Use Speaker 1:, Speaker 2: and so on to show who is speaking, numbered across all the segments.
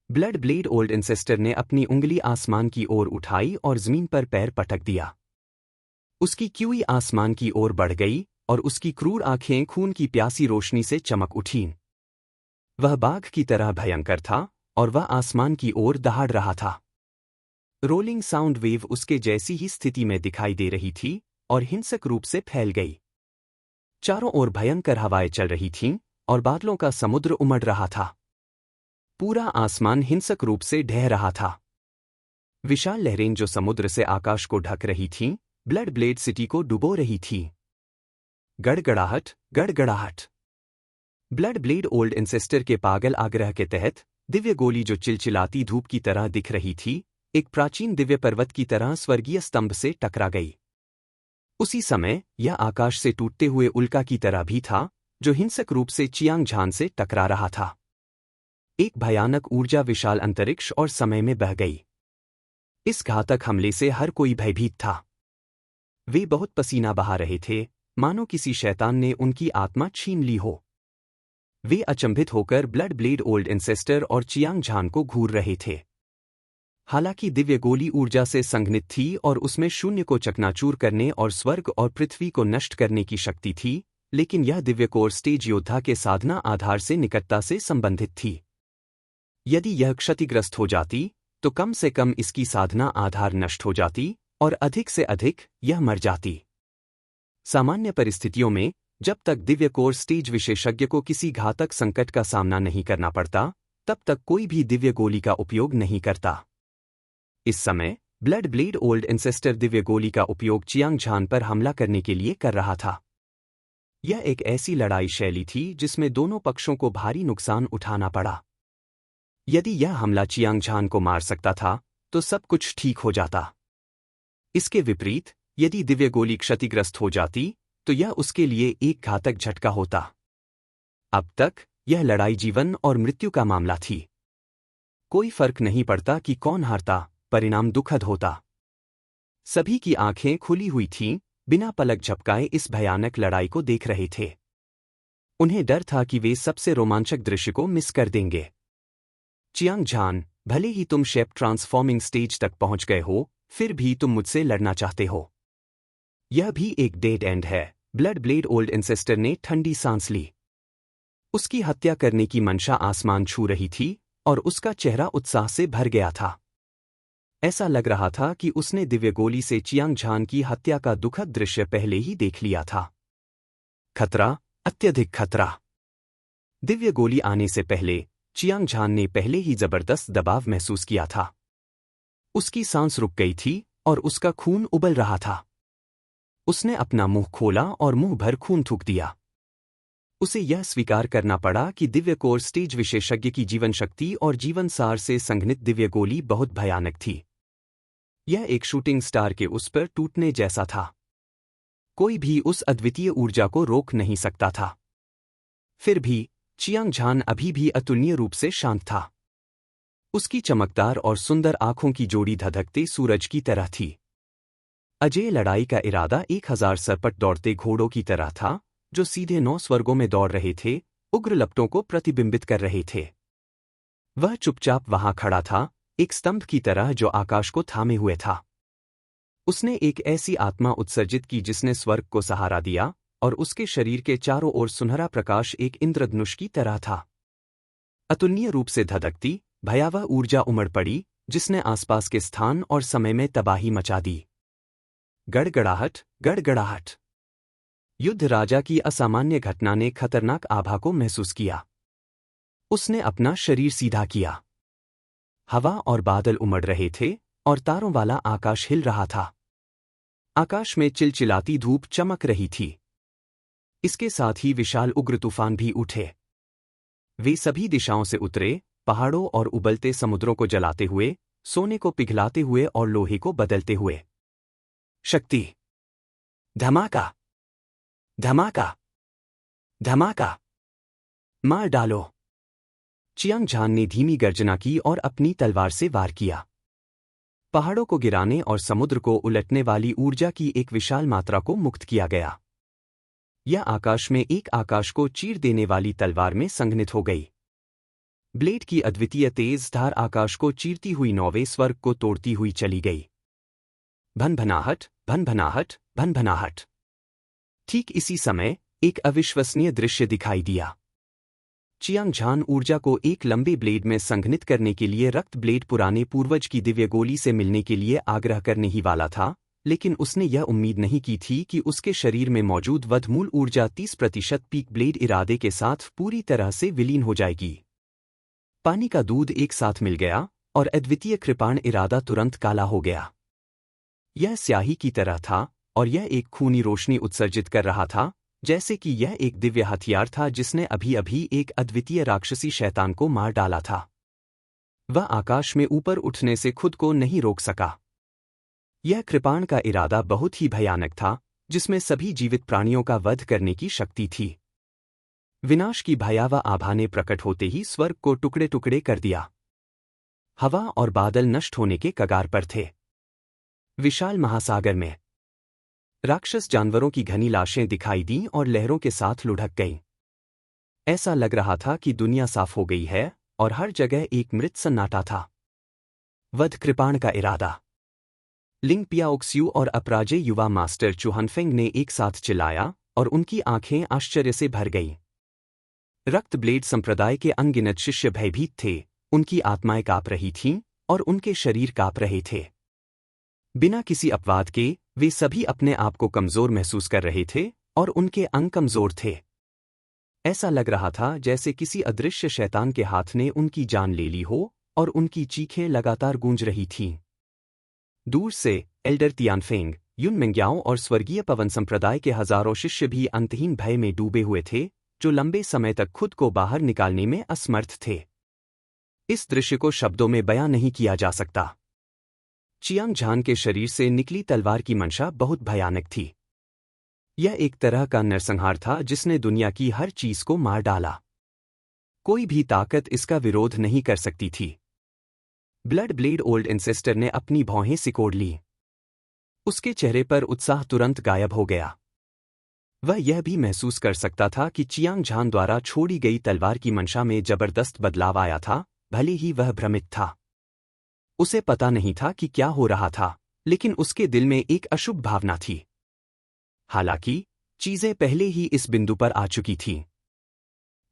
Speaker 1: Blood blade old ancestor ने अपनी उंगली आसमान की ओर उठाई और जमीन पर पैर पटक दिया। उसकी क्यूई आसमान की ओर बढ़ गई और उसकी क्रूर आंखें खून की प्यासी रोशनी से चमक उठीं। वह बाघ की तरह भयंकर था और वह आसमान की ओर दहाड़ रहा था। रोलिंग साउंड वेव उसके जैसी ही स्थिति में दिखाई दे रही थी और हिंसक रूप से फैल गई। चारों ओर भयंकर हवाएं चल रही थीं और बादलों का समुद्र उमड़ रहा था। पूरा आसमान हिंसक रूप से ढह रहा था। विशाल लहरें जो समुद्र से आकाश को ढक रही थीं, ब्लड ब्लेड सिटी को डुबो रही थीं। गड़गड़ाहट, गड़गड़ाहट। ब्लड ब्लेड ओल्ड एंसेस्टर के पागल आग्रह के तहत दिव्य गोली जो चिलचिलाती धूप की तरह दिख रही थी, एक प्राचीन दिव्य पर्वत की तरह स्वर्गीय स्तंभ से टकरा गई। उसी समय यह आकाश से टूटते हुए उल्का की तरह भी था, जो हिंसक रूप से चियांग झान से टकरा रहा था। एक भयानक ऊर्जा विशाल अंतरिक्ष और समय में बह गई। इस घातक हमले से हर कोई भयभीत था। वे बहुत पसीना बहा रहे थे, मानो किसी शैतान ने उनकी आत्मा छीन ली हो। वे अचंभित होकर ब्लड ब्लेड ओल्ड एंसेस्टर और चियांग झान को घूर रहे थे। हालांकि दिव्य गोली ऊर्जा से संघनित थी और उसमें शून्य को चकनाचूर करने और स्वर्ग और पृथ्वी को नष्ट करने की शक्ति थी, लेकिन यह दिव्य कोर स्टेज योद्धा के साधना आधार से निकटता से संबंधित थी। यदि यह क्षतिग्रस्त हो जाती, तो कम से कम इसकी साधना आधार नष्ट हो जाती और अधिक से अधिक यह मर जाती। सामान्य परिस्थितियों में, जब तक दिव्य कोर स्टेज विशेषज्ञ को किसी घातक संकट का सामना नहीं करना पड़ता, तब तक कोई भी दिव्य गोली का उपयोग नहीं करता। इस समय blood blade old ancestor Divya गोली का उपयोग चियांग झान पर हमला करने के लिए कर रहा था। यह एक ऐसी लड़ाई शैली थी जिसमें दोनों पक्षों को भारी नुकसान उठाना पड़ा। यदि यह हमला चियांग झान को मार सकता था, तो सब कुछ ठीक हो जाता। इसके विपरीत, यदि दिव्य गोली क्षतिग्रस्त हो जाती, तो यह उसके लिए एक घातक झटका होता। अब तक यह लड़ाई जीवन और मृत्यु का मामला थी। कोई फर्क नहीं पड़ता कि कौन हारता, परिणाम दुखद होता। सभी की आंखें खुली हुई थीं, बिना पलक झपकाए इस भयानक लड़ाई को देख रहे थे। उन्हें डर था कि वे सबसे रोमांचक दृश्य को मिस कर देंगे। चियांग झान, भले ही तुम शेप ट्रांसफॉर्मिंग स्टेज तक पहुंच गए हो, फिर भी तुम मुझसे लड़ना चाहते हो। यह भी एक डेड एंड है। ब्लड ब्लेड ओल्ड एंसेस्टर ने ठंडी सांस ली। उसकी हत्या करने की मंशा आसमान छू रही थी और उसका चेहरा उत्साह से भर गया था। ऐसा लग रहा था कि उसने दिव्य गोली से चियांग झान की हत्या का दुखद दृश्य पहले ही देख लिया था। खतरा, अत्यधिक खतरा। दिव्य गोली आने से पहले चियांग झान ने पहले ही जबरदस्त दबाव महसूस किया था। उसकी सांस रुक गई थी और उसका खून उबल रहा था। उसने अपना मुंह खोला और मुंह भर खून थूक दिया। उसे यह स्वीकार करना पड़ा कि दिव्य कोर स्टेज विशेषज्ञ की जीवन शक्ति और जीवन सार से संघनित दिव्य गोली बहुत भयानक थी। यह एक शूटिंग स्टार के उस पर टूटने जैसा था। कोई भी उस अद्वितीय ऊर्जा को रोक नहीं सकता था। फिर भी चियांग झान अभी भी अतुलनीय रूप से शांत था। उसकी चमकदार और सुंदर आंखों की जोड़ी धधकते सूरज की तरह थी। अजेय लड़ाई का इरादा 1000 सरपट दौड़ते घोड़ों की तरह था, जो सीधे 9 स्वर्गों में दौड़ रहे थे, उग्र लपटों को प्रतिबिंबित कर रहे थे। वह चुपचाप वहां खड़ा था, एक स्तंभ की तरह जो आकाश को थामे हुए था। उसने एक ऐसी आत्मा उत्सर्जित की जिसने स्वर्ग को सहारा दिया, और उसके शरीर के चारों ओर सुनहरा प्रकाश एक इंद्रधनुष की तरह था। अतुलनीय रूप से धधकती, भयावह ऊर्जा उमड़ पड़ी, जिसने आसपास के स्थान और समय में तबाही मचा दी। गड़गड़ाहट, गड़गड़ाहट। युद्ध राजा की असामान्य घटना ने खतरनाक आभा को महसूस किया। उसने अपना शरीर सीधा किया। हवा और बादल उमड़ रहे थे और तारों वाला आकाश हिल रहा था। आकाश में चिलचिलाती धूप चमक रही थी। इसके साथ ही विशाल उग्र तूफान भी उठे। वे सभी दिशाओं से उतरे, पहाड़ों और उबलते समुद्रों को जलाते हुए, सोने को पिघलाते हुए और लोहे को बदलते हुए। शक्ति। धमाका, धमाका, धमाका। मार डालो। चियांग झान ने धीमी गर्जना की और अपनी तलवार से वार किया। पहाड़ों को गिराने और समुद्र को उलटने वाली ऊर्जा की एक विशाल मात्रा को मुक्त किया गया। यह आकाश में एक आकाश को चीर देने वाली तलवार में संघनित हो गई। ब्लेड की अद्वितीय तेज धार आकाश को चीरती हुई नौवें स्वर्ग को तोड़ती हुई चली गई। भनभनाहट, भनभनाहट, भनभनाहट। ठीक इसी समय एक अविश्वसनीय दृश्य दिखाई दिया। चियांग झान ऊर्जा को एक लंबे ब्लेड में संघनित करने के लिए रक्त ब्लेड पुराने पूर्वज की दिव्य गोली से मिलने के लिए आग्रह करने ही वाला था, लेकिन उसने यह उम्मीद नहीं की थी कि उसके शरीर में मौजूद वधमूल ऊर्जा 30% पीक ब्लेड इरादे के साथ पूरी तरह से विलीन हो जाएगी। पानी का दूध एक साथ मिल गया और अद्वितीय कृपाण इरादा तुरंत काला हो गया। यह स्याही की तरह था और यह एक खूनी रोशनी उत्सर्जित कर रहा था, जैसे कि यह एक दिव्य हथियार था जिसने अभी अभी एक अद्वितीय राक्षसी शैतान को मार डाला था। वह आकाश में ऊपर उठने से खुद को नहीं रोक सका। यह कृपाण का इरादा बहुत ही भयानक था, जिसमें सभी जीवित प्राणियों का वध करने की शक्ति थी। विनाश की भयावह आभा ने प्रकट होते ही स्वर्ग को टुकड़े टुकड़े कर दिया। हवा और बादल नष्ट होने के कगार पर थे। विशाल महासागर में राक्षस जानवरों की घनी लाशें दिखाई दीं और लहरों के साथ लुढ़क गईं। ऐसा लग रहा था कि दुनिया साफ हो गई है और हर जगह एक मृत सन्नाटा था। वध कृपाण का इरादा। लिंग पियाओक्स्यू और अपराजय युवा मास्टर चुहनफेंग ने एक साथ चिल्लाया और उनकी आंखें आश्चर्य से भर गईं। रक्त ब्लेड संप्रदाय के अनगिनत शिष्य भयभीत थे, उनकी आत्माएं कांप रही थीं और उनके शरीर कांप रहे थे। बिना किसी अपवाद के वे सभी अपने आप को कमजोर महसूस कर रहे थे और उनके अंग कमजोर थे। ऐसा लग रहा था जैसे किसी अदृश्य शैतान के हाथ ने उनकी जान ले ली हो और उनकी चीखें लगातार गूंज रही थीं। दूर से एल्डर तियानफेंग, युन मिंग्याओ और स्वर्गीय पवन संप्रदाय के हजारों शिष्य भी अंतहीन भय में डूबे हुए थे, जो लंबे समय तक खुद को बाहर निकालने में असमर्थ थे। इस दृश्य को शब्दों में बयां नहीं किया जा सकता। चियांग झान के शरीर से निकली तलवार की मंशा बहुत भयानक थी। यह एक तरह का नरसंहार था जिसने दुनिया की हर चीज को मार डाला। कोई भी ताकत इसका विरोध नहीं कर सकती थी। ब्लड ब्लेड ओल्ड एंसेस्टर ने अपनी भौहें सिकोड़ ली। उसके चेहरे पर उत्साह तुरंत गायब हो गया। वह यह भी महसूस कर सकता था कि चियांग झान द्वारा छोड़ी गई तलवार की मंशा में जबरदस्त बदलाव आया था, भले ही वह भ्रमित था। उसे पता नहीं था कि क्या हो रहा था, लेकिन उसके दिल में एक अशुभ भावना थी। हालांकि चीजें पहले ही इस बिंदु पर आ चुकी थीं।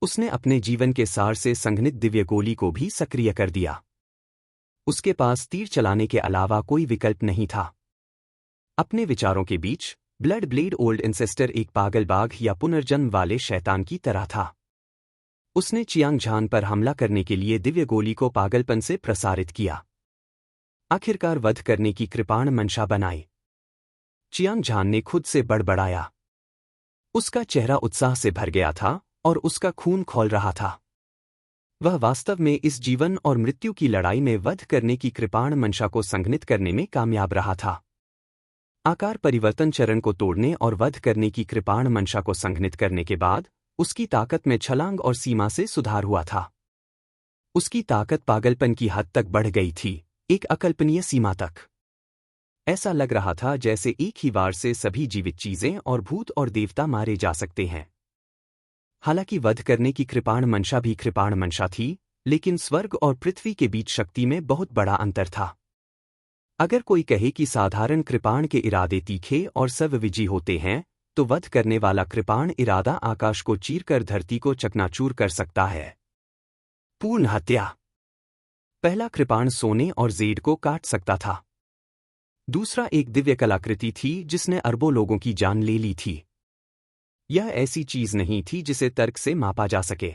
Speaker 1: उसने अपने जीवन के सार से संघनित दिव्य गोली को भी सक्रिय कर दिया। उसके पास तीर चलाने के अलावा कोई विकल्प नहीं था। अपने विचारों के बीच ब्लड ब्लेड ओल्ड एंसेस्टर एक पागल बाघ या पुनर्जन्म वाले शैतान की तरह था। उसने चियांग झान पर हमला करने के लिए दिव्य गोली को पागलपन से प्रसारित किया। आखिरकार वध करने की कृपाण मंशा बनाई। चियांग झान ने खुद से बड़बड़ाया। उसका चेहरा उत्साह से भर गया था और उसका खून खौल रहा था। वह वास्तव में इस जीवन और मृत्यु की लड़ाई में वध करने की कृपाण मंशा को संघनित करने में कामयाब रहा था। आकार परिवर्तन चरण को तोड़ने और वध करने की कृपाण मंशा को संघनित करने के बाद उसकी ताकत में छलांग और सीमा से सुधार हुआ था। उसकी ताकत पागलपन की हद तक बढ़ गई थी, एक अकल्पनीय सीमा तक। ऐसा लग रहा था जैसे एक ही वार से सभी जीवित चीजें और भूत और देवता मारे जा सकते हैं। हालांकि वध करने की कृपाण मंशा भी कृपाण मंशा थी, लेकिन स्वर्ग और पृथ्वी के बीच शक्ति में बहुत बड़ा अंतर था। अगर कोई कहे कि साधारण कृपाण के इरादे तीखे और सर्वविजयी होते हैं, तो वध करने वाला कृपाण इरादा आकाश को चीरकर धरती को चकनाचूर कर सकता है। पूर्ण हत्या। पहला कृपाण सोने और जेड को काट सकता था। दूसरा एक दिव्य कलाकृति थी जिसने अरबों लोगों की जान ले ली थी। यह ऐसी चीज नहीं थी जिसे तर्क से मापा जा सके।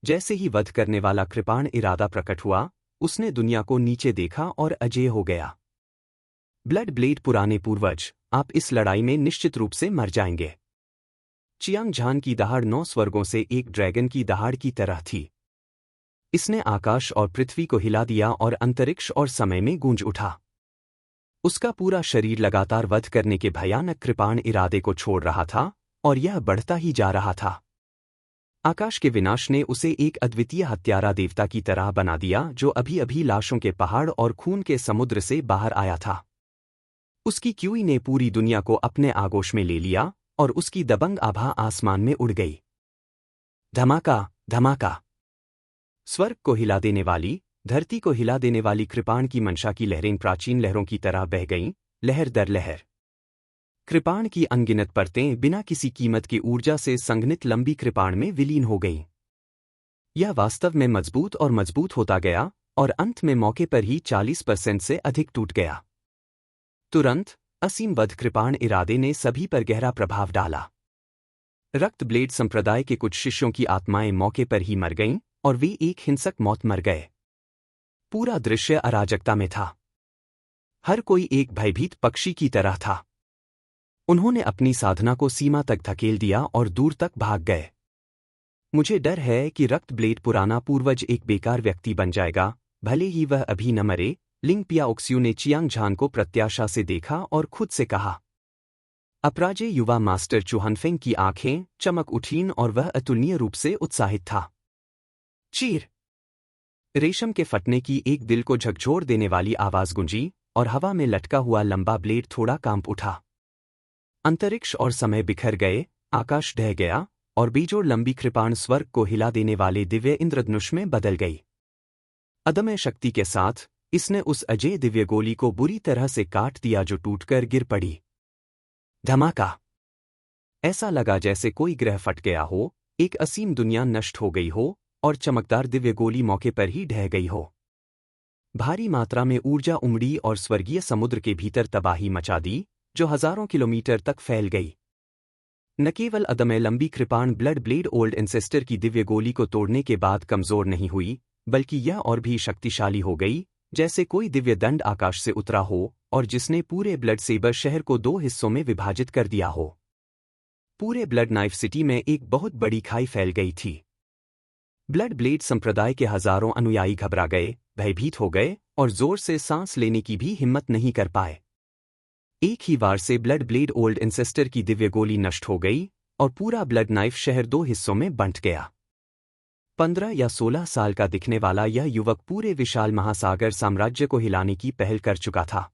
Speaker 1: जैसे ही वध करने वाला कृपाण इरादा प्रकट हुआ, उसने दुनिया को नीचे देखा और अजेय हो गया। ब्लड ब्लेड पुराने पूर्वज, आप इस लड़ाई में निश्चित रूप से मर जाएंगे। चियांग झान की दहाड़ 9 स्वर्गों से एक ड्रैगन की दहाड़ की तरह थी। इसने आकाश और पृथ्वी को हिला दिया और अंतरिक्ष और समय में गूंज उठा। उसका पूरा शरीर लगातार वध करने के भयानक कृपाण इरादे को छोड़ रहा था और यह बढ़ता ही जा रहा था। आकाश के विनाश ने उसे एक अद्वितीय हत्यारा देवता की तरह बना दिया जो अभी अभी लाशों के पहाड़ और खून के समुद्र से बाहर आया था। उसकी क्यूई ने पूरी दुनिया को अपने आगोश में ले लिया और उसकी दबंग आभा आसमान में उड़ गई। धमाका, धमाका। स्वर्ग को हिला देने वाली, धरती को हिला देने वाली कृपाण की मंशा की लहरें प्राचीन लहरों की तरह बह गईं, लहर दर लहर। कृपाण की अनगिनत परतें बिना किसी कीमत की ऊर्जा से संघनित लंबी कृपाण में विलीन हो गईं। यह वास्तव में मजबूत और मजबूत होता गया और अंत में मौके पर ही 40% से अधिक टूट गया। तुरंत असीम वध कृपाण इरादे ने सभी पर गहरा प्रभाव डाला। रक्त ब्लेड संप्रदाय के कुछ शिष्यों की आत्माएं मौके पर ही मर गईं और वे एक हिंसक मौत मर गए। पूरा दृश्य अराजकता में था। हर कोई एक भयभीत पक्षी की तरह था। उन्होंने अपनी साधना को सीमा तक धकेल दिया और दूर तक भाग गए। मुझे डर है कि रक्त ब्लेड पुराना पूर्वज एक बेकार व्यक्ति बन जाएगा, भले ही वह अभी न मरे। लिंग पियाओक्स्यू ने चियांग झान को प्रत्याशा से देखा और खुद से कहा। अपराजय युवा मास्टर चुहनफेंग की आंखें चमक उठीं और वह अतुलनीय रूप से उत्साहित था। चीर! रेशम के फटने की एक दिल को झकझोर देने वाली आवाज गूंजी और हवा में लटका हुआ लंबा ब्लेड थोड़ा कांप उठा। अंतरिक्ष और समय बिखर गए, आकाश ढह गया और बेजोड़ लंबी कृपाण स्वर्ग को हिला देने वाले दिव्य इंद्रधनुष में बदल गई। अदम्य शक्ति के साथ इसने उस अजय दिव्य गोली को बुरी तरह से काट दिया जो टूटकर गिर पड़ी। धमाका! ऐसा लगा जैसे कोई ग्रह फट गया हो, एक असीम दुनिया नष्ट हो गई हो और चमकदार दिव्य गोली मौके पर ही ढह गई हो। भारी मात्रा में ऊर्जा उमड़ी और स्वर्गीय समुद्र के भीतर तबाही मचा दी, जो हजारों किलोमीटर तक फैल गई। न केवल अदम्य लंबी कृपाण ब्लड ब्लेड ओल्ड एंसेस्टर की दिव्य गोली को तोड़ने के बाद कमजोर नहीं हुई, बल्कि यह और भी शक्तिशाली हो गई, जैसे कोई दिव्य दंड आकाश से उतरा हो और जिसने पूरे ब्लड सेबर शहर को 2 हिस्सों में विभाजित कर दिया हो। पूरे ब्लड नाइफ सिटी में एक बहुत बड़ी खाई फैल गई थी। ब्लड ब्लेड संप्रदाय के हजारों अनुयायी घबरा गए, भयभीत हो गए और जोर से सांस लेने की भी हिम्मत नहीं कर पाए। एक ही वार से ब्लड ब्लेड ओल्ड एंसेस्टर की दिव्य गोली नष्ट हो गई और पूरा ब्लड नाइफ शहर 2 हिस्सों में बंट गया। 15 या 16 साल का दिखने वाला यह युवक पूरे विशाल महासागर साम्राज्य को हिलाने की पहल कर चुका था।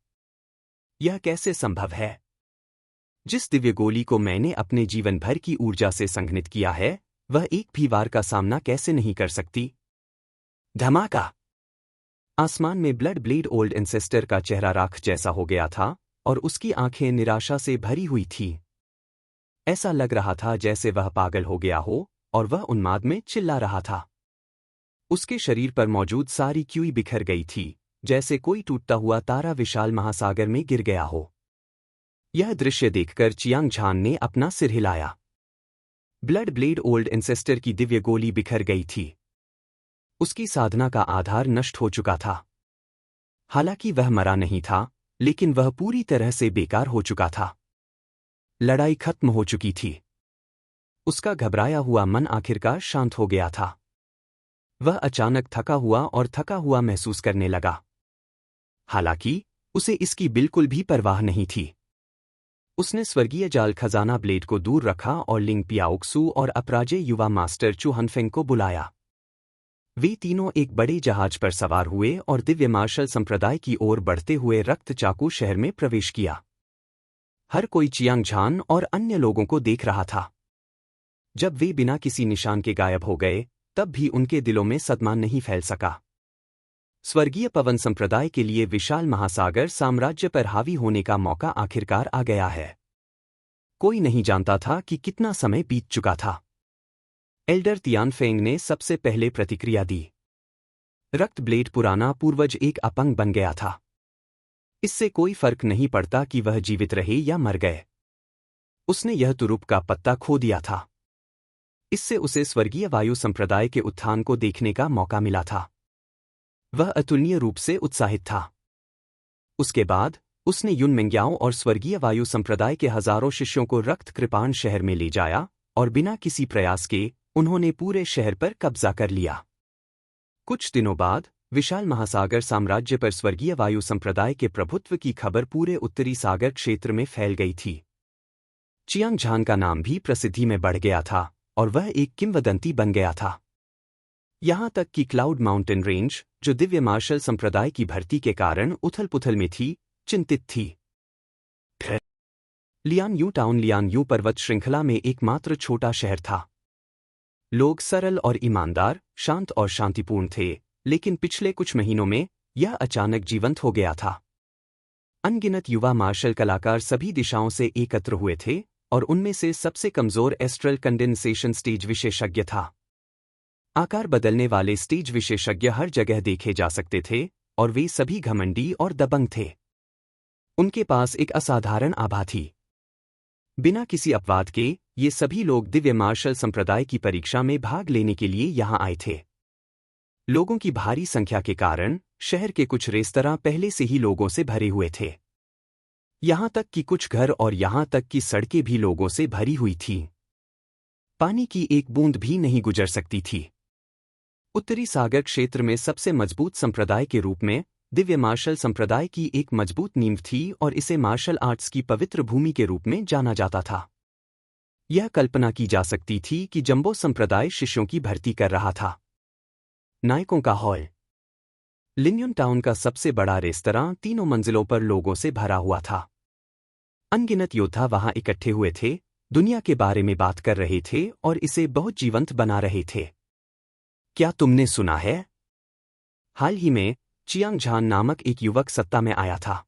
Speaker 1: यह कैसे संभव है? जिस दिव्य गोली को मैंने अपने जीवन भर की ऊर्जा से संघनित किया है, वह एक भी वार का सामना कैसे नहीं कर सकती? धमाका! आसमान में ब्लड ब्लेड ओल्ड एंसेस्टर का चेहरा राख जैसा हो गया था और उसकी आंखें निराशा से भरी हुई थीं। ऐसा लग रहा था जैसे वह पागल हो गया हो और वह उन्माद में चिल्ला रहा था। उसके शरीर पर मौजूद सारी क्यूई बिखर गई थी, जैसे कोई टूटता हुआ तारा विशाल महासागर में गिर गया हो। यह दृश्य देखकर चियांग झान ने अपना सिर हिलाया। ब्लड ब्लेड ओल्ड एंसेस्टर की दिव्य गोली बिखर गई थी। उसकी साधना का आधार नष्ट हो चुका था। हालांकि वह मरा नहीं था, लेकिन वह पूरी तरह से बेकार हो चुका था। लड़ाई खत्म हो चुकी थी। उसका घबराया हुआ मन आखिरकार शांत हो गया था। वह अचानक थका हुआ महसूस करने लगा। हालांकि उसे इसकी बिल्कुल भी परवाह नहीं थी। उसने स्वर्गीय जाल खजाना ब्लेड को दूर रखा और लिंग पियाओक्सू और अपराजय युवा मास्टर चुहनफेंग को बुलाया। वे तीनों एक बड़े जहाज पर सवार हुए और दिव्य मार्शल संप्रदाय की ओर बढ़ते हुए रक्त चाकू शहर में प्रवेश किया। हर कोई चियांग झान और अन्य लोगों को देख रहा था। जब वे बिना किसी निशान के गायब हो गए, तब भी उनके दिलों में सदमा नहीं फैल सका। स्वर्गीय पवन संप्रदाय के लिए विशाल महासागर साम्राज्य पर हावी होने का मौका आखिरकार आ गया है। कोई नहीं जानता था कि कितना समय बीत चुका था। एल्डर तियानफेंग ने सबसे पहले प्रतिक्रिया दी। रक्त ब्लेड पुराना पूर्वज एक अपंग बन गया था। इससे कोई फर्क नहीं पड़ता कि वह जीवित रहे या मर गए। उसने यह तुरुप का पत्ता खो दिया था। इससे उसे स्वर्गीय वायु संप्रदाय के उत्थान को देखने का मौका मिला था। वह अतुलनीय रूप से उत्साहित था। उसके बाद उसने युन मिंग्याओ और स्वर्गीय वायु संप्रदाय के हजारों शिष्यों को रक्त कृपाण शहर में ले जाया और बिना किसी प्रयास के उन्होंने पूरे शहर पर कब्जा कर लिया। कुछ दिनों बाद विशाल महासागर साम्राज्य पर स्वर्गीय वायु संप्रदाय के प्रभुत्व की खबर पूरे उत्तरी सागर क्षेत्र में फैल गई थी। चियांग झान का नाम भी प्रसिद्धि में बढ़ गया था और वह एक किंवदंती बन गया था। यहां तक कि क्लाउड माउंटेन रेंज, जो दिव्य मार्शल संप्रदाय की भर्ती के कारण उथल-पुथल में थी, चिंतित थी। Lian you town Lian you पर्वत श्रृंखला में एकमात्र छोटा शहर था। लोग सरल और ईमानदार, शांत और शांतिपूर्ण थे, लेकिन पिछले कुछ महीनों में यह अचानक जीवंत हो गया था। अनगिनत युवा मार्शल कलाकार सभी दिशाओं से एकत्र हुए थे, और उनमें से सबसे कमजोर एस्ट्रल कंडेंसेशन स्टेज विशेषज्ञ था। आकार बदलने वाले स्टेज विशेषज्ञ हर जगह देखे जा सकते थे, और वे सभी घमंडी और दबंग थे। उनके पास एक असाधारण आभा थी। बिना किसी अपवाद के, ये सभी लोग दिव्य मार्शल संप्रदाय की परीक्षा में भाग लेने के लिए यहां आए थे। लोगों की भारी संख्या के कारण शहर के कुछ रेस्तरां पहले से ही लोगों से भरे हुए थे। यहां तक कि कुछ घर और यहां तक कि सड़कें भी लोगों से भरी हुई थीं। पानी की एक बूंद भी नहीं गुजर सकती थी। उत्तरी सागर क्षेत्र में सबसे मजबूत संप्रदाय के रूप में दिव्य मार्शल संप्रदाय की एक मजबूत नींव थी, और इसे मार्शल आर्ट्स की पवित्र भूमि के रूप में जाना जाता था। यह कल्पना की जा सकती थी कि जंबो संप्रदाय शिष्यों की भर्ती कर रहा था। नायकों का हॉल। लिन्यून टाउन का सबसे बड़ा रेस्तरां 3 मंजिलों पर लोगों से भरा हुआ था। अनगिनत योद्धा वहां इकट्ठे हुए थे, दुनिया के बारे में बात कर रहे थे और इसे बहुत जीवंत बना रहे थे। क्या तुमने सुना है? हाल ही में चियांग झान नामक एक युवक सत्ता में आया था।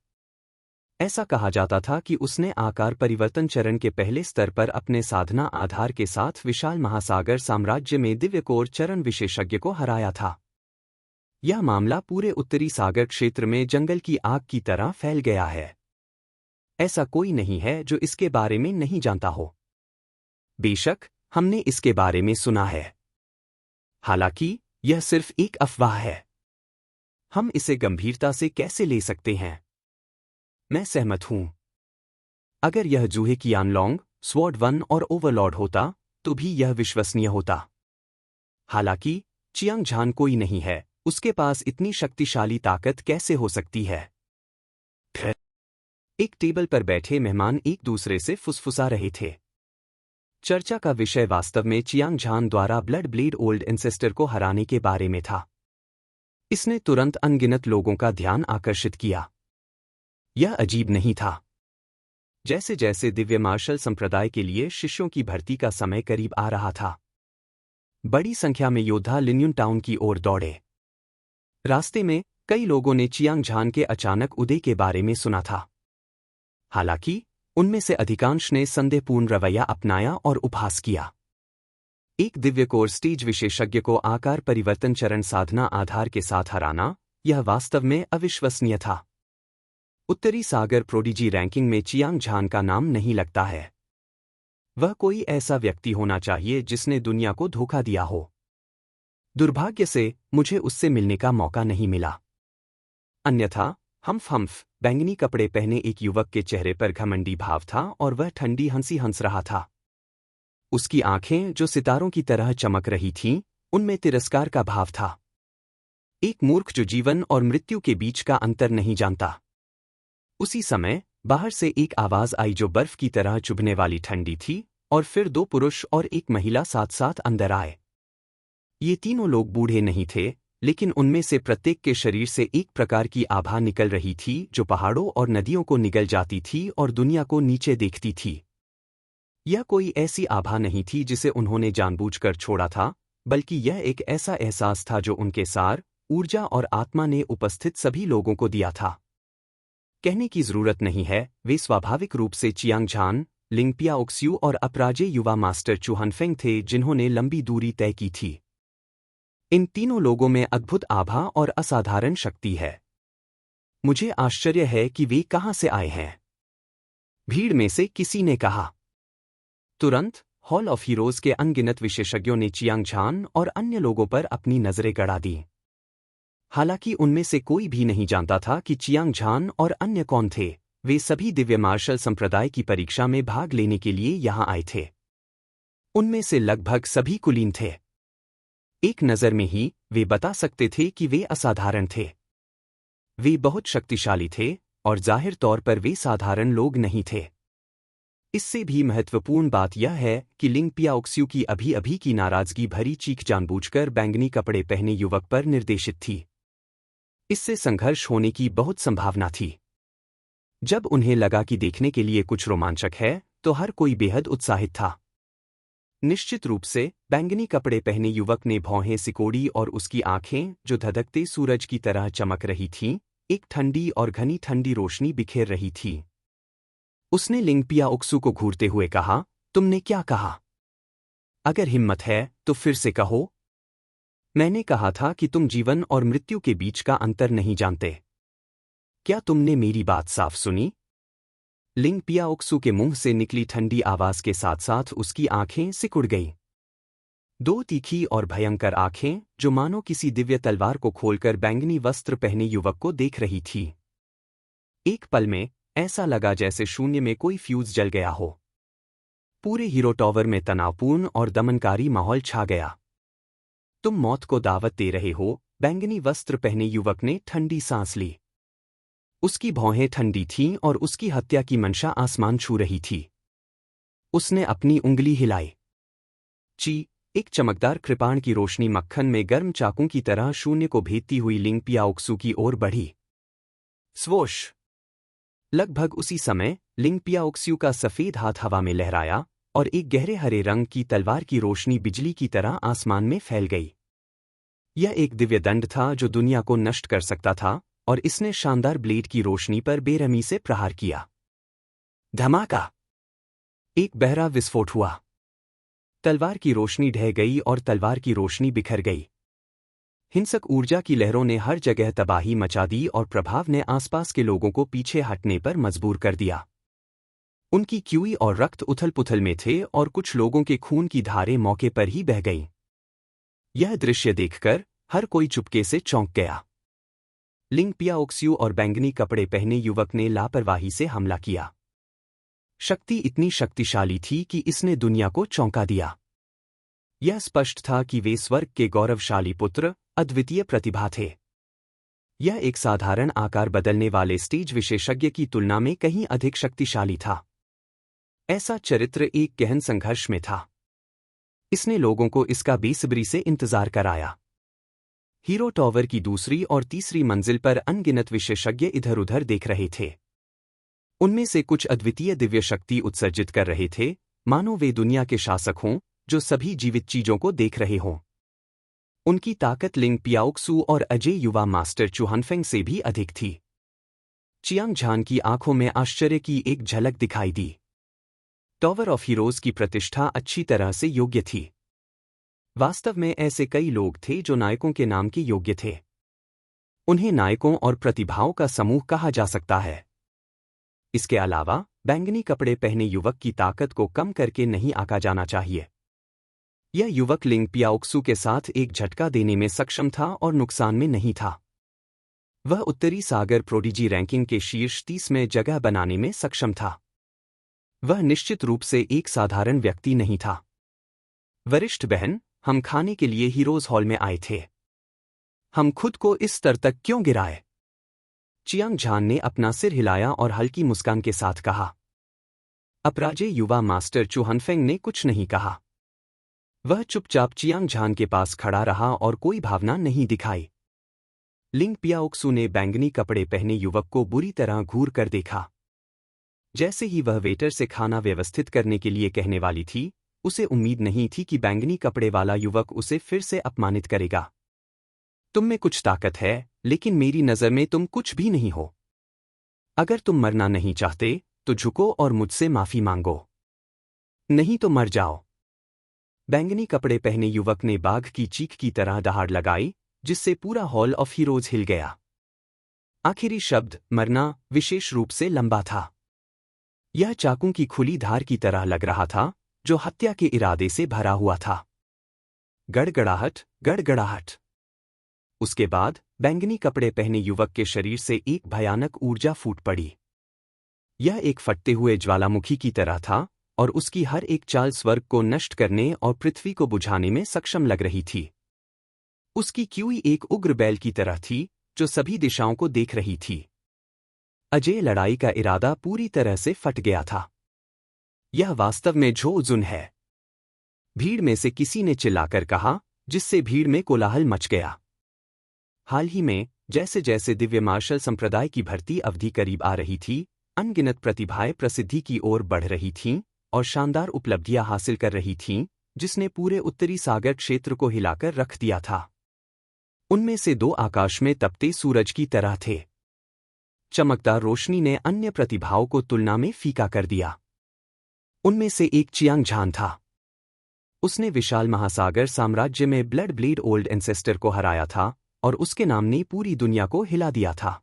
Speaker 1: ऐसा कहा जाता था कि उसने आकार परिवर्तन चरण के पहले स्तर पर अपने साधना आधार के साथ विशाल महासागर साम्राज्य में दिव्य कोर चरण विशेषज्ञ को हराया था। यह मामला पूरे उत्तरी सागर क्षेत्र में जंगल की आग की तरह फैल गया है। ऐसा कोई नहीं है जो इसके बारे में नहीं जानता हो। बेशक, हमने इसके बारे में सुना है। हालांकि यह सिर्फ एक अफवाह है। हम इसे गंभीरता से कैसे ले सकते हैं? मैं सहमत हूं। अगर यह जूहे कियानलोंग, स्वॉर्ड वन और ओवरलॉर्ड होता, तो भी यह विश्वसनीय होता। हालांकि चियांग झान कोई नहीं है, उसके पास इतनी शक्तिशाली ताकत कैसे हो सकती है? एक टेबल पर बैठे मेहमान एक दूसरे से फुसफुसा रहे थे। चर्चा का विषय वास्तव में चियांग झान द्वारा ब्लड ब्लेड ओल्ड एंसेस्टर को हराने के बारे में था। इसने तुरंत अनगिनत लोगों का ध्यान आकर्षित किया। यह अजीब नहीं था। जैसे जैसे दिव्य मार्शल संप्रदाय के लिए शिष्यों की भर्ती का समय करीब आ रहा था, बड़ी संख्या में योद्धा लिन्यून टाउन की ओर दौड़े। रास्ते में कई लोगों ने चियांग झान के अचानक उदय के बारे में सुना था। हालांकि उनमें से अधिकांश ने संदेहपूर्ण रवैया अपनाया और उपहास किया। एक दिव्य कोर स्टेज विशेषज्ञ को आकार परिवर्तन चरण साधना आधार के साथ हराना, यह वास्तव में अविश्वसनीय था। उत्तरी सागर प्रोडिजी रैंकिंग में चियांग झान का नाम नहीं लगता है। वह कोई ऐसा व्यक्ति होना चाहिए जिसने दुनिया को धोखा दिया हो। दुर्भाग्य से मुझे उससे मिलने का मौका नहीं मिला। अन्यथा हम्फ बैंगनी कपड़े पहने एक युवक के चेहरे पर घमंडी भाव था और वह ठंडी हंसी हंस रहा था। उसकी आंखें जो सितारों की तरह चमक रही थीं, उनमें तिरस्कार का भाव था। एक मूर्ख जो जीवन और मृत्यु के बीच का अंतर नहीं जानता। उसी समय बाहर से एक आवाज आई जो बर्फ की तरह चुभने वाली ठंडी थी, और फिर 2 पुरुष और एक महिला साथ साथ अंदर आए। ये तीनों लोग बूढ़े नहीं थे, लेकिन उनमें से प्रत्येक के शरीर से एक प्रकार की आभा निकल रही थी जो पहाड़ों और नदियों को निगल जाती थी और दुनिया को नीचे देखती थी। यह कोई ऐसी आभा नहीं थी जिसे उन्होंने जानबूझकर छोड़ा था, बल्कि यह एक ऐसा एहसास था जो उनके सार, ऊर्जा और आत्मा ने उपस्थित सभी लोगों को दिया था। कहने की जरूरत नहीं है, वे स्वाभाविक रूप से चियांग झान, लिंगपिया ओक्स्यू और अपराजेय युवा मास्टर चुहनफेंग थे जिन्होंने लंबी दूरी तय की थी। इन तीनों लोगों में अद्भुत आभा और असाधारण शक्ति है। मुझे आश्चर्य है कि वे कहां से आए हैं, भीड़ में से किसी ने कहा। तुरंत हॉल ऑफ हीरोज के अनगिनत विशेषज्ञों ने चियांग झान और अन्य लोगों पर अपनी नजरें गड़ा दी। हालांकि उनमें से कोई भी नहीं जानता था कि चियांग झान और अन्य कौन थे। वे सभी दिव्य मार्शल संप्रदाय की परीक्षा में भाग लेने के लिए यहां आए थे। उनमें से लगभग सभी कुलीन थे। एक नज़र में ही वे बता सकते थे कि वे असाधारण थे। वे बहुत शक्तिशाली थे, और जाहिर तौर पर वे साधारण लोग नहीं थे। इससे भी महत्वपूर्ण बात यह है कि लिंगपिया ओक्स्यू की अभी-अभी की नाराजगी भरी चीख जानबूझकर बैंगनी कपड़े पहने युवक पर निर्देशित थी। इससे संघर्ष होने की बहुत संभावना थी। जब उन्हें लगा कि देखने के लिए कुछ रोमांचक है, तो हर कोई बेहद उत्साहित था। निश्चित रूप से बैंगनी कपड़े पहने युवक ने भौहें सिकोड़ी और उसकी आंखें, जो धधकते सूरज की तरह चमक रही थीं, एक ठंडी और घनी ठंडी रोशनी बिखेर रही थी। उसने लिंगपिया ओक्सू को घूरते हुए कहा, तुमने क्या कहा? अगर हिम्मत है तो फिर से कहो। मैंने कहा था कि तुम जीवन और मृत्यु के बीच का अंतर नहीं जानते। क्या तुमने मेरी बात साफ सुनी? लिंगपिया ओक्सू के मुंह से निकली ठंडी आवाज के साथ साथ उसकी आंखें सिकुड़ गईं। दो तीखी और भयंकर आंखें, जो मानो किसी दिव्य तलवार को खोलकर बैंगनी वस्त्र पहने युवक को देख रही थी। एक पल में ऐसा लगा जैसे शून्य में कोई फ्यूज जल गया हो। पूरे हीरो टॉवर में तनावपूर्ण और दमनकारी माहौल छा गया। तुम मौत को दावत दे रहे हो, बैंगनी वस्त्र पहने युवक ने ठंडी सांस ली। उसकी भौहें ठंडी थीं और उसकी हत्या की मंशा आसमान छू रही थी। उसने अपनी उंगली हिलाई। ची, एक चमकदार कृपाण की रोशनी मक्खन में गर्म चाकू की तरह शून्य को भेदती हुई लिंगपिया ओक्सू की ओर बढ़ी। स्वोश! लगभग उसी समय लिंगपिया ओक्सू का सफेद हाथ हवा में लहराया और एक गहरे हरे रंग की तलवार की रोशनी बिजली की तरह आसमान में फैल गई। यह एक दिव्य दंड था जो दुनिया को नष्ट कर सकता था, और इसने शानदार ब्लेड की रोशनी पर बेरहमी से प्रहार किया। धमाका! एक बहरा विस्फोट हुआ। तलवार की रोशनी ढह गई और तलवार की रोशनी बिखर गई। हिंसक ऊर्जा की लहरों ने हर जगह तबाही मचा दी और प्रभाव ने आसपास के लोगों को पीछे हटने पर मजबूर कर दिया। उनकी क्यूई और रक्त उथल-पुथल में थे और कुछ लोगों के खून की धारें मौके पर ही बह गईं। यह दृश्य देखकर हर कोई चुपके से चौंक गया। लिंगपिया ओक्सू और बैंगनी कपड़े पहने युवक ने लापरवाही से हमला किया। शक्ति इतनी शक्तिशाली थी कि इसने दुनिया को चौंका दिया। यह स्पष्ट था कि वे स्वर्ग के गौरवशाली पुत्र, अद्वितीय प्रतिभा थे। यह एक साधारण आकार बदलने वाले स्टेज विशेषज्ञ की तुलना में कहीं अधिक शक्तिशाली था। ऐसा चरित्र एक गहन संघर्ष में था। इसने लोगों को इसका बेसब्री से इंतजार कराया। हीरो टॉवर की दूसरी और तीसरी मंजिल पर अनगिनत विशेषज्ञ इधर-उधर देख रहे थे। उनमें से कुछ अद्वितीय दिव्य शक्ति उत्सर्जित कर रहे थे, मानो वे दुनिया के शासक हों, जो सभी जीवित चीजों को देख रहे हों। उनकी ताकत लिंगपिया ओक्सू और अजय युवा मास्टर चुहनफेंग से भी अधिक थी। चियांग झान की आंखों में आश्चर्य की एक झलक दिखाई दी। टॉवर ऑफ हीरोज की प्रतिष्ठा अच्छी तरह से योग्य थी। वास्तव में ऐसे कई लोग थे जो नायकों के नाम के योग्य थे। उन्हें नायकों और प्रतिभाओं का समूह कहा जा सकता है। इसके अलावा बैंगनी कपड़े पहने युवक की ताकत को कम करके नहीं आंका जाना चाहिए। यह युवक लिंगपिया ओक्सू के साथ एक झटका देने में सक्षम था और नुकसान में नहीं था। वह उत्तरी सागर प्रोडिजी रैंकिंग के शीर्ष 30 में जगह बनाने में सक्षम था। वह निश्चित रूप से एक साधारण व्यक्ति नहीं था। वरिष्ठ बहन, हम खाने के लिए हीरोज हॉल में आए थे। हम खुद को इस स्तर तक क्यों गिराए? चियांग झान ने अपना सिर हिलाया और हल्की मुस्कान के साथ कहा। अपराजय युवा मास्टर चुहनफेंग ने कुछ नहीं कहा। वह चुपचाप चियांग झान के पास खड़ा रहा और कोई भावना नहीं दिखाई। लिंगपिया ओक्सू ने बैंगनी कपड़े पहने युवक को बुरी तरह घूर कर देखा। जैसे ही वह वेटर से खाना व्यवस्थित करने के लिए कहने वाली थी, उसे उम्मीद नहीं थी कि बैंगनी कपड़े वाला युवक उसे फिर से अपमानित करेगा। तुम में कुछ ताकत है, लेकिन मेरी नज़र में तुम कुछ भी नहीं हो। अगर तुम मरना नहीं चाहते, तो झुको और मुझसे माफी मांगो। नहीं तो मर जाओ। बैंगनी कपड़े पहने युवक ने बाघ की चीख की तरह दहाड़ लगाई, जिससे पूरा हॉल ऑफ हीरोज हिल गया। आखिरी शब्द, मरना, विशेष रूप से लंबा था। यह चाकू की खुली धार की तरह लग रहा था, जो हत्या के इरादे से भरा हुआ था। गड़गड़ाहट, गड़गड़ाहट। उसके बाद बैंगनी कपड़े पहने युवक के शरीर से एक भयानक ऊर्जा फूट पड़ी। यह एक फटते हुए ज्वालामुखी की तरह था और उसकी हर एक चाल स्वर्ग को नष्ट करने और पृथ्वी को बुझाने में सक्षम लग रही थी। उसकी क्यूई एक उग्र बैल की तरह थी, जो सभी दिशाओं को देख रही थी। अजय लड़ाई का इरादा पूरी तरह से फट गया था। यह वास्तव में झो जुन है। भीड़ में से किसी ने चिल्लाकर कहा, जिससे भीड़ में कोलाहल मच गया। हाल ही में जैसे जैसे दिव्य मार्शल संप्रदाय की भर्ती अवधि करीब आ रही थी, अनगिनत प्रतिभाएं प्रसिद्धि की ओर बढ़ रही थीं और शानदार उपलब्धियां हासिल कर रही थीं, जिसने पूरे उत्तरी सागर क्षेत्र को हिलाकर रख दिया था। उनमें से 2 आकाश में तपते सूरज की तरह थे। चमकदार रोशनी ने अन्य प्रतिभाओं को तुलना में फीका कर दिया। उनमें से एक चियांग झान था। उसने विशाल महासागर साम्राज्य में ब्लड ब्लेड ओल्ड एंसेस्टर को हराया था और उसके नाम ने पूरी दुनिया को हिला दिया था।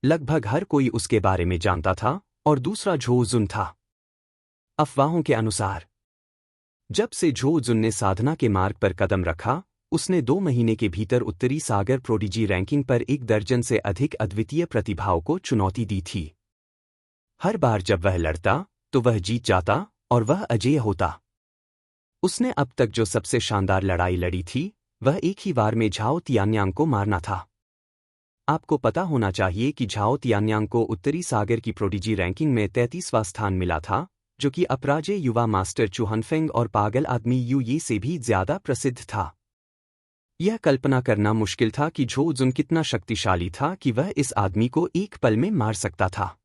Speaker 1: लगभग हर कोई उसके बारे में जानता था और दूसरा झो जुन था। अफवाहों के अनुसार जब से झो जुन ने साधना के मार्ग पर कदम रखा, उसने 2 महीने के भीतर उत्तरी सागर प्रोडिजी रैंकिंग पर 1 दर्जन से अधिक अद्वितीय प्रतिभाओं को चुनौती दी थी। हर बार जब वह लड़ता तो वह जीत जाता और वह अजेय होता। उसने अब तक जो सबसे शानदार लड़ाई लड़ी थी, वह एक ही वार में झाओ तियान्यांग को मारना था। आपको पता होना चाहिए कि झाओ तियान्यांग को उत्तरी सागर की प्रोडिजी रैंकिंग में 33वां स्थान मिला था, जो कि अपराजय युवा मास्टर चुहनफेंग और पागल आदमी यू ये से भी ज्यादा प्रसिद्ध था। यह कल्पना करना मुश्किल था कि झो जुन कितना शक्तिशाली था कि वह इस आदमी को एक पल में मार सकता था।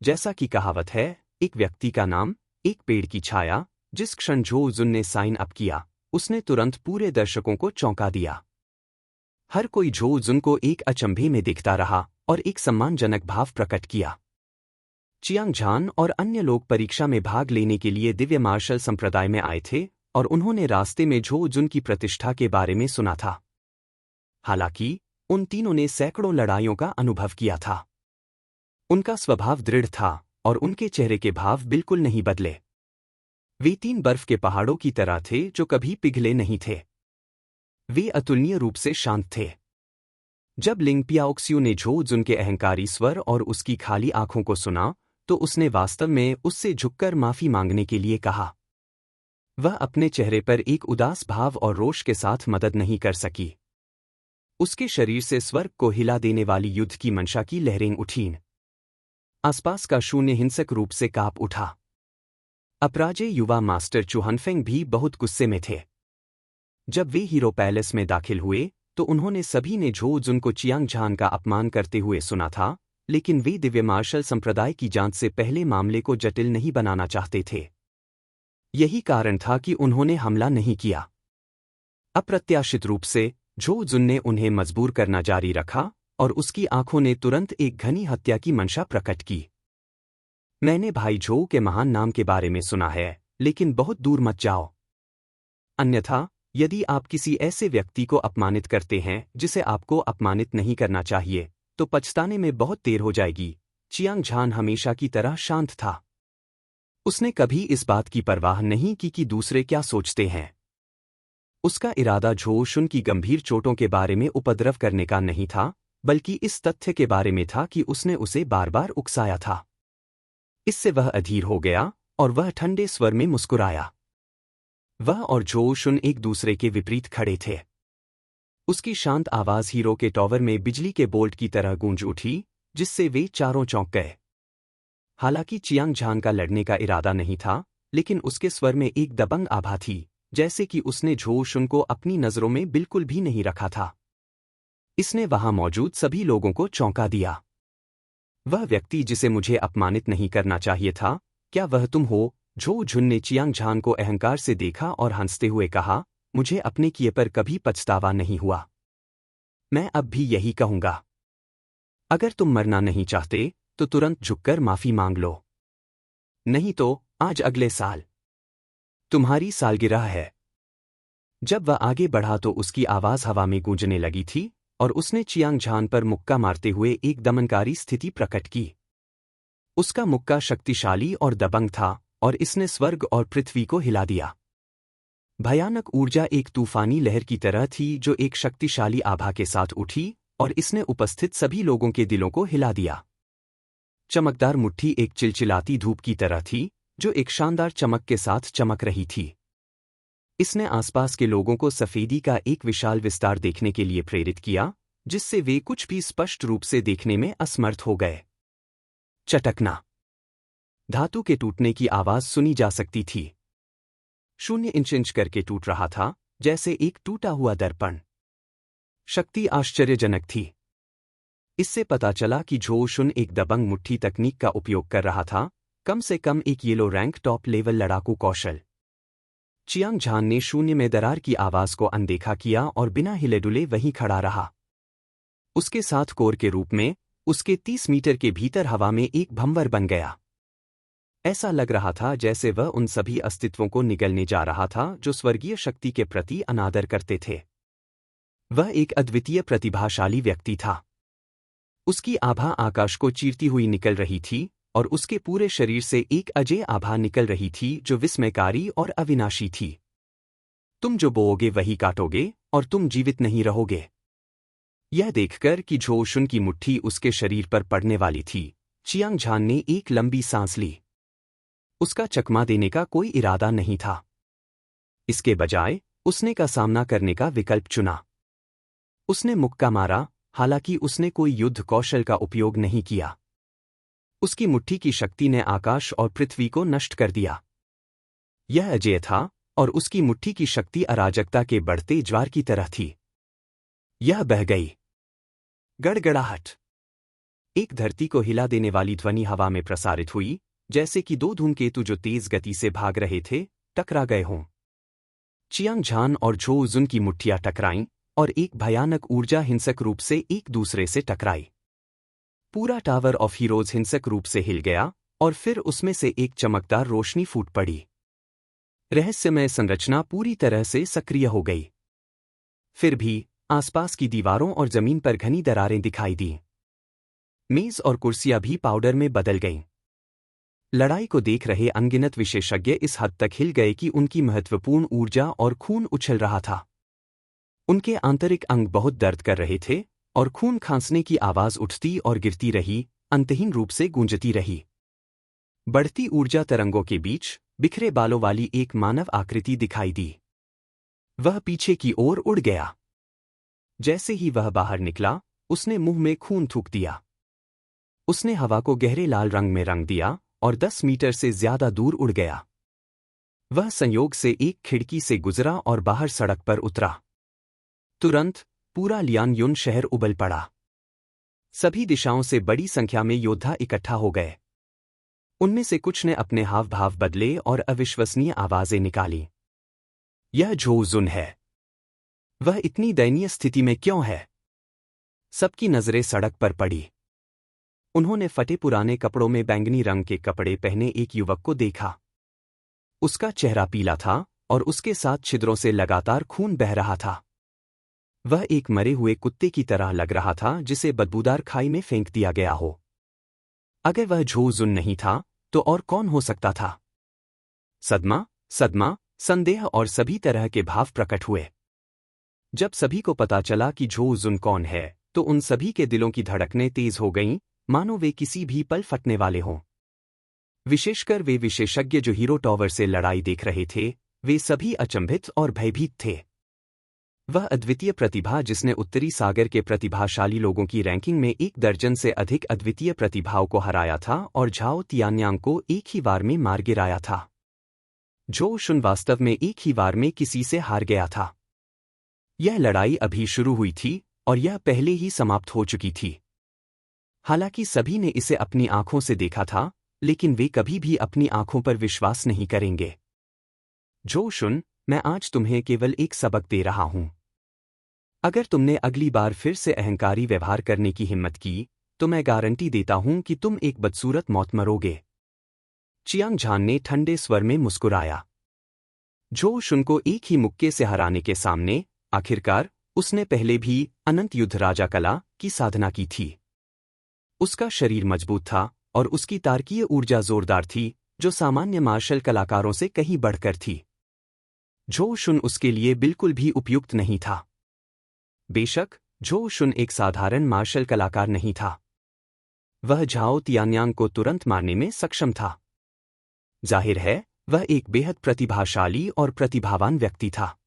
Speaker 1: जैसा कि कहावत है, एक व्यक्ति का नाम, एक पेड़ की छाया। जिस क्षण झो जुन ने साइन अप किया, उसने तुरंत पूरे दर्शकों को चौंका दिया। हर कोई झो जुन को एक अचंभे में देखता रहा और एक सम्मानजनक भाव प्रकट किया। चियांग झान और अन्य लोग परीक्षा में भाग लेने के लिए दिव्य मार्शल संप्रदाय में आए थे और उन्होंने रास्ते में झो जुन की प्रतिष्ठा के बारे में सुना था। हालांकि उन तीनों ने सैकड़ों लड़ाइयों का अनुभव किया था। उनका स्वभाव दृढ़ था और उनके चेहरे के भाव बिल्कुल नहीं बदले। वे 3 बर्फ के पहाड़ों की तरह थे जो कभी पिघले नहीं थे। वे अतुलनीय रूप से शांत थे। जब लिंग पियाओक्स्यू ने झो जुन के अहंकारी स्वर और उसकी खाली आंखों को सुना, तो उसने वास्तव में उससे झुककर माफी मांगने के लिए कहा। वह अपने चेहरे पर एक उदास भाव और रोष के साथ मदद नहीं कर सकी। उसके शरीर से स्वर्ग को हिला देने वाली युद्ध की मंशा की लहरें उठीं। आसपास का शून्य हिंसक रूप से कांप उठा। अपराजय युवा मास्टर चुहनफेंग भी बहुत गुस्से में थे। जब वे हीरो पैलेस में दाखिल हुए, तो उन्होंने सभी ने झो जुन को चियांग झान का अपमान करते हुए सुना था, लेकिन वे दिव्य मार्शल संप्रदाय की जांच से पहले मामले को जटिल नहीं बनाना चाहते थे। यही कारण था कि उन्होंने हमला नहीं किया। अप्रत्याशित रूप से झो जुन ने उन्हें मजबूर करना जारी रखा और उसकी आंखों ने तुरंत एक घनी हत्या की मंशा प्रकट की। मैंने भाई झो के महान नाम के बारे में सुना है, लेकिन बहुत दूर मत जाओ। अन्यथा, यदि आप किसी ऐसे व्यक्ति को अपमानित करते हैं जिसे आपको अपमानित नहीं करना चाहिए, तो पछताने में बहुत देर हो जाएगी। चियांग झान हमेशा की तरह शांत था। उसने कभी इस बात की परवाह नहीं की कि दूसरे क्या सोचते हैं। उसका इरादा झो शुन की गंभीर चोटों के बारे में उपद्रव करने का नहीं था, बल्कि इस तथ्य के बारे में था कि उसने उसे बार बार उकसाया था। इससे वह अधीर हो गया और वह ठंडे स्वर में मुस्कुराया। वह और झो शुन एक दूसरे के विपरीत खड़े थे। उसकी शांत आवाज हीरो के टॉवर में बिजली के बोल्ट की तरह गूंज उठी, जिससे वे चारों चौंक गए। हालांकि चियांग झान का लड़ने का इरादा नहीं था, लेकिन उसके स्वर में एक दबंग आभा थी, जैसे कि उसने झो शुन को अपनी नजरों में बिल्कुल भी नहीं रखा था। इसने वहां मौजूद सभी लोगों को चौंका दिया। वह व्यक्ति जिसे मुझे अपमानित नहीं करना चाहिए था, क्या वह तुम हो? झो जुन ने चियांग झान को अहंकार से देखा और हंसते हुए कहा, मुझे अपने किए पर कभी पछतावा नहीं हुआ। मैं अब भी यही कहूंगा। अगर तुम मरना नहीं चाहते, तो तुरंत झुककर माफी मांग लो। नहीं तो, आज अगले साल तुम्हारी सालगिरह है। जब वह आगे बढ़ा तो उसकी आवाज हवा में गूंजने लगी थी और उसने चियांग झान पर मुक्का मारते हुए एक दमनकारी स्थिति प्रकट की। उसका मुक्का शक्तिशाली और दबंग था और इसने स्वर्ग और पृथ्वी को हिला दिया। भयानक ऊर्जा एक तूफानी लहर की तरह थी जो एक शक्तिशाली आभा के साथ उठी और इसने उपस्थित सभी लोगों के दिलों को हिला दिया। चमकदार मुट्ठी एक चिलचिलाती धूप की तरह थी, जो एक शानदार चमक के साथ चमक रही थी। इसने आसपास के लोगों को सफेदी का एक विशाल विस्तार देखने के लिए प्रेरित किया, जिससे वे कुछ भी स्पष्ट रूप से देखने में असमर्थ हो गए। चटकना। धातु के टूटने की आवाज सुनी जा सकती थी। शून्य इंच करके टूट रहा था, जैसे एक टूटा हुआ दर्पण। शक्ति आश्चर्यजनक थी। इससे पता चला कि झो शुन एक दबंग मुट्ठी तकनीक का उपयोग कर रहा था, कम से कम एक येलो रैंक टॉप लेवल लड़ाकू कौशल। चियांग झान ने शून्य में दरार की आवाज को अनदेखा किया और बिना हिले डुले वहीं खड़ा रहा। उसके साथ कोर के रूप में उसके 30 मीटर के भीतर हवा में एक भंवर बन गया। ऐसा लग रहा था जैसे वह उन सभी अस्तित्वों को निगलने जा रहा था जो स्वर्गीय शक्ति के प्रति अनादर करते थे। वह एक अद्वितीय प्रतिभाशाली व्यक्ति था। उसकी आभा आकाश को चीरती हुई निकल रही थी और उसके पूरे शरीर से एक अजय आभा निकल रही थी जो विस्मयकारी और अविनाशी थी। तुम जो बोओगे वही काटोगे और तुम जीवित नहीं रहोगे। यह देखकर कि झो शुन की मुट्ठी उसके शरीर पर पड़ने वाली थी, चियांग झान ने एक लंबी सांस ली। उसका चकमा देने का कोई इरादा नहीं था। इसके बजाय उसने का सामना करने का विकल्प चुना। उसने मुक्का मारा, हालांकि उसने कोई युद्ध कौशल का उपयोग नहीं किया। उसकी मुट्ठी की शक्ति ने आकाश और पृथ्वी को नष्ट कर दिया। यह अजेय था और उसकी मुट्ठी की शक्ति अराजकता के बढ़ते ज्वार की तरह थी। यह बह गई। गड़गड़ाहट। एक धरती को हिला देने वाली ध्वनि हवा में प्रसारित हुई, जैसे कि दो धूमकेतु जो तेज गति से भाग रहे थे टकरा गए हों। चियांग झान और झो जुन की मुट्ठियां टकराईं और एक भयानक ऊर्जा हिंसक रूप से एक दूसरे से टकराई। पूरा टावर ऑफ हीरोज हिंसक रूप से हिल गया और फिर उसमें से एक चमकदार रोशनी फूट पड़ी। रहस्यमय संरचना पूरी तरह से सक्रिय हो गई। फिर भी आसपास की दीवारों और जमीन पर घनी दरारें दिखाई दीं। मेज और कुर्सियां भी पाउडर में बदल गईं। लड़ाई को देख रहे अनगिनत विशेषज्ञ इस हद तक हिल गए कि उनकी महत्वपूर्ण ऊर्जा और खून उछल रहा था। उनके आंतरिक अंग बहुत दर्द कर रहे थे और खून खांसने की आवाज उठती और गिरती रही, अंतहीन रूप से गूंजती रही। बढ़ती ऊर्जा तरंगों के बीच बिखरे बालों वाली एक मानव आकृति दिखाई दी। वह पीछे की ओर उड़ गया। जैसे ही वह बाहर निकला, उसने मुंह में खून थूक दिया। उसने हवा को गहरे लाल रंग में रंग दिया और 10 मीटर से ज्यादा दूर उड़ गया। वह संयोग से एक खिड़की से गुजरा और बाहर सड़क पर उतरा। तुरंत पूरा लियानयुन शहर उबल पड़ा। सभी दिशाओं से बड़ी संख्या में योद्धा इकट्ठा हो गए। उनमें से कुछ ने अपने हाव भाव बदले और अविश्वसनीय आवाजें निकाली। यह झो जुन है। वह इतनी दयनीय स्थिति में क्यों है? सबकी नजरें सड़क पर पड़ी। उन्होंने फटे पुराने कपड़ों में बैंगनी रंग के कपड़े पहने एक युवक को देखा। उसका चेहरा पीला था और उसके साथ छिद्रों से लगातार खून बह रहा था। वह एक मरे हुए कुत्ते की तरह लग रहा था जिसे बदबूदार खाई में फेंक दिया गया हो। अगर वह झो जुन नहीं था तो और कौन हो सकता था? सदमा, संदेह और सभी तरह के भाव प्रकट हुए। जब सभी को पता चला कि झो जुन कौन है, तो उन सभी के दिलों की धड़कनें तेज हो गईं, मानो वे किसी भी पल फटने वाले हों। विशेषकर वे विशेषज्ञ जो हीरो टॉवर से लड़ाई देख रहे थे, वे सभी अचंभित और भयभीत थे। वह अद्वितीय प्रतिभा जिसने उत्तरी सागर के प्रतिभाशाली लोगों की रैंकिंग में 1 दर्जन से अधिक अद्वितीय प्रतिभाओं को हराया था और झाओ तियान्यांग को एक ही वार में मार गिराया था। झो शुन वास्तव में एक ही वार में किसी से हार गया था। यह लड़ाई अभी शुरू हुई थी और यह पहले ही समाप्त हो चुकी थी। हालांकि सभी ने इसे अपनी आंखों से देखा था, लेकिन वे कभी भी अपनी आंखों पर विश्वास नहीं करेंगे। झो शुन, मैं आज तुम्हें केवल एक सबक दे रहा हूं। अगर तुमने अगली बार फिर से अहंकारी व्यवहार करने की हिम्मत की, तो मैं गारंटी देता हूं कि तुम एक बदसूरत मौत मरोगे। चियांग झान ने ठंडे स्वर में मुस्कुराया। झो शुन को एक ही मुक्के से हराने के सामने, आखिरकार, उसने पहले भी अनंत युद्ध राजा कला की साधना की थी। उसका शरीर मजबूत था और उसकी तार्कीय ऊर्जा जोरदार थी, जो सामान्य मार्शल कलाकारों से कहीं बढ़कर थी। झो शुन उसके लिए बिल्कुल भी उपयुक्त नहीं था। बेशक, झो शुन एक साधारण मार्शल कलाकार नहीं था। वह झाओ तियान्यांग को तुरंत मारने में सक्षम था। जाहिर है, वह एक बेहद प्रतिभाशाली और प्रतिभावान व्यक्ति था।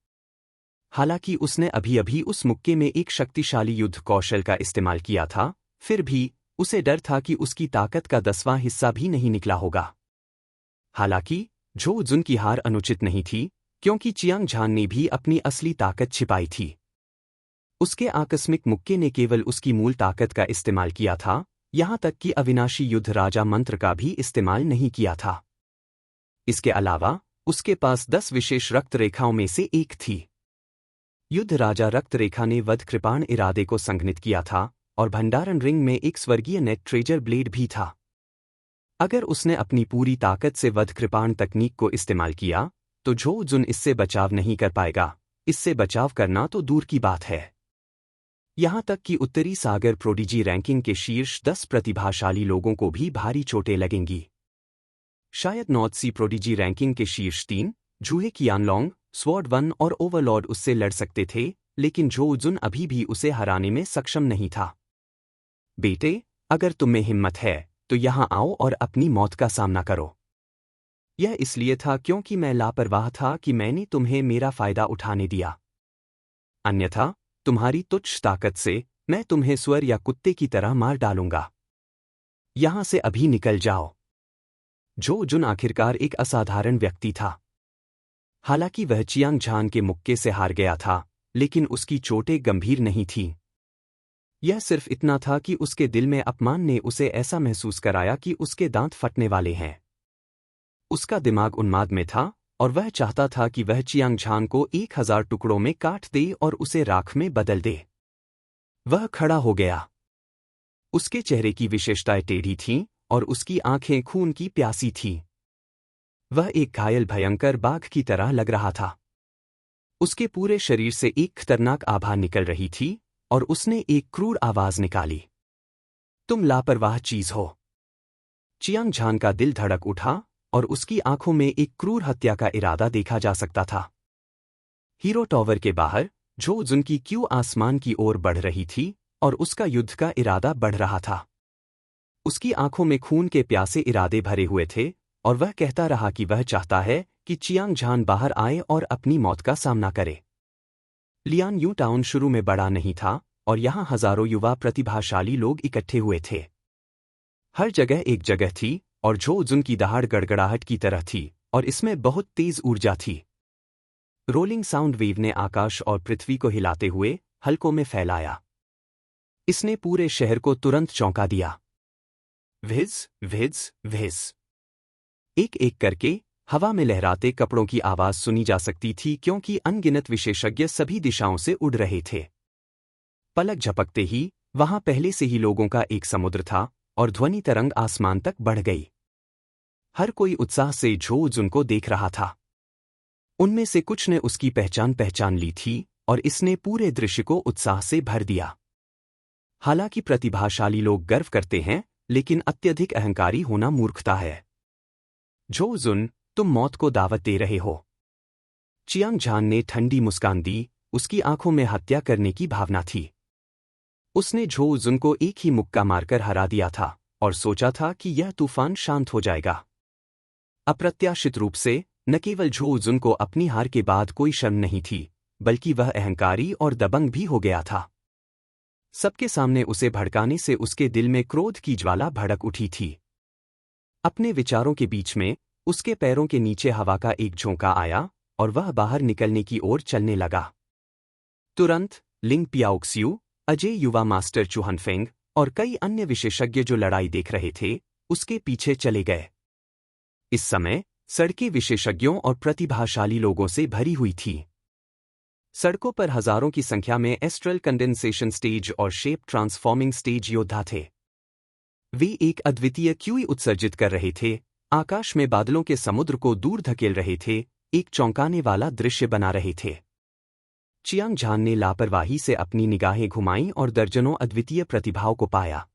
Speaker 1: हालांकि उसने अभी-अभी उस मुक्के में एक शक्तिशाली युद्ध कौशल का इस्तेमाल किया था, फिर भी उसे डर था कि उसकी ताकत का 10वां हिस्सा भी नहीं निकला होगा। हालांकि झो जुन की हार अनुचित नहीं थी, क्योंकि चियांग झान ने भी अपनी असली ताकत छिपाई थी। उसके आकस्मिक मुक्के ने केवल उसकी मूल ताकत का इस्तेमाल किया था, यहां तक कि अविनाशी युद्ध राजा मंत्र का भी इस्तेमाल नहीं किया था। इसके अलावा, उसके पास 10 विशेष रक्त रेखाओं में से एक थी। युद्ध राजा रक्त रेखा ने वध कृपाण इरादे को संघनित किया था और भंडारण रिंग में एक स्वर्गीय नेट ट्रेजर ब्लेड भी था। अगर उसने अपनी पूरी ताकत से वध कृपाण तकनीक को इस्तेमाल किया तो झो जुन इससे बचाव नहीं कर पाएगा। इससे बचाव करना तो दूर की बात है। यहां तक कि उत्तरी सागर प्रोडिजी रैंकिंग के शीर्ष 10 प्रतिभाशाली लोगों को भी भारी चोटें लगेंगी। शायद नॉर्थ सी प्रोडिजी रैंकिंग के शीर्ष 3 जूहे कियानलोंग, स्वॉर्ड वन और ओवरलॉर्ड उससे लड़ सकते थे, लेकिन झो जुन अभी भी उसे हराने में सक्षम नहीं था। बेटे, अगर तुम में हिम्मत है तो यहां आओ और अपनी मौत का सामना करो। यह इसलिए था क्योंकि मैं लापरवाह था कि मैंने तुम्हें मेरा फायदा उठाने दिया। अन्यथा तुम्हारी तुच्छ ताकत से मैं तुम्हें स्वर या कुत्ते की तरह मार डालूंगा। यहां से अभी निकल जाओ। झो जुन आखिरकार एक असाधारण व्यक्ति था। हालांकि वह चियांग झान के मुक्के से हार गया था, लेकिन उसकी चोटें गंभीर नहीं थीं। यह सिर्फ इतना था कि उसके दिल में अपमान ने उसे ऐसा महसूस कराया कि उसके दांत फटने वाले हैं। उसका दिमाग उन्माद में था और वह चाहता था कि वह चियांग झान को 1000 टुकड़ों में काट दे और उसे राख में बदल दे। वह खड़ा हो गया। उसके चेहरे की विशेषताएं टेढ़ी थीं और उसकी आंखें खून की प्यासी थीं। वह एक घायल भयंकर बाघ की तरह लग रहा था। उसके पूरे शरीर से एक खतरनाक आभा निकल रही थी और उसने एक क्रूर आवाज निकाली। तुम लापरवाह चीज हो। चियांग झान का दिल धड़क उठा और उसकी आंखों में एक क्रूर हत्या का इरादा देखा जा सकता था। हीरो टॉवर के बाहर झो जुन की क्यू आसमान की ओर बढ़ रही थी और उसका युद्ध का इरादा बढ़ रहा था। उसकी आंखों में खून के प्यासे इरादे भरे हुए थे और वह कहता रहा कि वह चाहता है कि चियांग झान बाहर आए और अपनी मौत का सामना करे। लियान यू टाउन शुरू में बड़ा नहीं था और यहां हजारों युवा प्रतिभाशाली लोग इकट्ठे हुए थे। हर जगह एक जगह थी और झो जुन की दहाड़ गड़गड़ाहट की तरह थी और इसमें बहुत तेज ऊर्जा थी। रोलिंग साउंड वेव ने आकाश और पृथ्वी को हिलाते हुए हल्कों में फैलाया। इसने पूरे शहर को तुरंत चौंका दिया। व्हिज व्हिज व्हिज। एक एक करके हवा में लहराते कपड़ों की आवाज सुनी जा सकती थी क्योंकि अनगिनत विशेषज्ञ सभी दिशाओं से उड़ रहे थे। पलक झपकते ही वहां पहले से ही लोगों का एक समुद्र था और ध्वनि तरंग आसमान तक बढ़ गई। हर कोई उत्साह से झो जुन को देख रहा था। उनमें से कुछ ने उसकी पहचान ली थी और इसने पूरे दृश्य को उत्साह से भर दिया। हालांकि प्रतिभाशाली लोग गर्व करते हैं, लेकिन अत्यधिक अहंकारी होना मूर्खता है। झो जुन, तुम मौत को दावत दे रहे हो। चियांग झान ने ठंडी मुस्कान दी। उसकी आंखों में हत्या करने की भावना थी। उसने झो जुन को एक ही मुक्का मारकर हरा दिया था और सोचा था कि यह तूफान शांत हो जाएगा। अप्रत्याशित रूप से न केवल झो जुन को अपनी हार के बाद कोई शर्म नहीं थी, बल्कि वह अहंकारी और दबंग भी हो गया था। सबके सामने उसे भड़काने से उसके दिल में क्रोध की ज्वाला भड़क उठी थी। अपने विचारों के बीच में उसके पैरों के नीचे हवा का एक झोंका आया और वह बाहर निकलने की ओर चलने लगा। तुरंत लिंग पियाओक्स्यू, अजय युवा मास्टर चुहनफेंग और कई अन्य विशेषज्ञ जो लड़ाई देख रहे थे उसके पीछे चले गए। इस समय सड़कें विशेषज्ञों और प्रतिभाशाली लोगों से भरी हुई थी। सड़कों पर हजारों की संख्या में एस्ट्रल कंडेंसेशन स्टेज और शेप ट्रांसफॉर्मिंग स्टेज योद्धा थे। वे एक अद्वितीय क्यूई उत्सर्जित कर रहे थे, आकाश में बादलों के समुद्र को दूर धकेल रहे थे, एक चौंकाने वाला दृश्य बना रहे थे। चियांग झान ने लापरवाही से अपनी निगाहें घुमाईं और दर्जनों अद्वितीय प्रतिभाओं को पाया।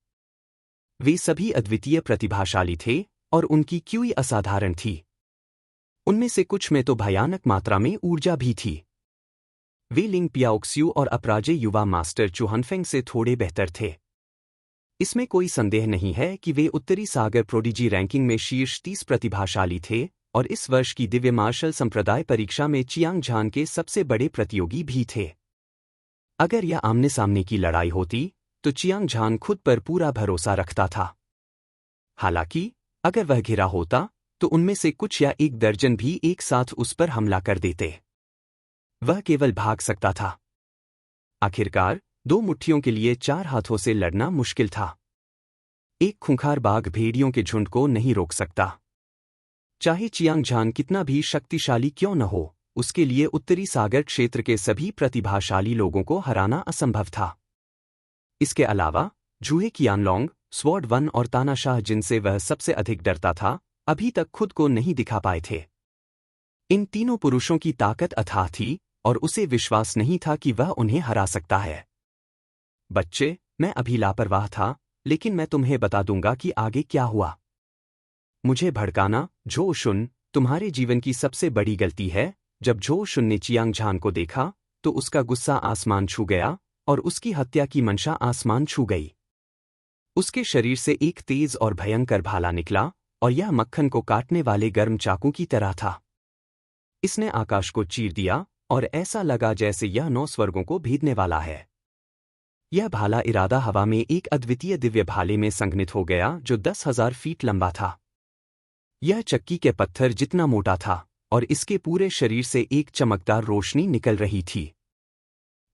Speaker 1: वे सभी अद्वितीय प्रतिभाशाली थे और उनकी क्यूई असाधारण थी। उनमें से कुछ में तो भयानक मात्रा में ऊर्जा भी थी। वे लिंग पियाओक्स्यू और अपराजय युवा मास्टर चुहनफेंग से थोड़े बेहतर थे। इसमें कोई संदेह नहीं है कि वे उत्तरी सागर प्रोडिजी रैंकिंग में शीर्ष 30 प्रतिभाशाली थे और इस वर्ष की दिव्य मार्शल संप्रदाय परीक्षा में चियांग झान के सबसे बड़े प्रतियोगी भी थे। अगर यह आमने सामने की लड़ाई होती तो चियांग झान खुद पर पूरा भरोसा रखता था। हालांकि अगर वह घिरा होता तो उनमें से कुछ या एक दर्जन भी एक साथ उस पर हमला कर देते। वह केवल भाग सकता था। आखिरकार 2 मुट्ठियों के लिए 4 हाथों से लड़ना मुश्किल था। एक खूंखार बाघ भेड़ियों के झुंड को नहीं रोक सकता। चाहे चियांग झान कितना भी शक्तिशाली क्यों न हो, उसके लिए उत्तरी सागर क्षेत्र के सभी प्रतिभाशाली लोगों को हराना असंभव था। इसके अलावा जूहे कियानलोंग, स्वॉर्ड वन और तानाशाह, जिनसे वह सबसे अधिक डरता था, अभी तक खुद को नहीं दिखा पाए थे। इन तीनों पुरुषों की ताकत अथाह थी और उसे विश्वास नहीं था कि वह उन्हें हरा सकता है। बच्चे, मैं अभी लापरवाह था, लेकिन मैं तुम्हें बता दूंगा कि आगे क्या हुआ। मुझे भड़काना, झो शुन, तुम्हारे जीवन की सबसे बड़ी गलती है। जब झो शुन ने चियांग झान को देखा तो उसका गुस्सा आसमान छू गया और उसकी हत्या की मंशा आसमान छू गई। उसके शरीर से एक तेज और भयंकर भाला निकला और यह मक्खन को काटने वाले गर्म चाकू की तरह था। इसने आकाश को चीर दिया और ऐसा लगा जैसे यह 9 स्वर्गों को भेदने वाला है। यह भाला इरादा हवा में एक अद्वितीय दिव्य भाले में संघनित हो गया जो 10,000 फीट लंबा था। यह चक्की के पत्थर जितना मोटा था और इसके पूरे शरीर से एक चमकदार रोशनी निकल रही थी।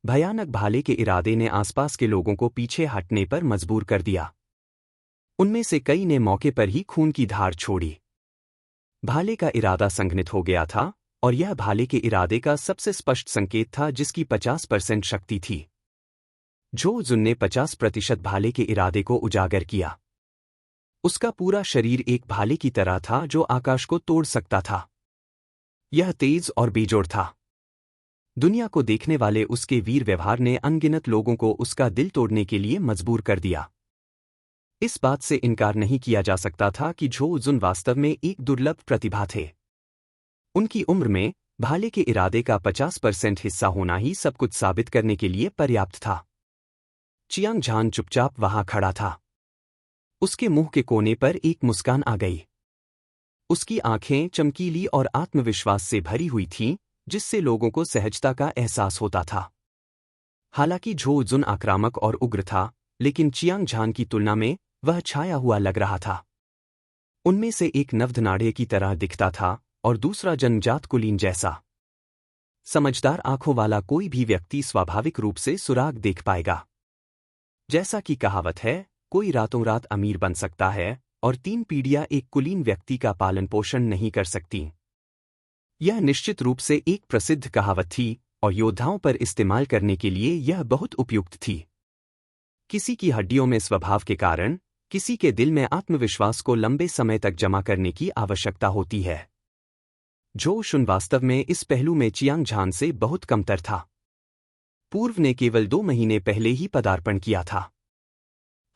Speaker 1: भयानक भाले के इरादे ने आसपास के लोगों को पीछे हटने पर मजबूर कर दिया। उनमें से कई ने मौके पर ही खून की धार छोड़ी। भाले का इरादा संघनित हो गया था और यह भाले के इरादे का सबसे स्पष्ट संकेत था, जिसकी 50% शक्ति थी। झो जुन ने 50% भाले के इरादे को उजागर किया। उसका पूरा शरीर एक भाले की तरह था जो आकाश को तोड़ सकता था। यह तेज और बेजोड़ था। दुनिया को देखने वाले उसके वीर व्यवहार ने अनगिनत लोगों को उसका दिल तोड़ने के लिए मजबूर कर दिया। इस बात से इनकार नहीं किया जा सकता था कि झो जुन वास्तव में एक दुर्लभ प्रतिभा थे। उनकी उम्र में भाले के इरादे का 50% हिस्सा होना ही सब कुछ साबित करने के लिए पर्याप्त था। चियांग झान चुपचाप वहां खड़ा था। उसके मुंह के कोने पर एक मुस्कान आ गई। उसकी आंखें चमकीली और आत्मविश्वास से भरी हुई थीं, जिससे लोगों को सहजता का एहसास होता था। हालांकि झो जुन आक्रामक और उग्र था, लेकिन चियांग झान की तुलना में वह छाया हुआ लग रहा था। उनमें से एक नवधनाढ़े की तरह दिखता था और दूसरा जन्मजात कुलीन जैसा। समझदार आंखों वाला कोई भी व्यक्ति स्वाभाविक रूप से सुराग देख पाएगा। जैसा कि कहावत है, कोई रातों रात अमीर बन सकता है और 3 पीढ़ियां एक कुलीन व्यक्ति का पालन पोषण नहीं कर सकती। यह निश्चित रूप से एक प्रसिद्ध कहावत थी और योद्धाओं पर इस्तेमाल करने के लिए यह बहुत उपयुक्त थी। किसी की हड्डियों में स्वभाव के कारण किसी के दिल में आत्मविश्वास को लंबे समय तक जमा करने की आवश्यकता होती है। झो शुन वास्तव में इस पहलू में चियांग झान से बहुत कमतर था। पूर्व ने केवल 2 महीने पहले ही पदार्पण किया था।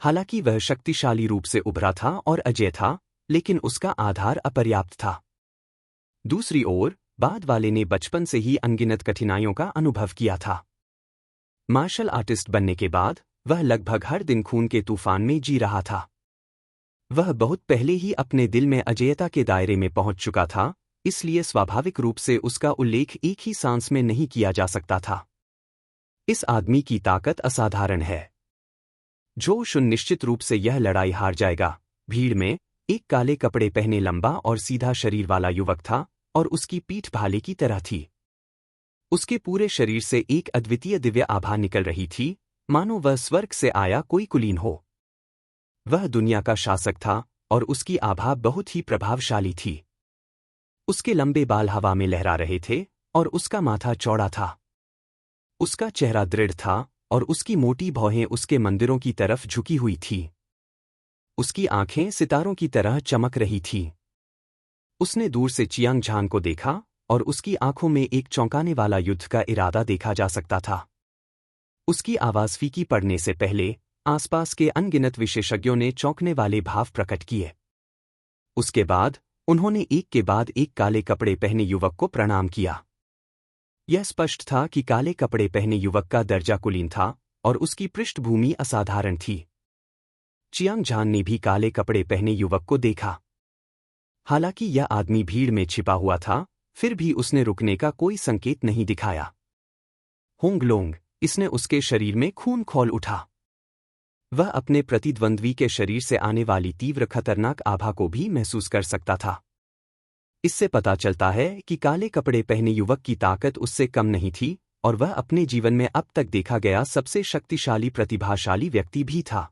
Speaker 1: हालांकि वह शक्तिशाली रूप से उभरा था और अजेय था, लेकिन उसका आधार अपर्याप्त था। दूसरी ओर बाद वाले ने बचपन से ही अनगिनत कठिनाइयों का अनुभव किया था। मार्शल आर्टिस्ट बनने के बाद वह लगभग हर दिन खून के तूफान में जी रहा था। वह बहुत पहले ही अपने दिल में अजेयता के दायरे में पहुंच चुका था, इसलिए स्वाभाविक रूप से उसका उल्लेख एक ही सांस में नहीं किया जा सकता था। इस आदमी की ताकत असाधारण है। झो शुन निश्चित रूप से यह लड़ाई हार जाएगा। भीड़ में एक काले कपड़े पहने लंबा और सीधा शरीर वाला युवक था और उसकी पीठ भाले की तरह थी। उसके पूरे शरीर से एक अद्वितीय दिव्य आभा निकल रही थी, मानो वह स्वर्ग से आया कोई कुलीन हो। वह दुनिया का शासक था और उसकी आभा बहुत ही प्रभावशाली थी। उसके लंबे बाल हवा में लहरा रहे थे और उसका माथा चौड़ा था। उसका चेहरा दृढ़ था और उसकी मोटी भौहें उसके मंदिरों की तरफ झुकी हुई थीं। उसकी आंखें सितारों की तरह चमक रही थीं। उसने दूर से चियांग झान को देखा और उसकी आंखों में एक चौंकाने वाला युद्ध का इरादा देखा जा सकता था। उसकी आवाज फीकी पड़ने से पहले आसपास के अनगिनत विशेषज्ञों ने चौंकने वाले भाव प्रकट किए। उसके बाद उन्होंने एक के बाद एक काले कपड़े पहने युवक को प्रणाम किया। यह स्पष्ट था कि काले कपड़े पहने युवक का दर्जा कुलीन था और उसकी पृष्ठभूमि असाधारण थी। चियांग झान ने भी काले कपड़े पहने युवक को देखा। हालांकि यह आदमी भीड़ में छिपा हुआ था, फिर भी उसने रुकने का कोई संकेत नहीं दिखाया। होंगलोंग, इसने उसके शरीर में खून खौल उठा। वह अपने प्रतिद्वंद्वी के शरीर से आने वाली तीव्र खतरनाक आभा को भी महसूस कर सकता था। इससे पता चलता है कि काले कपड़े पहने युवक की ताकत उससे कम नहीं थी और वह अपने जीवन में अब तक देखा गया सबसे शक्तिशाली प्रतिभाशाली व्यक्ति भी था।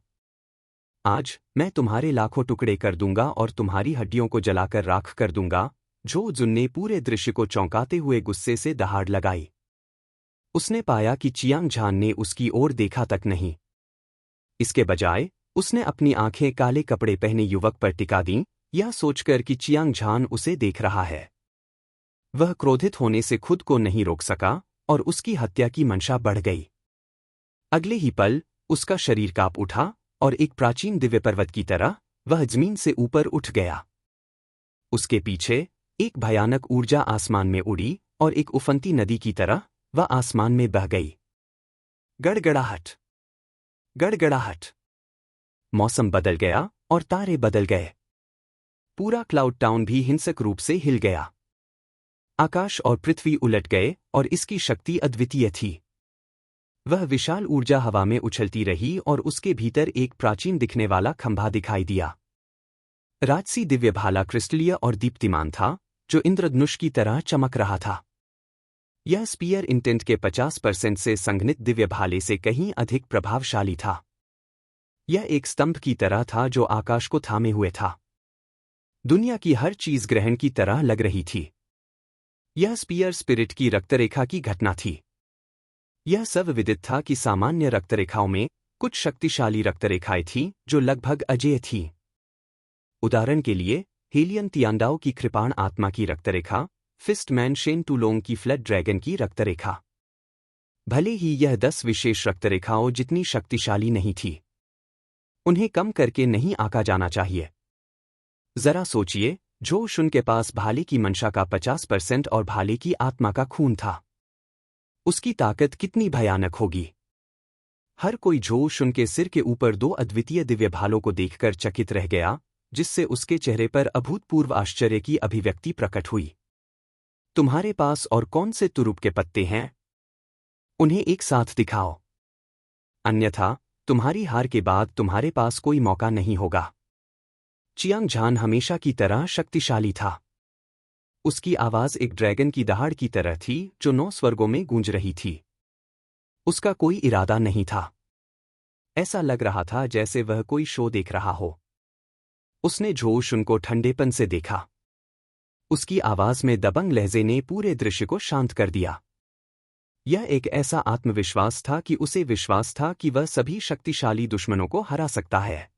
Speaker 1: आज मैं तुम्हारे लाखों टुकड़े कर दूंगा और तुम्हारी हड्डियों को जलाकर राख कर दूंगा। झो जुन ने पूरे दृश्य को चौंकाते हुए गुस्से से दहाड़ लगाई। उसने पाया कि चियांग झान ने उसकी ओर देखा तक नहीं। इसके बजाय उसने अपनी आंखें काले कपड़े पहने युवक पर टिका दीं, यह सोचकर कि चियांग झान उसे देख रहा है। वह क्रोधित होने से खुद को नहीं रोक सका और उसकी हत्या की मंशा बढ़ गई। अगले ही पल उसका शरीर कांप उठा और एक प्राचीन दिव्य पर्वत की तरह वह जमीन से ऊपर उठ गया। उसके पीछे एक भयानक ऊर्जा आसमान में उड़ी और एक उफनती नदी की तरह वह आसमान में बह गई। गड़गड़ाहट, गड़गड़ाहट। मौसम बदल गया और तारे बदल गए। पूरा क्लाउड टाउन भी हिंसक रूप से हिल गया। आकाश और पृथ्वी उलट गए और इसकी शक्ति अद्वितीय थी। वह विशाल ऊर्जा हवा में उछलती रही और उसके भीतर एक प्राचीन दिखने वाला खंभा दिखाई दिया। राजसी दिव्य भाला क्रिस्टलीय और दीप्तिमान था, जो इंद्रधनुष की तरह चमक रहा था। यह स्पीयर इंटेंट के 50% से संघनित दिव्य भाले से कहीं अधिक प्रभावशाली था। यह एक स्तंभ की तरह था जो आकाश को थामे हुए था। दुनिया की हर चीज ग्रहण की तरह लग रही थी। यह स्पीयर स्पिरिट की रक्तरेखा की घटना थी। यह सब विदित था कि सामान्य रक्तरेखाओं में कुछ शक्तिशाली रक्तरेखाएं थीं जो लगभग अजेय थीं। उदाहरण के लिए हेलियन तियांडाओ की कृपाण आत्मा की रक्तरेखा, फिस्टमैन शेन टूलोंग की फ्लड ड्रैगन की रक्तरेखा। भले ही यह 10 विशेष रक्तरेखाओं जितनी शक्तिशाली नहीं थी, उन्हें कम करके नहीं आंका जाना चाहिए। जरा सोचिए, झो शुन के पास भाले की मंशा का 50% और भाले की आत्मा का खून था। उसकी ताकत कितनी भयानक होगी। हर कोई झो शुन के सिर के ऊपर 2 अद्वितीय दिव्य भालों को देखकर चकित रह गया, जिससे उसके चेहरे पर अभूतपूर्व आश्चर्य की अभिव्यक्ति प्रकट हुई। तुम्हारे पास और कौन से तुरुप के पत्ते हैं? उन्हें एक साथ दिखाओ, अन्यथा तुम्हारी हार के बाद तुम्हारे पास कोई मौका नहीं होगा। चियांग झान हमेशा की तरह शक्तिशाली था। उसकी आवाज एक ड्रैगन की दहाड़ की तरह थी जो 9 स्वर्गों में गूंज रही थी। उसका कोई इरादा नहीं था। ऐसा लग रहा था जैसे वह कोई शो देख रहा हो। उसने झो शुन को ठंडेपन से देखा। उसकी आवाज में दबंग लहजे ने पूरे दृश्य को शांत कर दिया। यह एक ऐसा आत्मविश्वास था कि उसे विश्वास था कि वह सभी शक्तिशाली दुश्मनों को हरा सकता है।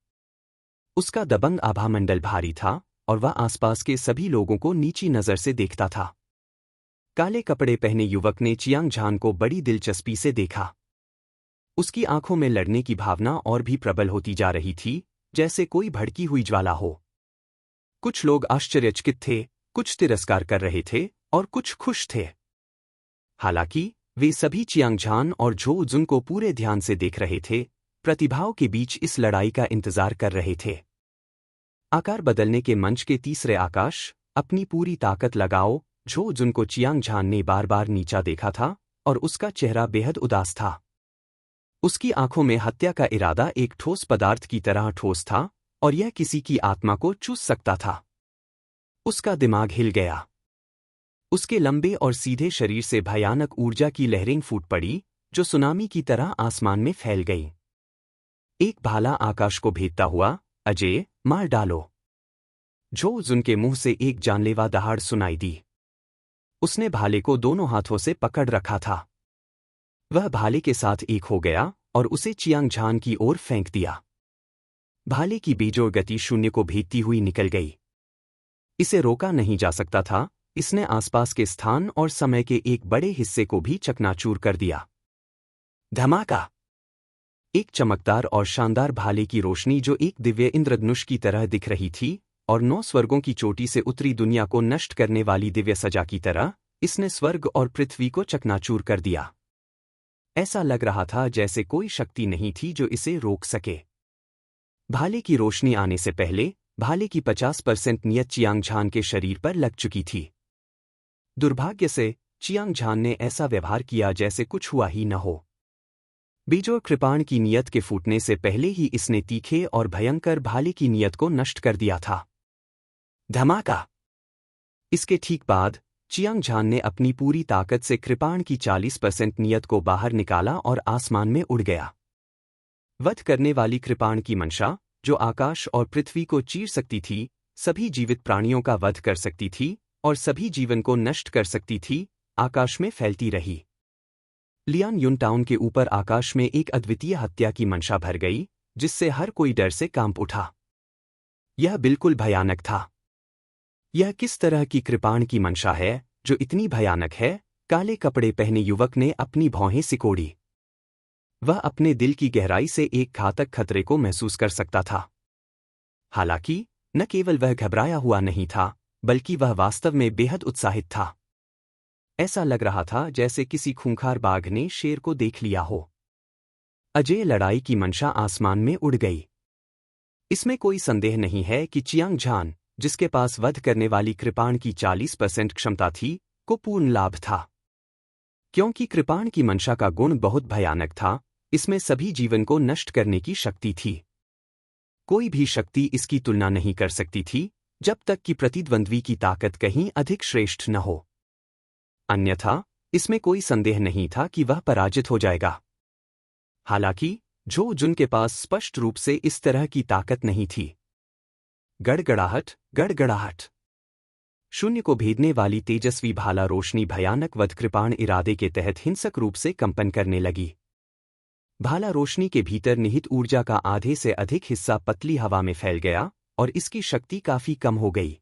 Speaker 1: उसका दबंग आभामंडल भारी था और वह आसपास के सभी लोगों को नीची नजर से देखता था। काले कपड़े पहने युवक ने चियांग झान को बड़ी दिलचस्पी से देखा। उसकी आंखों में लड़ने की भावना और भी प्रबल होती जा रही थी, जैसे कोई भड़की हुई ज्वाला हो। कुछ लोग आश्चर्यचकित थे, कुछ तिरस्कार कर रहे थे और कुछ खुश थे। हालांकि वे सभी चियांग झान और झो जुन को पूरे ध्यान से देख रहे थे, प्रतिभाओं के बीच इस लड़ाई का इंतजार कर रहे थे। आकार बदलने के मंच के तीसरे आकाश, अपनी पूरी ताकत लगाओ। झो जुन को चियांग झान ने बार बार नीचा देखा था और उसका चेहरा बेहद उदास था। उसकी आंखों में हत्या का इरादा एक ठोस पदार्थ की तरह ठोस था और यह किसी की आत्मा को चूस सकता था। उसका दिमाग हिल गया। उसके लंबे और सीधे शरीर से भयानक ऊर्जा की लहरें फूट पड़ी, जो सुनामी की तरह आसमान में फैल गई। एक भाला आकाश को भेदता हुआ, अजय, मार डालो। झो जुन के मुंह से एक जानलेवा दहाड़ सुनाई दी। उसने भाले को दोनों हाथों से पकड़ रखा था। वह भाले के साथ एक हो गया और उसे चियांग झान की ओर फेंक दिया। भाले की बेजोड़ गति शून्य को भेदती हुई निकल गई। इसे रोका नहीं जा सकता था। इसने आसपास के स्थान और समय के एक बड़े हिस्से को भी चकनाचूर कर दिया। धमाका! एक चमकदार और शानदार भाले की रोशनी जो एक दिव्य इंद्रधनुष की तरह दिख रही थी और 9 स्वर्गों की चोटी से उतरी दुनिया को नष्ट करने वाली दिव्य सजा की तरह, इसने स्वर्ग और पृथ्वी को चकनाचूर कर दिया। ऐसा लग रहा था जैसे कोई शक्ति नहीं थी जो इसे रोक सके। भाले की रोशनी आने से पहले भाले की 50% नियत चियांग झान के शरीर पर लग चुकी थी। दुर्भाग्य से चियांग झान ने ऐसा व्यवहार किया जैसे कुछ हुआ ही न हो। बेजोड़ कृपाण की नियत के फूटने से पहले ही इसने तीखे और भयंकर भाले की नियत को नष्ट कर दिया था। धमाका! इसके ठीक बाद चियांग झान ने अपनी पूरी ताकत से कृपाण की 40% नियत को बाहर निकाला और आसमान में उड़ गया। वध करने वाली कृपाण की मंशा, जो आकाश और पृथ्वी को चीर सकती थी, सभी जीवित प्राणियों का वध कर सकती थी और सभी जीवन को नष्ट कर सकती थी, आकाश में फैलती रही। लियान युन टाउन के ऊपर आकाश में एक अद्वितीय हत्या की मंशा भर गई, जिससे हर कोई डर से कांप उठा। यह बिल्कुल भयानक था। यह किस तरह की कृपाण की मंशा है जो इतनी भयानक है? काले कपड़े पहने युवक ने अपनी भौहें सिकोड़ी। वह अपने दिल की गहराई से एक घातक खतरे को महसूस कर सकता था। हालांकि न केवल वह घबराया हुआ नहीं था, बल्कि वह वास्तव में बेहद उत्साहित था। ऐसा लग रहा था जैसे किसी खूंखार बाघ ने शेर को देख लिया हो। अजेय लड़ाई की मंशा आसमान में उड़ गई। इसमें कोई संदेह नहीं है कि चियांग झान, जिसके पास वध करने वाली कृपाण की 40% क्षमता थी, को पूर्ण लाभ था। क्योंकि कृपाण की मंशा का गुण बहुत भयानक था, इसमें सभी जीवन को नष्ट करने की शक्ति थी। कोई भी शक्ति इसकी तुलना नहीं कर सकती थी, जब तक कि प्रतिद्वंद्वी की ताकत कहीं अधिक श्रेष्ठ न हो। अन्यथा इसमें कोई संदेह नहीं था कि वह पराजित हो जाएगा। हालांकि झो जुन के पास स्पष्ट रूप से इस तरह की ताकत नहीं थी। गड़गड़ाहट, गड़गड़ाहट। शून्य को भेदने वाली तेजस्वी भाला रोशनी भयानक वधकृपाण इरादे के तहत हिंसक रूप से कंपन करने लगी। भाला रोशनी के भीतर निहित ऊर्जा का आधे से अधिक हिस्सा पतली हवा में फैल गया और इसकी शक्ति काफी कम हो गई।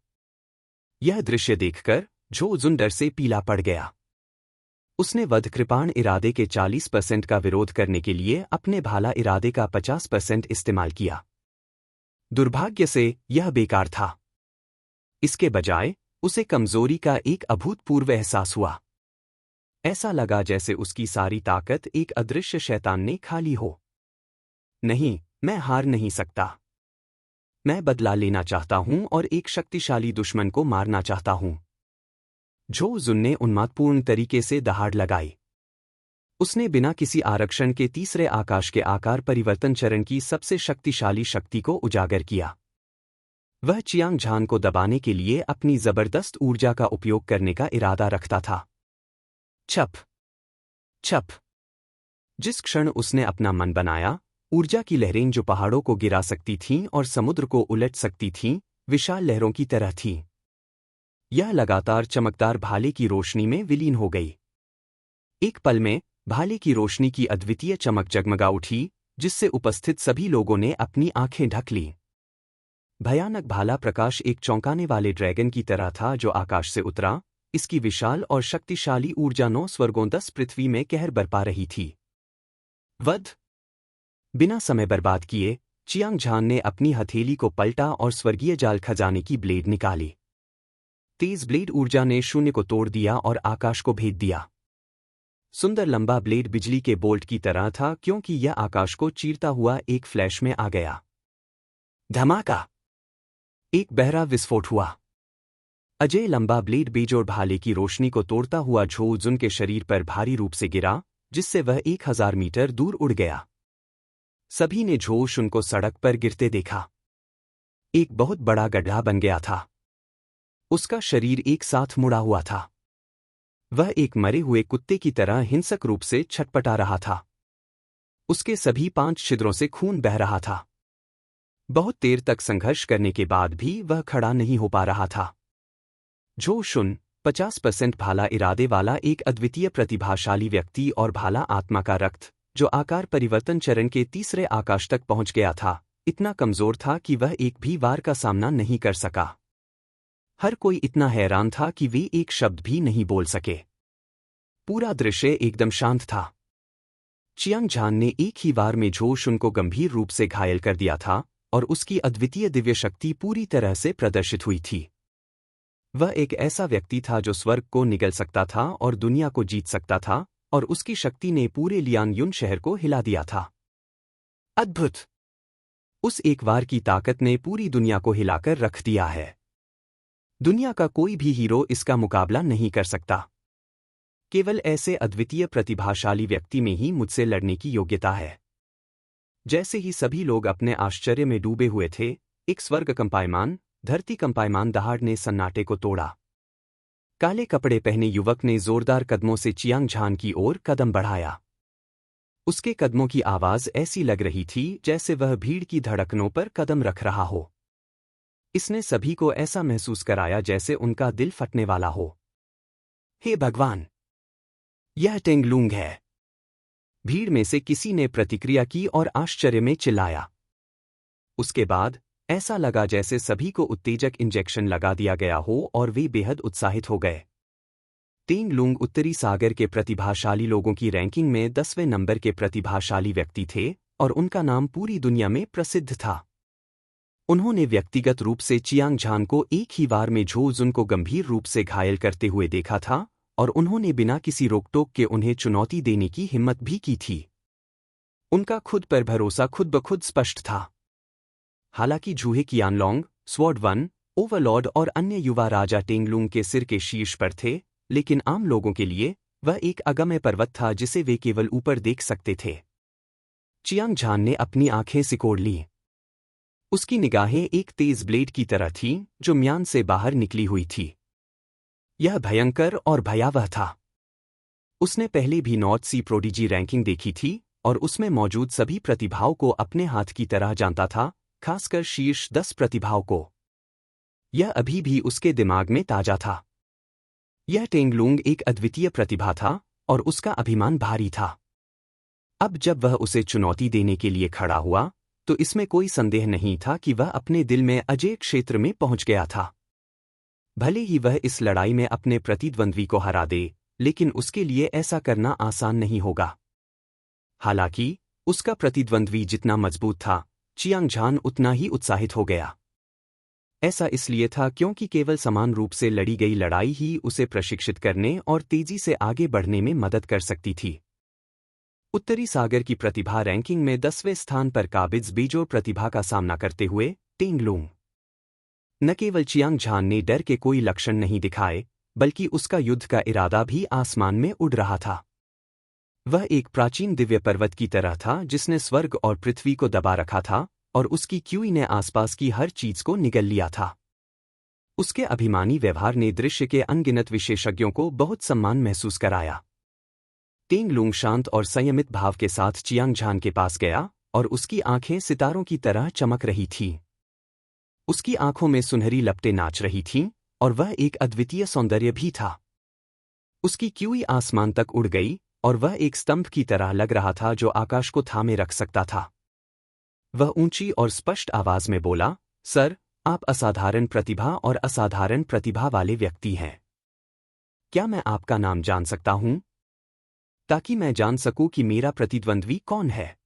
Speaker 1: यह दृश्य देखकर झो जुन डर से पीला पड़ गया। उसने वधकृपाण इरादे के 40% का विरोध करने के लिए अपने भाला इरादे का 50% इस्तेमाल किया। दुर्भाग्य से यह बेकार था। इसके बजाय उसे कमजोरी का एक अभूतपूर्व एहसास हुआ। ऐसा लगा जैसे उसकी सारी ताकत एक अदृश्य शैतान ने खा ली हो। नहीं, मैं हार नहीं सकता। मैं बदला लेना चाहता हूं और एक शक्तिशाली दुश्मन को मारना चाहता हूं। झो जुन ने उन्मादपूर्ण तरीके से दहाड़ लगाई। उसने बिना किसी आरक्षण के तीसरे आकाश के आकार परिवर्तन चरण की सबसे शक्तिशाली शक्ति को उजागर किया। वह चियांग झान को दबाने के लिए अपनी जबरदस्त ऊर्जा का उपयोग करने का इरादा रखता था। छप छप। जिस क्षण उसने अपना मन बनाया, ऊर्जा की लहरें जो पहाड़ों को गिरा सकती थीं और समुद्र को उलट सकती थीं, विशाल लहरों की तरह थीं। यह लगातार चमकदार भाले की रोशनी में विलीन हो गई। एक पल में भाले की रोशनी की अद्वितीय चमक जगमगा उठी, जिससे उपस्थित सभी लोगों ने अपनी आंखें ढक लीं। भयानक भाला प्रकाश एक चौंकाने वाले ड्रैगन की तरह था जो आकाश से उतरा। इसकी विशाल और शक्तिशाली ऊर्जा 9 स्वर्गों 10 पृथ्वी में कहर बरपा रही थी। वध। बिना समय बर्बाद किए चियांग झान ने अपनी हथेली को पलटा और स्वर्गीय जाल खजाने की ब्लेड निकाली। तेज ब्लेड ऊर्जा ने शून्य को तोड़ दिया और आकाश को भेद दिया। सुंदर लंबा ब्लेड बिजली के बोल्ट की तरह था, क्योंकि यह आकाश को चीरता हुआ एक फ्लैश में आ गया। धमाका। एक बहरा विस्फोट हुआ। अजय लंबा ब्लेड बेजोड़ भाले की रोशनी को तोड़ता हुआ झो जुन के शरीर पर भारी रूप से गिरा, जिससे वह 1000 मीटर दूर उड़ गया। सभी ने झो शुन को सड़क पर गिरते देखा। एक बहुत बड़ा गड्ढा बन गया था। उसका शरीर एक साथ मुड़ा हुआ था। वह एक मरे हुए कुत्ते की तरह हिंसक रूप से छटपटा रहा था। उसके सभी 5 छिद्रों से खून बह रहा था। बहुत देर तक संघर्ष करने के बाद भी वह खड़ा नहीं हो पा रहा था। झो शुन 50% भाला इरादे वाला एक अद्वितीय प्रतिभाशाली व्यक्ति और भाला आत्मा का रक्त, जो आकार परिवर्तन चरण के तीसरे आकाश तक पहुंच गया था, इतना कमजोर था कि वह एक भी वार का सामना नहीं कर सका। हर कोई इतना हैरान था कि वे एक शब्द भी नहीं बोल सके। पूरा दृश्य एकदम शांत था। चियांग झान ने एक ही वार में झो शुन को गंभीर रूप से घायल कर दिया था और उसकी अद्वितीय दिव्य शक्ति पूरी तरह से प्रदर्शित हुई थी। वह एक ऐसा व्यक्ति था जो स्वर्ग को निगल सकता था और दुनिया को जीत सकता था, और उसकी शक्ति ने पूरे लियान युन शहर को हिला दिया था। अद्भुत! उस एक वार की ताकत ने पूरी दुनिया को हिलाकर रख दिया है। दुनिया का कोई भी हीरो इसका मुकाबला नहीं कर सकता। केवल ऐसे अद्वितीय प्रतिभाशाली व्यक्ति में ही मुझसे लड़ने की योग्यता है। जैसे ही सभी लोग अपने आश्चर्य में डूबे हुए थे, एक स्वर्ग कंपायमान, धरती कंपायमान दहाड़ ने सन्नाटे को तोड़ा। काले कपड़े पहने युवक ने जोरदार कदमों से चियांग झान की ओर कदम बढ़ाया। उसके कदमों की आवाज ऐसी लग रही थी जैसे वह भीड़ की धड़कनों पर कदम रख रहा हो। इसने सभी को ऐसा महसूस कराया जैसे उनका दिल फटने वाला हो। हे भगवान! यह टेंगलुंग है। भीड़ में से किसी ने प्रतिक्रिया की और आश्चर्य में चिल्लाया। उसके बाद ऐसा लगा जैसे सभी को उत्तेजक इंजेक्शन लगा दिया गया हो और वे बेहद उत्साहित हो गए। टेंगलुंग उत्तरी सागर के प्रतिभाशाली लोगों की रैंकिंग में 10वें नंबर के प्रतिभाशाली व्यक्ति थे और उनका नाम पूरी दुनिया में प्रसिद्ध था। उन्होंने व्यक्तिगत रूप से चियांग झान को एक ही वार में झो जुन को गंभीर रूप से घायल करते हुए देखा था और उन्होंने बिना किसी रोकटोक के उन्हें चुनौती देने की हिम्मत भी की थी। उनका खुद पर भरोसा खुद ब खुद स्पष्ट था। हालांकि जूहे कियानलोंग, स्वॉर्ड वन, ओवरलॉर्ड और अन्य युवा राजा टेंगलुंग के सिर के शीर्ष पर थे, लेकिन आम लोगों के लिए वह एक अगम्य पर्वत था जिसे वे केवल ऊपर देख सकते थे। चियांग झान ने अपनी आंखें सिकोड़ लीं। उसकी निगाहें एक तेज ब्लेड की तरह थीं जो म्यान से बाहर निकली हुई थी। यह भयंकर और भयावह था। उसने पहले भी नॉर्थ सी प्रोडिजी रैंकिंग देखी थी और उसमें मौजूद सभी प्रतिभाओं को अपने हाथ की तरह जानता था, खासकर शीर्ष 10 प्रतिभाओं को। यह अभी भी उसके दिमाग में ताजा था। यह टेंगलुंग एक अद्वितीय प्रतिभा था और उसका अभिमान भारी था। अब जब वह उसे चुनौती देने के लिए खड़ा हुआ, तो इसमें कोई संदेह नहीं था कि वह अपने दिल में अजेय क्षेत्र में पहुंच गया था। भले ही वह इस लड़ाई में अपने प्रतिद्वंद्वी को हरा दे, लेकिन उसके लिए ऐसा करना आसान नहीं होगा। हालांकि उसका प्रतिद्वंद्वी जितना मजबूत था, चियांग झान उतना ही उत्साहित हो गया। ऐसा इसलिए था क्योंकि केवल समान रूप से लड़ी गई लड़ाई ही उसे प्रशिक्षित करने और तेजी से आगे बढ़ने में मदद कर सकती थी। उत्तरी सागर की प्रतिभा रैंकिंग में 10वें स्थान पर काबिज बेजोड़ प्रतिभा का सामना करते हुए टेंगलुंग। न केवल चियांग झान ने डर के कोई लक्षण नहीं दिखाए, बल्कि उसका युद्ध का इरादा भी आसमान में उड़ रहा था। वह एक प्राचीन दिव्य पर्वत की तरह था जिसने स्वर्ग और पृथ्वी को दबा रखा था और उसकी क्यूई ने आसपास की हर चीज को निगल लिया था। उसके अभिमानी व्यवहार ने दृश्य के अनगिनत विशेषज्ञों को बहुत सम्मान महसूस कराया। टेंगलुंग शांत और संयमित भाव के साथ चियांग झान के पास गया और उसकी आंखें सितारों की तरह चमक रही थीं। उसकी आंखों में सुनहरी लपटें नाच रही थीं और वह एक अद्वितीय सौंदर्य भी था। उसकी क्यूई आसमान तक उड़ गई और वह एक स्तंभ की तरह लग रहा था जो आकाश को थामे रख सकता था। वह ऊंची और स्पष्ट आवाज में बोला, सर, आप असाधारण प्रतिभा और असाधारण प्रतिभा वाले व्यक्ति हैं। क्या मैं आपका नाम जान सकता हूं? ताकि मैं जान सकूं कि मेरा प्रतिद्वंद्वी कौन है।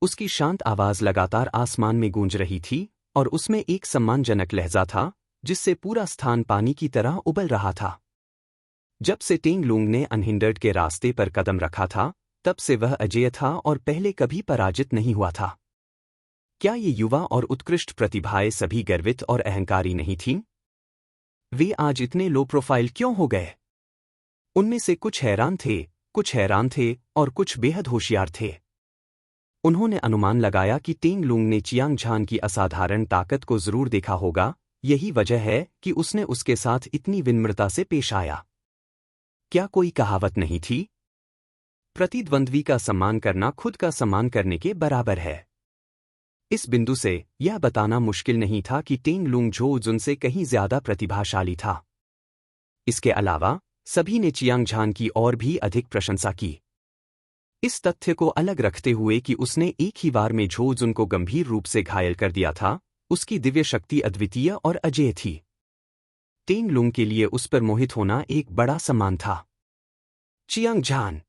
Speaker 1: उसकी शांत आवाज लगातार आसमान में गूंज रही थी और उसमें एक सम्मानजनक लहजा था जिससे पूरा स्थान पानी की तरह उबल रहा था। जब से टेंगलुंग ने अनहिंडर्ड के रास्ते पर कदम रखा था, तब से वह अजेय था और पहले कभी पराजित नहीं हुआ था। क्या ये युवा और उत्कृष्ट प्रतिभाएं सभी गर्वित और अहंकारी नहीं थीं? वे आज इतने लो प्रोफाइल क्यों हो गए? उनमें से कुछ हैरान थे और कुछ बेहद होशियार थे। उन्होंने अनुमान लगाया कि टेंगलुंग ने चियांग झान की असाधारण ताकत को जरूर देखा होगा, यही वजह है कि उसने उसके साथ इतनी विनम्रता से पेश आया। क्या कोई कहावत नहीं थी? प्रतिद्वंद्वी का सम्मान करना खुद का सम्मान करने के बराबर है। इस बिंदु से यह बताना मुश्किल नहीं था कि टेंगलुंग झो जुन से कहीं ज्यादा प्रतिभाशाली था। इसके अलावा सभी ने चियांग झान की और भी अधिक प्रशंसा की। इस तथ्य को अलग रखते हुए कि उसने एक ही बार में झो जुन को गंभीर रूप से घायल कर दिया था, उसकी दिव्य शक्ति अद्वितीय और अजेय थी। टेंगलुंग के लिए उस पर मोहित होना एक बड़ा सम्मान था। चियांग झान।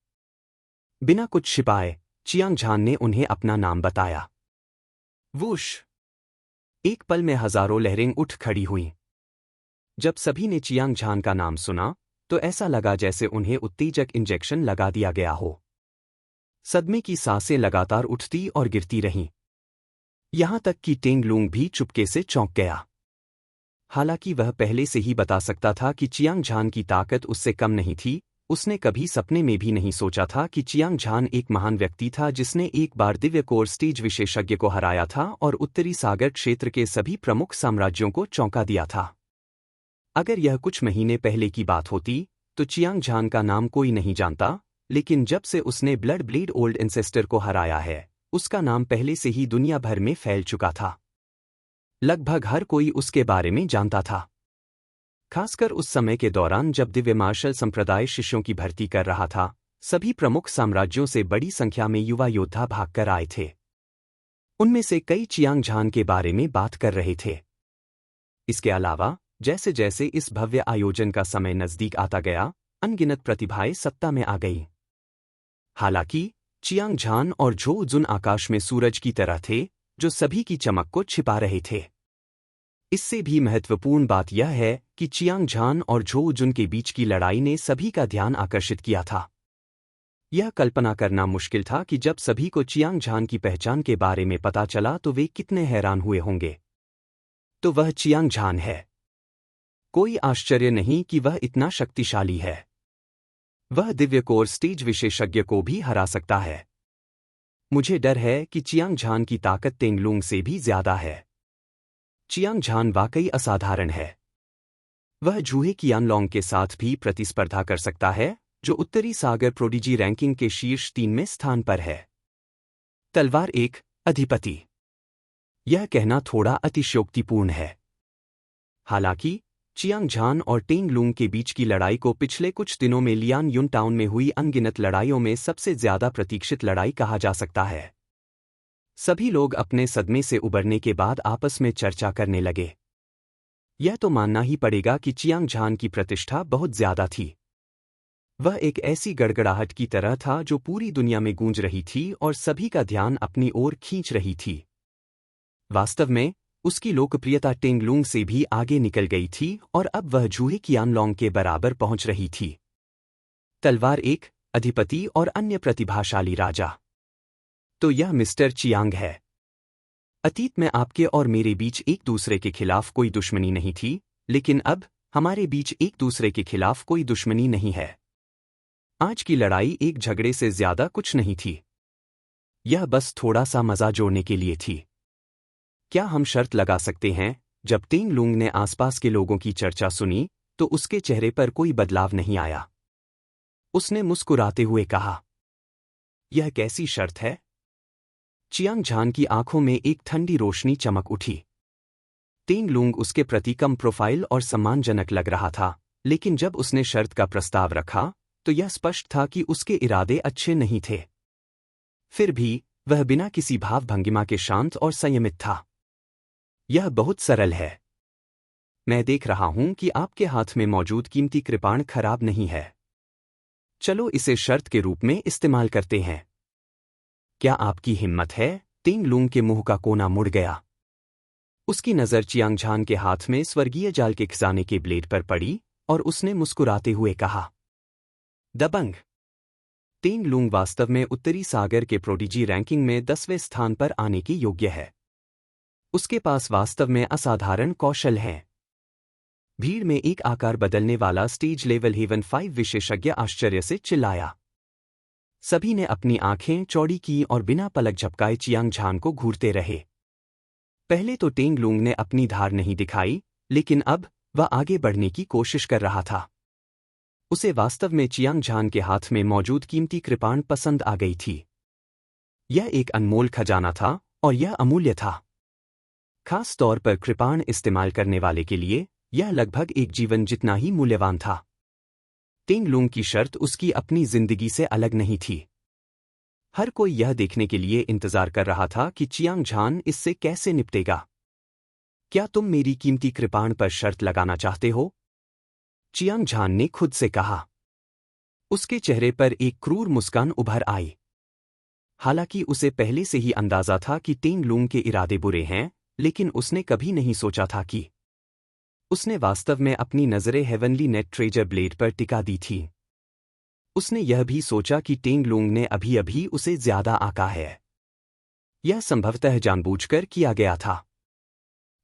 Speaker 1: बिना कुछ छिपाए, चियांग झान ने उन्हें अपना नाम बताया। वूश! एक पल में हजारों लहरें उठ खड़ी हुईं। जब सभी ने चियांग झान का नाम सुना, तो ऐसा लगा जैसे उन्हें उत्तेजक इंजेक्शन लगा दिया गया हो। सदमे की सांसें लगातार उठती और गिरती रहीं। यहां तक कि टेंगलुंग भी चुपके से चौंक गया। हालांकि वह पहले से ही बता सकता था कि चियांग झान की ताकत उससे कम नहीं थी, उसने कभी सपने में भी नहीं सोचा था कि चियांग झान एक महान व्यक्ति था जिसने एक बार दिव्य कोर स्टेज विशेषज्ञ को हराया था और उत्तरी सागर क्षेत्र के सभी प्रमुख साम्राज्यों को चौंका दिया था। अगर यह कुछ महीने पहले की बात होती, तो चियांग झान का नाम कोई नहीं जानता, लेकिन जब से उसने ब्लड ब्लेड ओल्ड एंसेस्टर को हराया है, उसका नाम पहले से ही दुनिया भर में फैल चुका था। लगभग हर कोई उसके बारे में जानता था, खासकर उस समय के दौरान जब दिव्य मार्शल संप्रदाय शिष्यों की भर्ती कर रहा था। सभी प्रमुख साम्राज्यों से बड़ी संख्या में युवा योद्धा भागकर आए थे। उनमें से कई चियांग झान के बारे में बात कर रहे थे। इसके अलावा जैसे जैसे इस भव्य आयोजन का समय नजदीक आता गया, अनगिनत प्रतिभाएं सत्ता में आ गईं। हालांकि चियांग झान और झो जुन आकाश में सूरज की तरह थे, जो सभी की चमक को छिपा रहे थे। इससे भी महत्वपूर्ण बात यह है कि चियांग झान और झो जुन के बीच की लड़ाई ने सभी का ध्यान आकर्षित किया था। यह कल्पना करना मुश्किल था कि जब सभी को चियांग झान की पहचान के बारे में पता चला तो वे कितने हैरान हुए होंगे। तो वह चियांग झान है। कोई आश्चर्य नहीं कि वह इतना शक्तिशाली है। वह दिव्य कोर स्टेज विशेषज्ञ को भी हरा सकता है। मुझे डर है कि चियांग झान की ताकत तेंगलुंग से भी ज्यादा है। चियांग झान वाकई असाधारण है। वह जूहे कियानलोंग के साथ भी प्रतिस्पर्धा कर सकता है, जो उत्तरी सागर प्रोडिजी रैंकिंग के शीर्ष 3 में स्थान पर है। तलवार एक अधिपति। यह कहना थोड़ा अतिशयोक्तिपूर्ण है। हालांकि चियांग झान और तेंगलुंग के बीच की लड़ाई को पिछले कुछ दिनों में लियान युन टाउन में हुई अनगिनत लड़ाइयों में सबसे ज्यादा प्रतीक्षित लड़ाई कहा जा सकता है। सभी लोग अपने सदमे से उबरने के बाद आपस में चर्चा करने लगे। यह तो मानना ही पड़ेगा कि चियांग झान की प्रतिष्ठा बहुत ज्यादा थी। वह एक ऐसी गड़गड़ाहट की तरह था जो पूरी दुनिया में गूंज रही थी और सभी का ध्यान अपनी ओर खींच रही थी। वास्तव में उसकी लोकप्रियता तेंगलुंग से भी आगे निकल गई थी और अब वह जूहे कियानलोंग के बराबर पहुंच रही थी। तलवार एक अधिपति और अन्य प्रतिभाशाली राजा। तो यह मिस्टर चियांग है। अतीत में आपके और मेरे बीच एक दूसरे के खिलाफ कोई दुश्मनी नहीं थी, लेकिन अब हमारे बीच एक दूसरे के खिलाफ कोई दुश्मनी नहीं है। आज की लड़ाई एक झगड़े से ज्यादा कुछ नहीं थी। यह बस थोड़ा सा मजा जोड़ने के लिए थी। क्या हम शर्त लगा सकते हैं? जब तेंगलुंग ने आसपास के लोगों की चर्चा सुनी तो उसके चेहरे पर कोई बदलाव नहीं आया। उसने मुस्कुराते हुए कहा, यह कैसी शर्त है? चियांग झान की आंखों में एक ठंडी रोशनी चमक उठी। तेंगलुंग उसके प्रति कम प्रोफाइल और सम्मानजनक लग रहा था, लेकिन जब उसने शर्त का प्रस्ताव रखा तो यह स्पष्ट था कि उसके इरादे अच्छे नहीं थे। फिर भी वह बिना किसी भाव-भंगिमा के शांत और संयमित था। यह बहुत सरल है। मैं देख रहा हूं कि आपके हाथ में मौजूद कीमती कृपाण खराब नहीं है। चलो इसे शर्त के रूप में इस्तेमाल करते हैं। क्या आपकी हिम्मत है? तेंगलुंग के मुंह का कोना मुड़ गया। उसकी नजर चियांग झान के हाथ में स्वर्गीय जाल के खजाने के ब्लेड पर पड़ी और उसने मुस्कुराते हुए कहा, दबंग। तेंगलुंग वास्तव में उत्तरी सागर के प्रोडिजी रैंकिंग में 10वें स्थान पर आने के योग्य है। उसके पास वास्तव में असाधारण कौशल हैं। भीड़ में एक आकार बदलने वाला स्टेज लेवल हेवन 5 विशेषज्ञ आश्चर्य से चिल्लाया। सभी ने अपनी आंखें चौड़ी की और बिना पलक झपकाए चियांग झान को घूरते रहे। पहले तो तेंगलुंग ने अपनी धार नहीं दिखाई, लेकिन अब वह आगे बढ़ने की कोशिश कर रहा था। उसे वास्तव में चियांग झान के हाथ में मौजूद कीमती कृपाण पसंद आ गई थी। यह एक अनमोल खजाना था और यह अमूल्य था। खास तौर पर कृपाण इस्तेमाल करने वाले के लिए यह लगभग एक जीवन जितना ही मूल्यवान था। तेंगलुंग की शर्त उसकी अपनी जिंदगी से अलग नहीं थी। हर कोई यह देखने के लिए इंतजार कर रहा था कि चियांग झान इससे कैसे निपटेगा। क्या तुम मेरी कीमती कृपाण पर शर्त लगाना चाहते हो? चियांग झान ने खुद से कहा। उसके चेहरे पर एक क्रूर मुस्कान उभर आई। हालांकि उसे पहले से ही अंदाजा था कि तेंगलुंग के इरादे बुरे हैं, लेकिन उसने कभी नहीं सोचा था कि उसने वास्तव में अपनी नजरें हेवनली नेट ट्रेजर ब्लेड पर टिका दी थी। उसने यह भी सोचा कि तेंगलुंग ने अभी अभी उसे ज्यादा आंका है। यह संभवतः जानबूझकर किया गया था।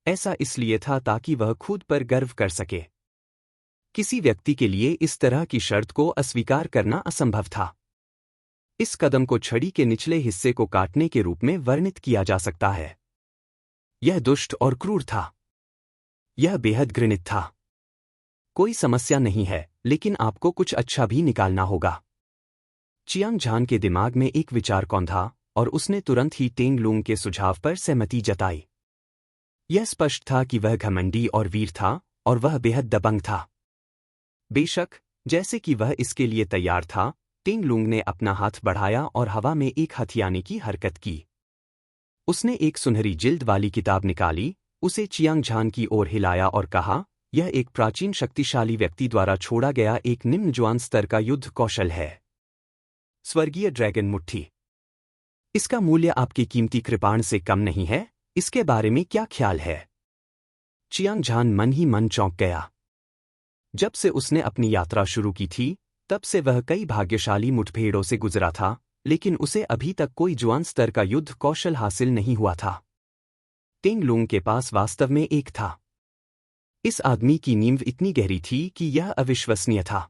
Speaker 1: ऐसा इसलिए था ताकि वह खुद पर गर्व कर सके। किसी व्यक्ति के लिए इस तरह की शर्त को अस्वीकार करना असंभव था। इस कदम को छड़ी के निचले हिस्से को काटने के रूप में वर्णित किया जा सकता है। यह दुष्ट और क्रूर था। यह बेहद घृणित था। कोई समस्या नहीं है, लेकिन आपको कुछ अच्छा भी निकालना होगा। चियांग झान के दिमाग में एक विचार कौंधा और उसने तुरंत ही टेंग लुंग के सुझाव पर सहमति जताई। यह स्पष्ट था कि वह घमंडी और वीर था और वह बेहद दबंग था। बेशक, जैसे कि वह इसके लिए तैयार था, टेंग लुंग ने अपना हाथ बढ़ाया और हवा में एक हथियाने की हरकत की। उसने एक सुनहरी जिल्द वाली किताब निकाली, उसे चियांग झान की ओर हिलाया और कहा, यह एक प्राचीन शक्तिशाली व्यक्ति द्वारा छोड़ा गया एक निम्न ज्वान स्तर का युद्ध कौशल है। स्वर्गीय ड्रैगन मुट्ठी। इसका मूल्य आपकी कीमती कृपाण से कम नहीं है, इसके बारे में क्या ख्याल है? चियांग झान मन ही मन चौंक गया। जब से उसने अपनी यात्रा शुरू की थी, तब से वह कई भाग्यशाली मुठभेड़ों से गुजरा था, लेकिन उसे अभी तक कोई जुआन स्तर का युद्ध कौशल हासिल नहीं हुआ था। टेंग लुंग के पास वास्तव में एक था। इस आदमी की नींव इतनी गहरी थी कि यह अविश्वसनीय था।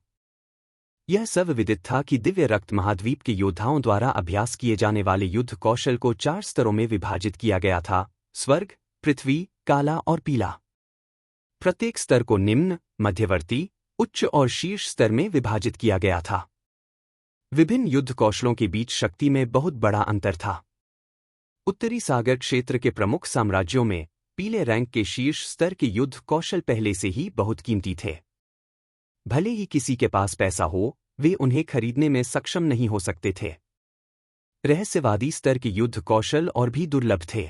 Speaker 1: यह सर्वविदित था कि दिव्य रक्त महाद्वीप के योद्धाओं द्वारा अभ्यास किए जाने वाले युद्ध कौशल को 4 स्तरों में विभाजित किया गया था: स्वर्ग, पृथ्वी, काला और पीला। प्रत्येक स्तर को निम्न, मध्यवर्ती, उच्च और शीर्ष स्तर में विभाजित किया गया था। विभिन्न युद्ध कौशलों के बीच शक्ति में बहुत बड़ा अंतर था। उत्तरी सागर क्षेत्र के प्रमुख साम्राज्यों में पीले रैंक के शीर्ष स्तर के युद्ध कौशल पहले से ही बहुत कीमती थे। भले ही किसी के पास पैसा हो, वे उन्हें खरीदने में सक्षम नहीं हो सकते थे। रहस्यवादी स्तर के युद्ध कौशल और भी दुर्लभ थे।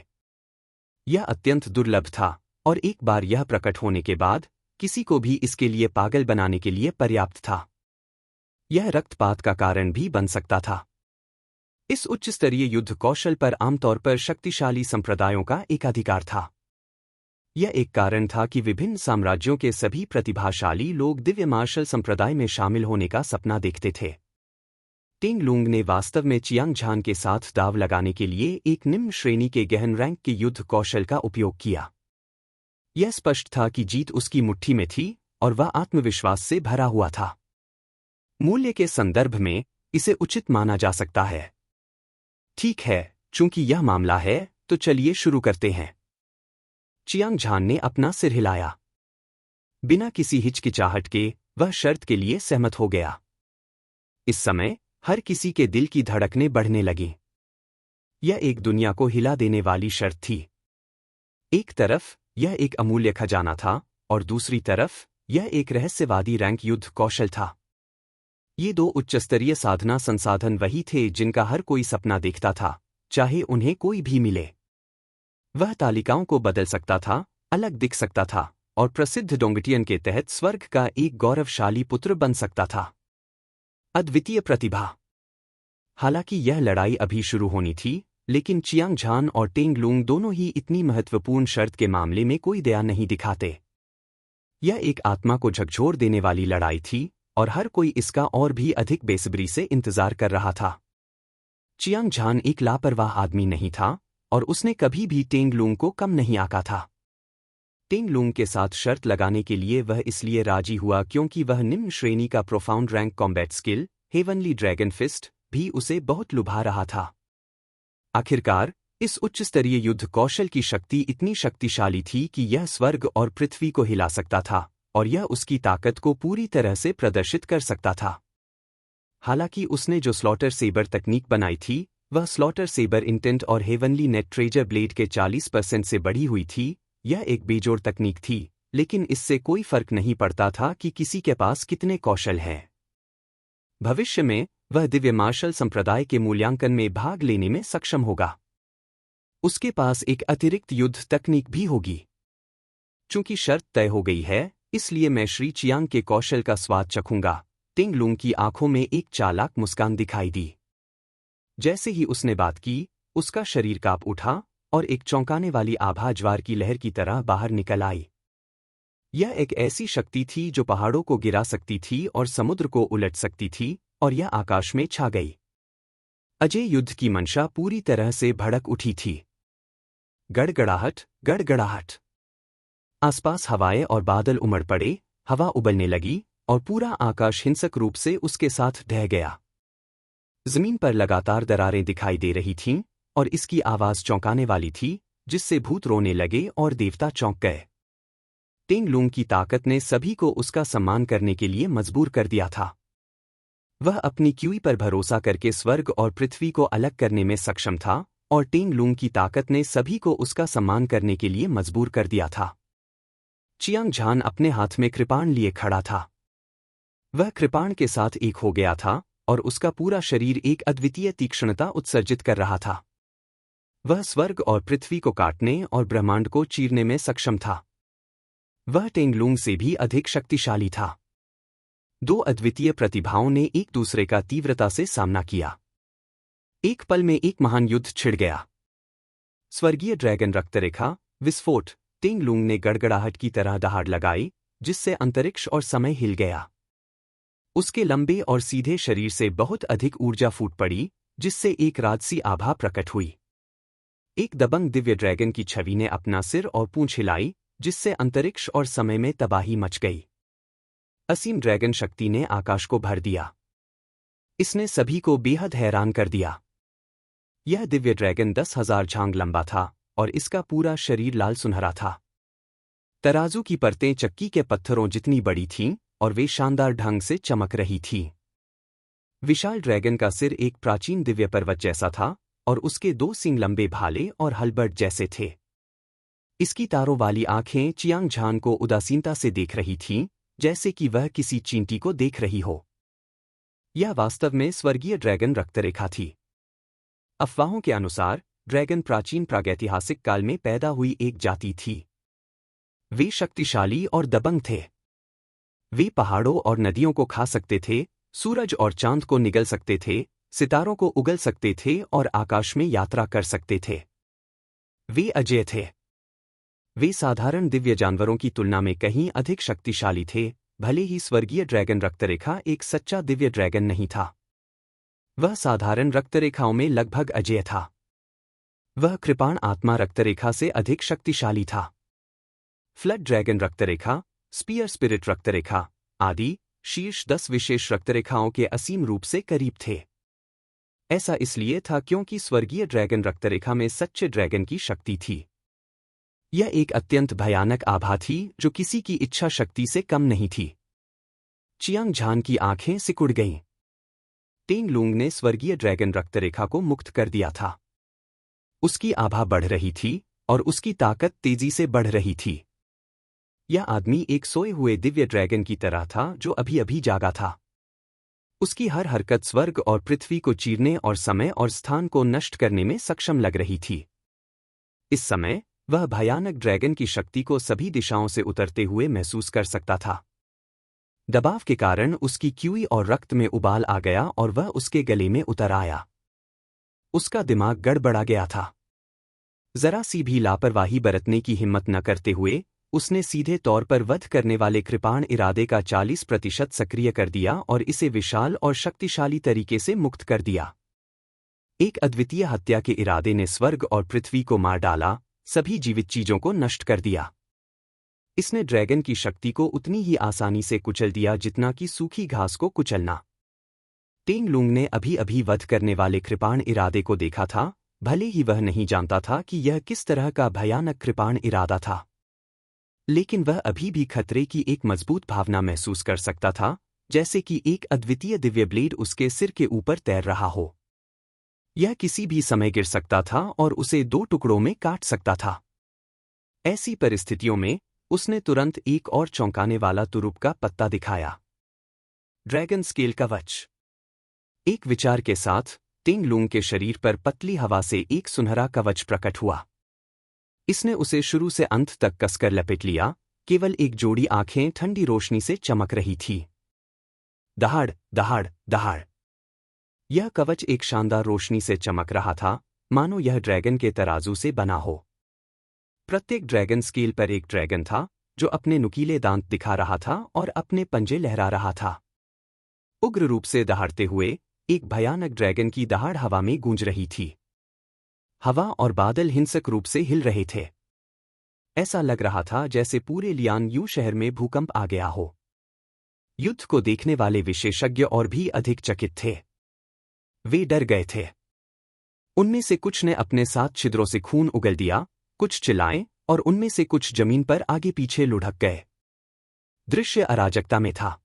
Speaker 1: यह अत्यंत दुर्लभ था, और एक बार यह प्रकट होने के बाद किसी को भी इसके लिए पागल बनाने के लिए पर्याप्त था। यह रक्तपात का कारण भी बन सकता था। इस उच्च स्तरीय युद्ध कौशल पर आमतौर पर शक्तिशाली संप्रदायों का एकाधिकार था। यह एक कारण था कि विभिन्न साम्राज्यों के सभी प्रतिभाशाली लोग दिव्य मार्शल संप्रदाय में शामिल होने का सपना देखते थे। टेंग लुंग ने वास्तव में चियांग झान के साथ दाव लगाने के लिए एक निम्न श्रेणी के गहन रैंक के युद्ध कौशल का उपयोग किया। यह स्पष्ट था कि जीत उसकी मुट्ठी में थी और वह आत्मविश्वास से भरा हुआ था। मूल्य के संदर्भ में इसे उचित माना जा सकता है। ठीक है, चूंकि यह मामला है, तो चलिए शुरू करते हैं। चियांग झान ने अपना सिर हिलाया। बिना किसी हिचकिचाहट के वह शर्त के लिए सहमत हो गया। इस समय हर किसी के दिल की धड़कनें बढ़ने लगीं। यह एक दुनिया को हिला देने वाली शर्त थी। एक तरफ यह एक अमूल्य खजाना था और दूसरी तरफ यह एक रहस्यवादी रैंक युद्ध कौशल था। ये दो उच्चस्तरीय साधना संसाधन वही थे जिनका हर कोई सपना देखता था, चाहे उन्हें कोई भी मिले। वह तालिकाओं को बदल सकता था, अलग दिख सकता था और प्रसिद्ध डोंगटियन के तहत स्वर्ग का एक गौरवशाली पुत्र बन सकता था। अद्वितीय प्रतिभा। हालांकि यह लड़ाई अभी शुरू होनी थी, लेकिन चियांग झान और टेंग लुंग दोनों ही इतनी महत्वपूर्ण शर्त के मामले में कोई दया नहीं दिखाते। यह एक आत्मा को झकझोर देने वाली लड़ाई थी और हर कोई इसका और भी अधिक बेसब्री से इंतजार कर रहा था। चियांग झान एक लापरवाह आदमी नहीं था और उसने कभी भी टेंग लुंग को कम नहीं आंका था। टेंग लुंग के साथ शर्त लगाने के लिए वह इसलिए राजी हुआ क्योंकि वह निम्न श्रेणी का profound rank combat skill, heavenly dragon fist, भी उसे बहुत लुभा रहा था। आखिरकार, इस उच्च स्तरीय युद्ध कौशल की शक्ति इतनी शक्तिशाली थी कि यह स्वर्ग और पृथ्वी को हिला सकता था और यह उसकी ताकत को पूरी तरह से प्रदर्शित कर सकता था। हालांकि उसने जो स्लॉटर सेबर तकनीक बनाई थी, वह स्लॉटर सेबर इंटेंट और हेवनली नेट ट्रेजर ब्लेड के 40% से बढ़ी हुई थी। यह एक बेजोड़ तकनीक थी, लेकिन इससे कोई फर्क नहीं पड़ता था कि किसी के पास कितने कौशल हैं। भविष्य में वह दिव्य मार्शल संप्रदाय के मूल्यांकन में भाग लेने में सक्षम होगा। उसके पास एक अतिरिक्त युद्ध तकनीक भी होगी। चूंकि शर्त तय हो गई है, इसलिए मैं श्री चियांग के कौशल का स्वाद चखूंगा। टेंग लुंग की आंखों में एक चालाक मुस्कान दिखाई दी। जैसे ही उसने बात की, उसका शरीर कांप उठा और एक चौंकाने वाली आभा ज्वार की लहर की तरह बाहर निकल आई। यह एक ऐसी शक्ति थी जो पहाड़ों को गिरा सकती थी और समुद्र को उलट सकती थी, और यह आकाश में छा गई। अजय युद्ध की मंशा पूरी तरह से भड़क उठी थी। गड़गड़ाहट, गड़गड़ाहट। आसपास हवाएं और बादल उमड़ पड़े, हवा उबलने लगी और पूरा आकाश हिंसक रूप से उसके साथ ढह गया। जमीन पर लगातार दरारें दिखाई दे रही थीं और इसकी आवाज चौंकाने वाली थी, जिससे भूत रोने लगे और देवता चौंक गए। टेंग लुंग की ताकत ने सभी को उसका सम्मान करने के लिए मजबूर कर दिया था। वह अपनी क्यूई पर भरोसा करके स्वर्ग और पृथ्वी को अलग करने में सक्षम था, और टेंग लुंग की ताकत ने सभी को उसका सम्मान करने के लिए मजबूर कर दिया था। चियांग झान अपने हाथ में कृपाण लिए खड़ा था। वह कृपाण के साथ एक हो गया था, और उसका पूरा शरीर एक अद्वितीय तीक्ष्णता उत्सर्जित कर रहा था। वह स्वर्ग और पृथ्वी को काटने और ब्रह्मांड को चीरने में सक्षम था। वह टेंग लुंग से भी अधिक शक्तिशाली था। दो अद्वितीय प्रतिभाओं ने एक दूसरे का तीव्रता से सामना किया। एक पल में एक महान युद्ध छिड़ गया। स्वर्गीय ड्रैगन रक्तरेखा विस्फोट। टेंग लुंग ने गड़गड़ाहट की तरह दहाड़ लगाई, जिससे अंतरिक्ष और समय हिल गया। उसके लंबे और सीधे शरीर से बहुत अधिक ऊर्जा फूट पड़ी, जिससे एक राजसी आभा प्रकट हुई। एक दबंग दिव्य ड्रैगन की छवि ने अपना सिर और पूंछ हिलाई, जिससे अंतरिक्ष और समय में तबाही मच गई। असीम ड्रैगन शक्ति ने आकाश को भर दिया। इसने सभी को बेहद हैरान कर दिया। यह दिव्य ड्रैगन 10,000 झांग लंबा था, और इसका पूरा शरीर लाल सुनहरा था। तराजू की परतें चक्की के पत्थरों जितनी बड़ी थीं, और वे शानदार ढंग से चमक रही थीं। विशाल ड्रैगन का सिर एक प्राचीन दिव्य पर्वत जैसा था, और उसके दो सींग लंबे भाले और हलबर्ट जैसे थे। इसकी तारों वाली आंखें चियांग झान को उदासीनता से देख रही थीं, जैसे कि वह किसी चींटी को देख रही हो। यह वास्तव में स्वर्गीय ड्रैगन रक्तरेखा थी। अफवाहों के अनुसार ड्रैगन प्राचीन प्रागैतिहासिक काल में पैदा हुई एक जाति थी। वे शक्तिशाली और दबंग थे। वे पहाड़ों और नदियों को खा सकते थे, सूरज और चांद को निगल सकते थे, सितारों को उगल सकते थे और आकाश में यात्रा कर सकते थे। वे अजेय थे। वे साधारण दिव्य जानवरों की तुलना में कहीं अधिक शक्तिशाली थे, भले ही स्वर्गीय ड्रैगन रक्तरेखा एक सच्चा दिव्य ड्रैगन नहीं था। वह साधारण रक्तरेखाओं में लगभग अजेय था। वह कृपाण आत्मा रक्तरेखा से अधिक शक्तिशाली था। फ्लड ड्रैगन रक्तरेखा, स्पीयर स्पिरिट रक्तरेखा आदि शीर्ष 10 विशेष रक्तरेखाओं के असीम रूप से करीब थे। ऐसा इसलिए था क्योंकि स्वर्गीय ड्रैगन रक्तरेखा में सच्चे ड्रैगन की शक्ति थी। यह एक अत्यंत भयानक आभा थी जो किसी की इच्छा शक्ति से कम नहीं थी। चियांग झान की आंखें सिकुड़ गईं। टेंग लुंग ने स्वर्गीय ड्रैगन रक्तरेखा को मुक्त कर दिया था। उसकी आभा बढ़ रही थी, और उसकी ताकत तेजी से बढ़ रही थी। यह आदमी एक सोए हुए दिव्य ड्रैगन की तरह था जो अभी अभी जागा था। उसकी हर हरकत स्वर्ग और पृथ्वी को चीरने और समय और स्थान को नष्ट करने में सक्षम लग रही थी। इस समय वह भयानक ड्रैगन की शक्ति को सभी दिशाओं से उतरते हुए महसूस कर सकता था। दबाव के कारण उसकी क्यूई और रक्त में उबाल आ गया और वह उसके गले में उतर आया। उसका दिमाग गड़बड़ा गया था। जरा सी भी लापरवाही बरतने की हिम्मत न करते हुए उसने सीधे तौर पर वध करने वाले कृपाण इरादे का 40% सक्रिय कर दिया और इसे विशाल और शक्तिशाली तरीके से मुक्त कर दिया। एक अद्वितीय हत्या के इरादे ने स्वर्ग और पृथ्वी को मार डाला, सभी जीवित चीजों को नष्ट कर दिया। इसने ड्रैगन की शक्ति को उतनी ही आसानी से कुचल दिया जितना कि सूखी घास को कुचलना। टेंग लुंग ने अभी अभी वध करने वाले कृपाण इरादे को देखा था, भले ही वह नहीं जानता था कि यह किस तरह का भयानक कृपाण इरादा था। लेकिन वह अभी भी खतरे की एक मजबूत भावना महसूस कर सकता था, जैसे कि एक अद्वितीय दिव्य ब्लेड उसके सिर के ऊपर तैर रहा हो। यह किसी भी समय गिर सकता था और उसे 2 टुकड़ों में काट सकता था। ऐसी परिस्थितियों में उसने तुरंत एक और चौंकाने वाला तुरुप का पत्ता दिखाया। ड्रैगन स्केल कवच। एक विचार के साथ टेंग लुंग के शरीर पर पतली हवा से एक सुनहरा कवच प्रकट हुआ। इसने उसे शुरू से अंत तक कसकर लपेट लिया, केवल एक जोड़ी आंखें ठंडी रोशनी से चमक रही थी। दहाड़, दहाड़, दहाड़। यह कवच एक शानदार रोशनी से चमक रहा था, मानो यह ड्रैगन के तराजू से बना हो। प्रत्येक ड्रैगन स्केल पर एक ड्रैगन था, जो अपने नुकीले दांत दिखा रहा था और अपने पंजे लहरा रहा था। उग्र रूप से दहाड़ते हुए एक भयानक ड्रैगन की दहाड़ हवा में गूंज रही थी। हवा और बादल हिंसक रूप से हिल रहे थे। ऐसा लग रहा था जैसे पूरे लियान यू शहर में भूकंप आ गया हो। युद्ध को देखने वाले विशेषज्ञ और भी अधिक चकित थे। वे डर गए थे। उनमें से कुछ ने अपने साथ छिद्रों से खून उगल दिया, कुछ चिल्लाए और उनमें से कुछ जमीन पर आगे पीछे लुढ़क गए। दृश्य अराजकता में था।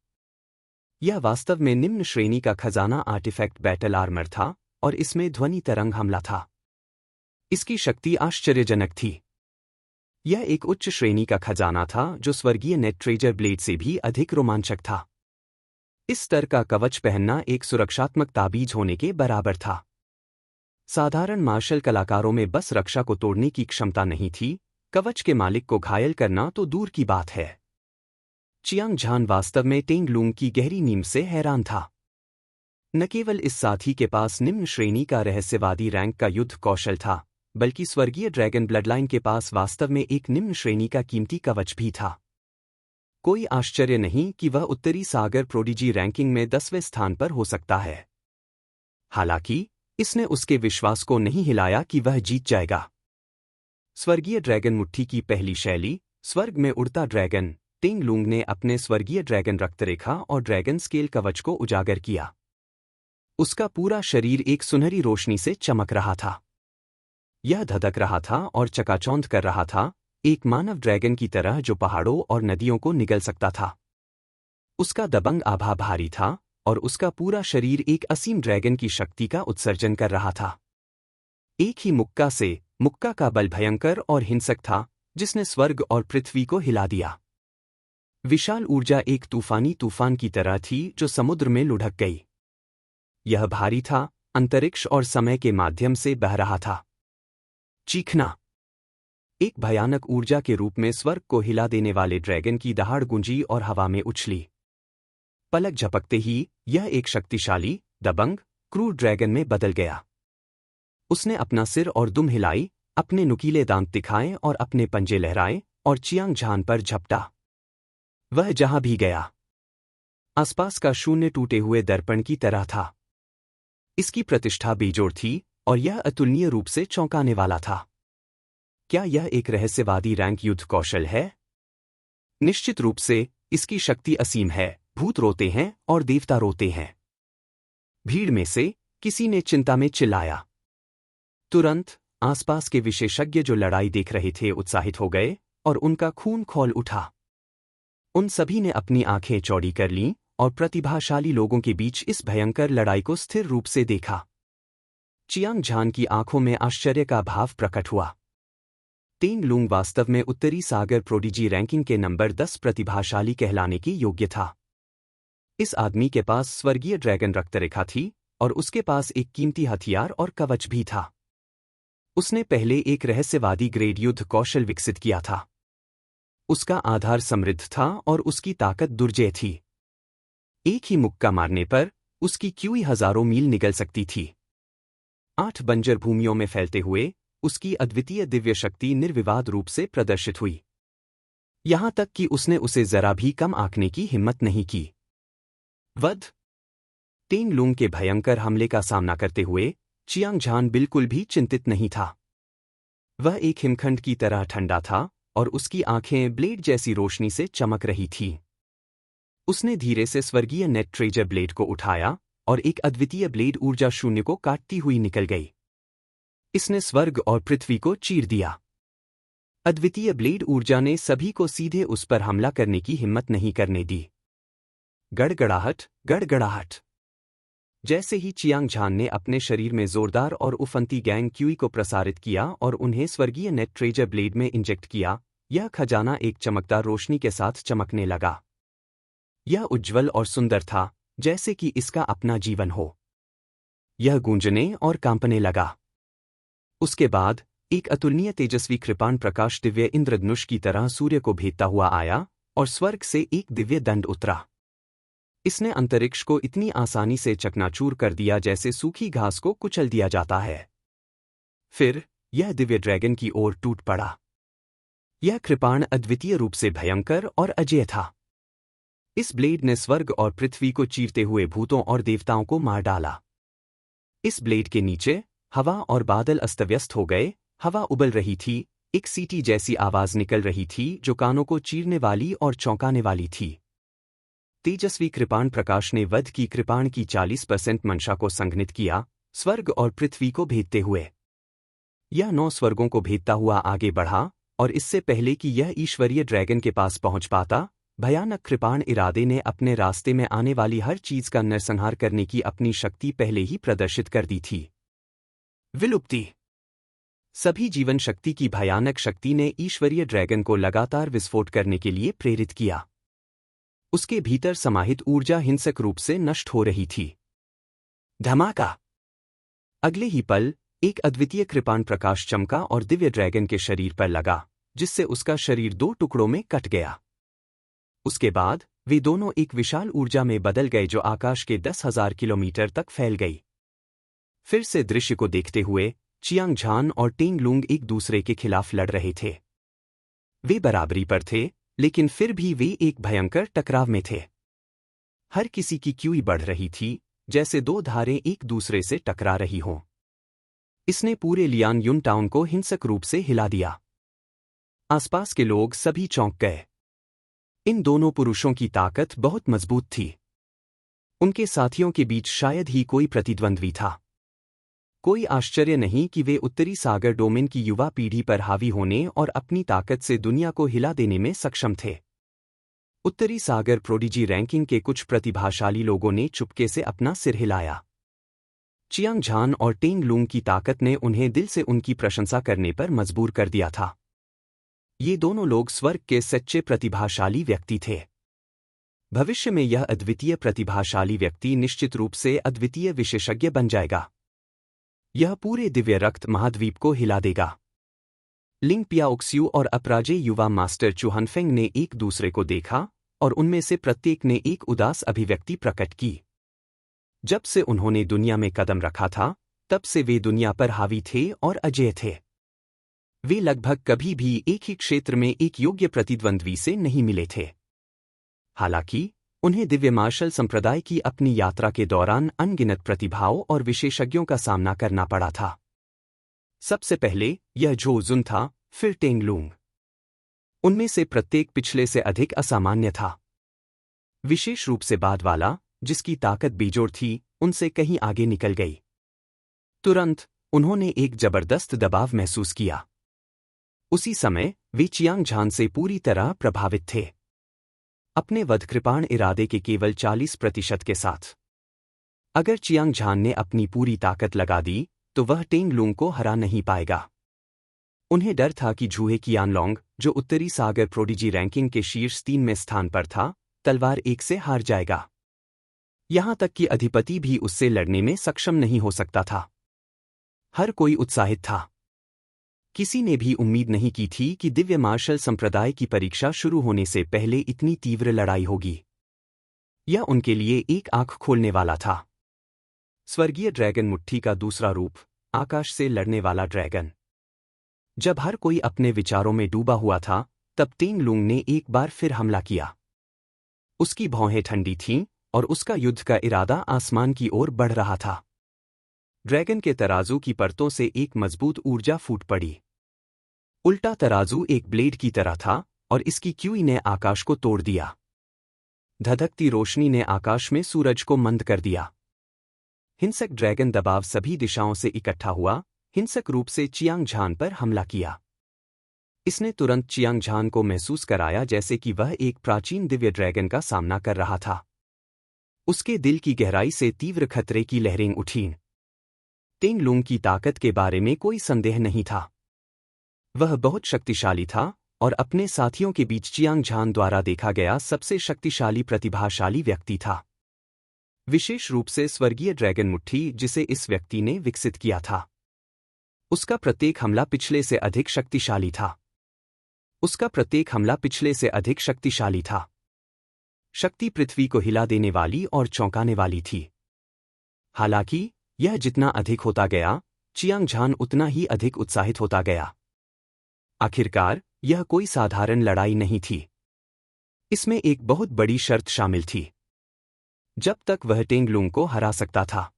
Speaker 1: यह वास्तव में निम्न श्रेणी का खजाना आर्टिफैक्ट बैटल आर्मर था और इसमें ध्वनि तरंग हमला था। इसकी शक्ति आश्चर्यजनक थी। यह एक उच्च श्रेणी का खजाना था जो स्वर्गीय नेट ट्रेजर ब्लेड से भी अधिक रोमांचक था। इस स्तर का कवच पहनना एक सुरक्षात्मक ताबीज होने के बराबर था। साधारण मार्शल कलाकारों में बस रक्षा को तोड़ने की क्षमता नहीं थी, कवच के मालिक को घायल करना तो दूर की बात है। चियांग झान वास्तव में टेंग लूंग की गहरी नींद से हैरान था। न केवल इस साथी के पास निम्न श्रेणी का रहस्यवादी रैंक का युद्ध कौशल था, बल्कि स्वर्गीय ड्रैगन ब्लडलाइन के पास वास्तव में एक निम्न श्रेणी का कीमती कवच भी था। कोई आश्चर्य नहीं कि वह उत्तरी सागर प्रोडिजी रैंकिंग में 10वें स्थान पर हो सकता है। हालांकि इसने उसके विश्वास को नहीं हिलाया कि वह जीत जाएगा। स्वर्गीय ड्रैगन मुट्ठी की पहली शैली, स्वर्ग में उड़ता ड्रैगन, टेंग लूंग ने अपने स्वर्गीय ड्रैगन रक्तरेखा और ड्रैगन स्केल कवच को उजागर किया। उसका पूरा शरीर एक सुनहरी रोशनी से चमक रहा था। यह धधक रहा था और चकाचौंध कर रहा था, एक मानव ड्रैगन की तरह जो पहाड़ों और नदियों को निगल सकता था। उसका दबंग आभा भारी था और उसका पूरा शरीर एक असीम ड्रैगन की शक्ति का उत्सर्जन कर रहा था। एक ही मुक्का का बल भयंकर और हिंसक था, जिसने स्वर्ग और पृथ्वी को हिला दिया। विशाल ऊर्जा एक तूफानी तूफान की तरह थी जो समुद्र में लुढ़क गई। यह भारी था, अंतरिक्ष और समय के माध्यम से बह रहा था। चीखना। एक भयानक ऊर्जा के रूप में स्वर्ग को हिला देने वाले ड्रैगन की दहाड़ गूंजी और हवा में उछली। पलक झपकते ही यह एक शक्तिशाली, दबंग, क्रूर ड्रैगन में बदल गया। उसने अपना सिर और दुम हिलाई, अपने नुकीले दांत दिखाए और अपने पंजे लहराए और चियांग झान पर झपटा। वह जहां भी गया, आसपास का शून्य टूटे हुए दर्पण की तरह था। इसकी प्रतिष्ठा बेजोड़ थी और यह अतुलनीय रूप से चौंकाने वाला था। क्या यह एक रहस्यवादी रैंक युद्ध कौशल है? निश्चित रूप से, इसकी शक्ति असीम है। भूत रोते हैं और देवता रोते हैं। भीड़ में से किसी ने चिंता में चिल्लाया। तुरंत आसपास के विशेषज्ञ जो लड़ाई देख रहे थे उत्साहित हो गए और उनका खून खौल उठा। उन सभी ने अपनी आंखें चौड़ी कर लीं और प्रतिभाशाली लोगों के बीच इस भयंकर लड़ाई को स्थिर रूप से देखा। चियांग झान की आंखों में आश्चर्य का भाव प्रकट हुआ। टेंग लूंग वास्तव में उत्तरी सागर प्रोडिजी रैंकिंग के नंबर 10 प्रतिभाशाली कहलाने की योग्य था। इस आदमी के पास स्वर्गीय ड्रैगन रक्तरेखा थी और उसके पास एक कीमती हथियार और कवच भी था। उसने पहले एक रहस्यवादी ग्रेड युद्ध कौशल विकसित किया था। उसका आधार समृद्ध था और उसकी ताकत दुर्जेय थी। एक ही मुक्का मारने पर उसकी क्यूई हजारों मील निकल सकती थी। 8 बंजर भूमियों में फैलते हुए उसकी अद्वितीय दिव्य शक्ति निर्विवाद रूप से प्रदर्शित हुई। यहां तक कि उसने उसे जरा भी कम आंकने की हिम्मत नहीं की। वध। टेंग लूंग के भयंकर हमले का सामना करते हुए चियांग झान बिल्कुल भी चिंतित नहीं था। वह एक हिमखंड की तरह ठंडा था और उसकी आंखें ब्लेड जैसी रोशनी से चमक रही थीं। उसने धीरे से स्वर्गीय नेट ट्रेजर ब्लेड को उठाया और एक अद्वितीय ब्लेड ऊर्जा शून्य को काटती हुई निकल गई। इसने स्वर्ग और पृथ्वी को चीर दिया। अद्वितीय ब्लेड ऊर्जा ने सभी को सीधे उस पर हमला करने की हिम्मत नहीं करने दी। गड़गड़ाहट, गड़गड़ाहट। जैसे ही चियांग झान ने अपने शरीर में जोरदार और उफनती गैंग क्यूई को प्रसारित किया और उन्हें स्वर्गीय नेट ट्रेजर ब्लेड में इंजेक्ट किया, यह खजाना एक चमकदार रोशनी के साथ चमकने लगा। यह उज्ज्वल और सुंदर था, जैसे कि इसका अपना जीवन हो। यह गूंजने और कांपने लगा। उसके बाद एक अतुलनीय तेजस्वी कृपाण प्रकाश दिव्य इंद्रधनुष की तरह सूर्य को भेदता हुआ आया और स्वर्ग से एक दिव्य दंड उतरा। इसने अंतरिक्ष को इतनी आसानी से चकनाचूर कर दिया जैसे सूखी घास को कुचल दिया जाता है। फिर यह दिव्य ड्रैगन की ओर टूट पड़ा। यह कृपाण अद्वितीय रूप से भयंकर और अजेय था। इस ब्लेड ने स्वर्ग और पृथ्वी को चीरते हुए भूतों और देवताओं को मार डाला। इस ब्लेड के नीचे हवा और बादल अस्तव्यस्त हो गए। हवा उबल रही थी, एक सीटी जैसी आवाज निकल रही थी जो कानों को चीरने वाली और चौंकाने वाली थी। तेजस्वी कृपाण प्रकाश ने वध की कृपाण की 40% मंशा को संघनित किया, स्वर्ग और पृथ्वी को भेदते हुए। यह 9 स्वर्गों को भेदता हुआ आगे बढ़ा और इससे पहले कि यह ईश्वरीय ड्रैगन के पास पहुंच पाता, भयानक कृपाण इरादे ने अपने रास्ते में आने वाली हर चीज का नरसंहार करने की अपनी शक्ति पहले ही प्रदर्शित कर दी थी। विलुप्ति। सभी जीवन शक्ति की भयानक शक्ति ने ईश्वरीय ड्रैगन को लगातार विस्फोट करने के लिए प्रेरित किया। उसके भीतर समाहित ऊर्जा हिंसक रूप से नष्ट हो रही थी। धमाका। अगले ही पल एक अद्वितीय कृपाण प्रकाश चमका और दिव्य ड्रैगन के शरीर पर लगा, जिससे उसका शरीर 2 टुकड़ों में कट गया। उसके बाद वे दोनों एक विशाल ऊर्जा में बदल गए जो आकाश के 10,000 किलोमीटर तक फैल गई। फिर से दृश्य को देखते हुए चियांग झान और टेंग लुंग एक दूसरे के खिलाफ लड़ रहे थे। वे बराबरी पर थे, लेकिन फिर भी वे एक भयंकर टकराव में थे। हर किसी की क्यूई बढ़ रही थी, जैसे 2 धारें एक दूसरे से टकरा रही हों। इसने पूरे लियान युन टाउन को हिंसक रूप से हिला दिया। आसपास के लोग सभी चौंक गए। इन दोनों पुरुषों की ताकत बहुत मजबूत थी। उनके साथियों के बीच शायद ही कोई प्रतिद्वंद्वी था। कोई आश्चर्य नहीं कि वे उत्तरी सागर डोमेन की युवा पीढ़ी पर हावी होने और अपनी ताकत से दुनिया को हिला देने में सक्षम थे। उत्तरी सागर प्रोडिजी रैंकिंग के कुछ प्रतिभाशाली लोगों ने चुपके से अपना सिर हिलाया। चियांग झान और टेंग लुंग की ताकत ने उन्हें दिल से उनकी प्रशंसा करने पर मजबूर कर दिया था। ये दोनों लोग स्वर्ग के सच्चे प्रतिभाशाली व्यक्ति थे। भविष्य में यह अद्वितीय प्रतिभाशाली व्यक्ति निश्चित रूप से अद्वितीय विशेषज्ञ बन जाएगा। यह पूरे दिव्य रक्त महाद्वीप को हिला देगा। लिंग पियाओक्स्यू और अपराजय युवा मास्टर चुहनफेंग ने एक दूसरे को देखा और उनमें से प्रत्येक ने एक उदास अभिव्यक्ति प्रकट की। जब से उन्होंने दुनिया में कदम रखा था, तब से वे दुनिया पर हावी थे और अजेय थे। वे लगभग कभी भी एक ही क्षेत्र में एक योग्य प्रतिद्वंद्वी से नहीं मिले थे। हालांकि उन्हें दिव्य मार्शल संप्रदाय की अपनी यात्रा के दौरान अनगिनत प्रतिभाओं और विशेषज्ञों का सामना करना पड़ा था। सबसे पहले यह झो जुन था, फिर टेंग लुंग। उनमें से प्रत्येक पिछले से अधिक असामान्य था। विशेष रूप से बाद वाला, जिसकी ताकत बेजोड़ थी, उनसे कहीं आगे निकल गई। तुरंत उन्होंने एक जबरदस्त दबाव महसूस किया। उसी समय वे चियांग झान से पूरी तरह प्रभावित थे, अपने वधकृपाण इरादे के केवल 40% के साथ। अगर चियांग झान ने अपनी पूरी ताकत लगा दी, तो वह टेंग लुंग को हरा नहीं पाएगा। उन्हें डर था कि झूहे कियानलोंग, जो उत्तरी सागर प्रोडिजी रैंकिंग के शीर्ष 3 में स्थान पर था, तलवार 1 से हार जाएगा। यहां तक कि अधिपति भी उससे लड़ने में सक्षम नहीं हो सकता था। हर कोई उत्साहित था। किसी ने भी उम्मीद नहीं की थी कि दिव्य मार्शल संप्रदाय की परीक्षा शुरू होने से पहले इतनी तीव्र लड़ाई होगी। यह उनके लिए एक आंख खोलने वाला था। स्वर्गीय ड्रैगन मुट्ठी का दूसरा रूप, आकाश से लड़ने वाला ड्रैगन। जब हर कोई अपने विचारों में डूबा हुआ था, तब टेंग लुंग ने एक बार फिर हमला किया। उसकी भौहें ठंडी थीं और उसका युद्ध का इरादा आसमान की ओर बढ़ रहा था। ड्रैगन के तराजू की परतों से एक मजबूत ऊर्जा फूट पड़ी। उल्टा तराजू एक ब्लेड की तरह था और इसकी क्यूई ने आकाश को तोड़ दिया। धधकती रोशनी ने आकाश में सूरज को मंद कर दिया। हिंसक ड्रैगन दबाव सभी दिशाओं से इकट्ठा हुआ, हिंसक रूप से चियांग झान पर हमला किया। इसने तुरंत चियांग झान को महसूस कराया जैसे कि वह एक प्राचीन दिव्य ड्रैगन का सामना कर रहा था। उसके दिल की गहराई से तीव्र खतरे की लहरें उठीं। टेंग लुंग की ताकत के बारे में कोई संदेह नहीं था। वह बहुत शक्तिशाली था और अपने साथियों के बीच चियांग झान द्वारा देखा गया सबसे शक्तिशाली प्रतिभाशाली व्यक्ति था। विशेष रूप से स्वर्गीय ड्रैगन मुट्ठी जिसे इस व्यक्ति ने विकसित किया था। उसका प्रत्येक हमला पिछले से अधिक शक्तिशाली था। उसका प्रत्येक हमला पिछले से अधिक शक्तिशाली था। शक्ति पृथ्वी को हिला देने वाली और चौंकाने वाली थी। हालांकि यह जितना अधिक होता गया, चियांग झान उतना ही अधिक उत्साहित होता गया। आखिरकार यह कोई साधारण लड़ाई नहीं थी। इसमें एक बहुत बड़ी शर्त शामिल थी। जब तक वह टेंग लुंग को हरा सकता था,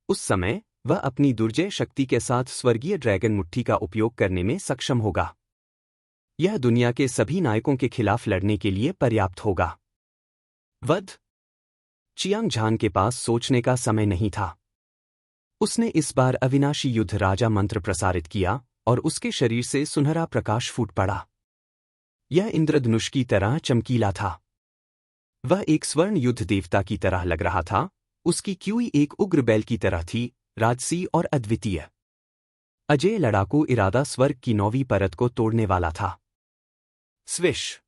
Speaker 1: उस समय वह अपनी दुर्जय शक्ति के साथ स्वर्गीय ड्रैगन मुट्ठी का उपयोग करने में सक्षम होगा। यह दुनिया के सभी नायकों के खिलाफ लड़ने के लिए पर्याप्त होगा। वध। चियांग झान के पास सोचने का समय नहीं था। उसने इस बार अविनाशी युद्ध राजा मंत्र प्रसारित किया और उसके शरीर से सुनहरा प्रकाश फूट पड़ा। यह इंद्रधनुष की तरह चमकीला था। वह एक स्वर्ण युद्ध देवता की तरह लग रहा था। उसकी क्यूई एक उग्र बैल की तरह थी, राजसी और अद्वितीय। अजय लड़ाकू इरादा स्वर्ग की 9वीं परत को तोड़ने वाला था। स्विश!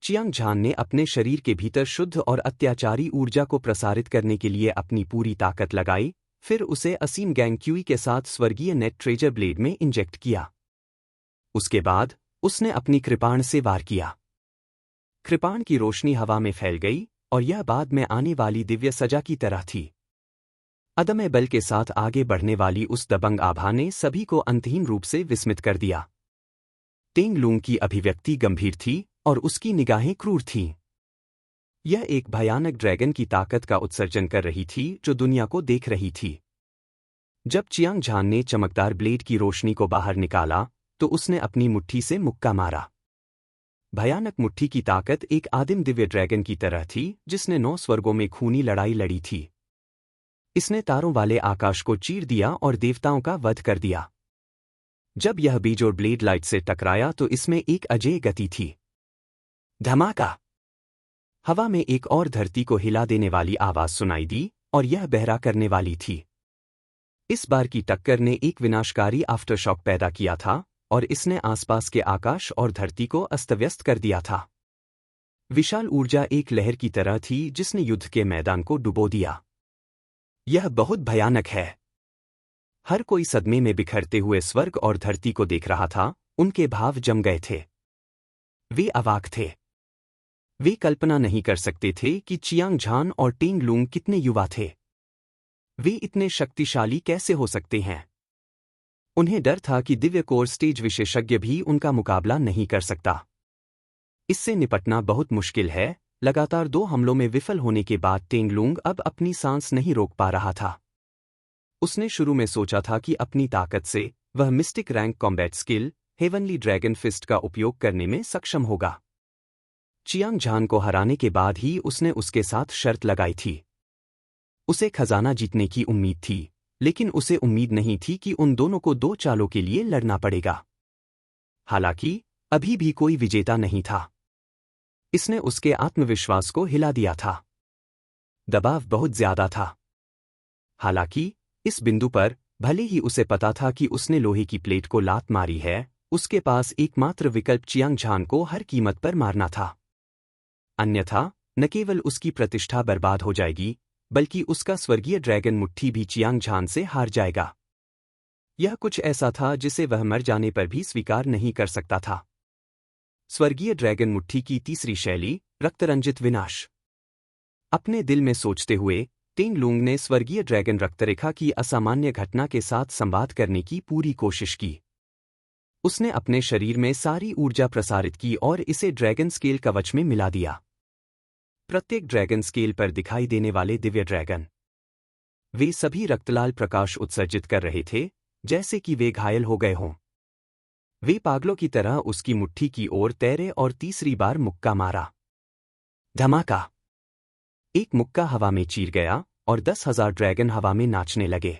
Speaker 1: चियांग झान ने अपने शरीर के भीतर शुद्ध और अत्याचारी ऊर्जा को प्रसारित करने के लिए अपनी पूरी ताकत लगाई, फिर उसे असीम गैंग क्यूई के साथ स्वर्गीय नेट ट्रेजर ब्लेड में इंजेक्ट किया। उसके बाद उसने अपनी कृपाण से वार किया। कृपाण की रोशनी हवा में फैल गई और यह बाद में आने वाली दिव्य सजा की तरह थी। अदम्य बल के साथ आगे बढ़ने वाली उस दबंग आभा ने सभी को अंतहीन रूप से विस्मित कर दिया। टेंग लूंग की अभिव्यक्ति गंभीर थी और उसकी निगाहें क्रूर थीं। यह एक भयानक ड्रैगन की ताकत का उत्सर्जन कर रही थी जो दुनिया को देख रही थी। जब चियांग झान ने चमकदार ब्लेड की रोशनी को बाहर निकाला तो उसने अपनी मुट्ठी से मुक्का मारा। भयानक मुट्ठी की ताकत एक आदिम दिव्य ड्रैगन की तरह थी जिसने 9 स्वर्गों में खूनी लड़ाई लड़ी थी। इसने तारों वाले आकाश को चीर दिया और देवताओं का वध कर दिया। जब यह बेजोड़ ब्लेड लाइट से टकराया तो इसमें एक अजेय गति थी। धमाका! हवा में एक और धरती को हिला देने वाली आवाज सुनाई दी और यह बहरा करने वाली थी। इस बार की टक्कर ने एक विनाशकारी आफ्टरशॉक पैदा किया था और इसने आसपास के आकाश और धरती को अस्तव्यस्त कर दिया था। विशाल ऊर्जा एक लहर की तरह थी जिसने युद्ध के मैदान को डुबो दिया। यह बहुत भयानक है। हर कोई सदमे में बिखरते हुए स्वर्ग और धरती को देख रहा था। उनके भाव जम गए थे। वे अवाक थे। वे कल्पना नहीं कर सकते थे कि चियांग झान और टेंग लूंग कितने युवा थे। वे इतने शक्तिशाली कैसे हो सकते हैं? उन्हें डर था कि दिव्य कोर स्टेज विशेषज्ञ भी उनका मुकाबला नहीं कर सकता। इससे निपटना बहुत मुश्किल है। लगातार 2 हमलों में विफल होने के बाद टेंग लूंग अब अपनी सांस नहीं रोक पा रहा था। उसने शुरू में सोचा था कि अपनी ताकत से वह mystic rank combat skill heavenly dragon fist का उपयोग करने में सक्षम होगा। चियांग झान को हराने के बाद ही उसने उसके साथ शर्त लगाई थी। उसे खजाना जीतने की उम्मीद थी, लेकिन उसे उम्मीद नहीं थी कि उन दोनों को 2 चालों के लिए लड़ना पड़ेगा। हालांकि अभी भी कोई विजेता नहीं था। इसने उसके आत्मविश्वास को हिला दिया था। दबाव बहुत ज्यादा था। हालांकि इस बिंदु पर भले ही उसे पता था कि उसने लोहे की प्लेट को लात मारी है, उसके पास एकमात्र विकल्प चियांग झान को हर कीमत पर मारना था। अन्यथा न केवल उसकी प्रतिष्ठा बर्बाद हो जाएगी, बल्कि उसका स्वर्गीय ड्रैगन मुट्ठी भी चियांग झान से हार जाएगा। यह कुछ ऐसा था जिसे वह मर जाने पर भी स्वीकार नहीं कर सकता था। स्वर्गीय ड्रैगन मुट्ठी की तीसरी शैली, रक्तरंजित विनाश। अपने दिल में सोचते हुए टेंग लूंग ने स्वर्गीय ड्रैगन रक्तरेखा की असामान्य घटना के साथ संवाद करने की पूरी कोशिश की। उसने अपने शरीर में सारी ऊर्जा प्रसारित की और इसे ड्रैगन स्केल कवच में मिला दिया। प्रत्येक ड्रैगन स्केल पर दिखाई देने वाले दिव्य ड्रैगन, वे सभी रक्तलाल प्रकाश उत्सर्जित कर रहे थे, जैसे कि वे घायल हो गए हों। वे पागलों की तरह उसकी मुट्ठी की ओर तैरे और तीसरी बार मुक्का मारा। धमाका! एक मुक्का हवा में चीर गया और 10,000 ड्रैगन हवा में नाचने लगे।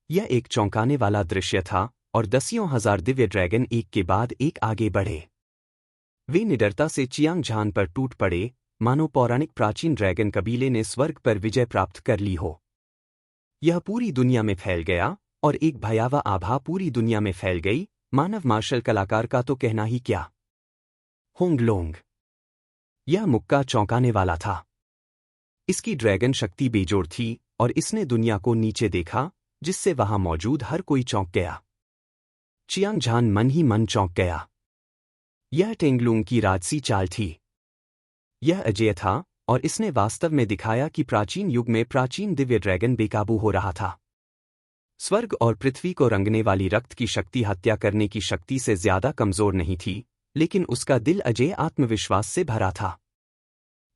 Speaker 1: यह एक चौंकाने वाला दृश्य था और 10,000 दिव्य ड्रैगन एक के बाद एक आगे बढ़े। वे निडरता से चियांग झान पर टूट पड़े, मानो पौराणिक प्राचीन ड्रैगन कबीले ने स्वर्ग पर विजय प्राप्त कर ली हो। यह पूरी दुनिया में फैल गया और एक भयावह आभा पूरी दुनिया में फैल गई। मानव मार्शल कलाकार का तो कहना ही क्या। होंग लोंग! यह मुक्का चौंकाने वाला था। इसकी ड्रैगन शक्ति बेजोड़ थी और इसने दुनिया को नीचे देखा, जिससे वहां मौजूद हर कोई चौंक गया। चियांग झान मन ही मन चौंक गया। यह टेंग लूंग की राजसी चाल थी। यह अजेय था और इसने वास्तव में दिखाया कि प्राचीन युग में प्राचीन दिव्य ड्रैगन बेकाबू हो रहा था। स्वर्ग और पृथ्वी को रंगने वाली रक्त की शक्ति हत्या करने की शक्ति से ज्यादा कमजोर नहीं थी, लेकिन उसका दिल अजेय आत्मविश्वास से भरा था।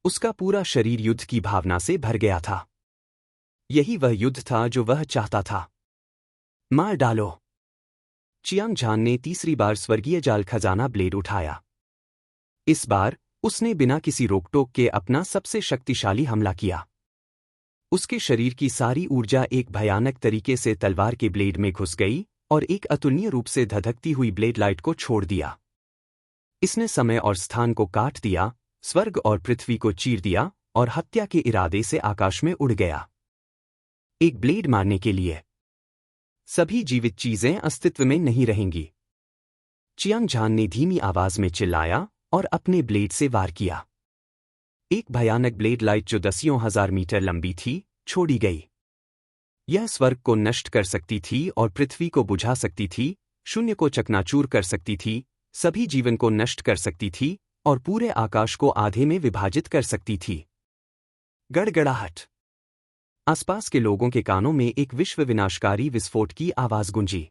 Speaker 1: उसका पूरा शरीर युद्ध की भावना से भर गया था। यही वह युद्ध था जो वह चाहता था। मार डालो! चियांग झान ने तीसरी बार स्वर्गीय जाल खजाना ब्लेड उठाया। इस बार उसने बिना किसी रोकटोक के अपना सबसे शक्तिशाली हमला किया। उसके शरीर की सारी ऊर्जा एक भयानक तरीके से तलवार के ब्लेड में घुस गई और एक अतुलनीय रूप से धधकती हुई ब्लेड लाइट को छोड़ दिया। इसने समय और स्थान को काट दिया, स्वर्ग और पृथ्वी को चीर दिया और हत्या के इरादे से आकाश में उड़ गया। एक ब्लेड मारने के लिए सभी जीवित चीजें अस्तित्व में नहीं रहेंगी। चियांग झान ने धीमी आवाज में चिल्लाया और अपने ब्लेड से वार किया। एक भयानक ब्लेड लाइट जो दसियों हजार मीटर लंबी थी, छोड़ी गई। यह स्वर्ग को नष्ट कर सकती थी और पृथ्वी को बुझा सकती थी, शून्य को चकनाचूर कर सकती थी, सभी जीवन को नष्ट कर सकती थी और पूरे आकाश को आधे में विभाजित कर सकती थी। गड़गड़ाहट। आसपास के लोगों के कानों में एक विश्व विनाशकारी विस्फोट की आवाज गूंजी।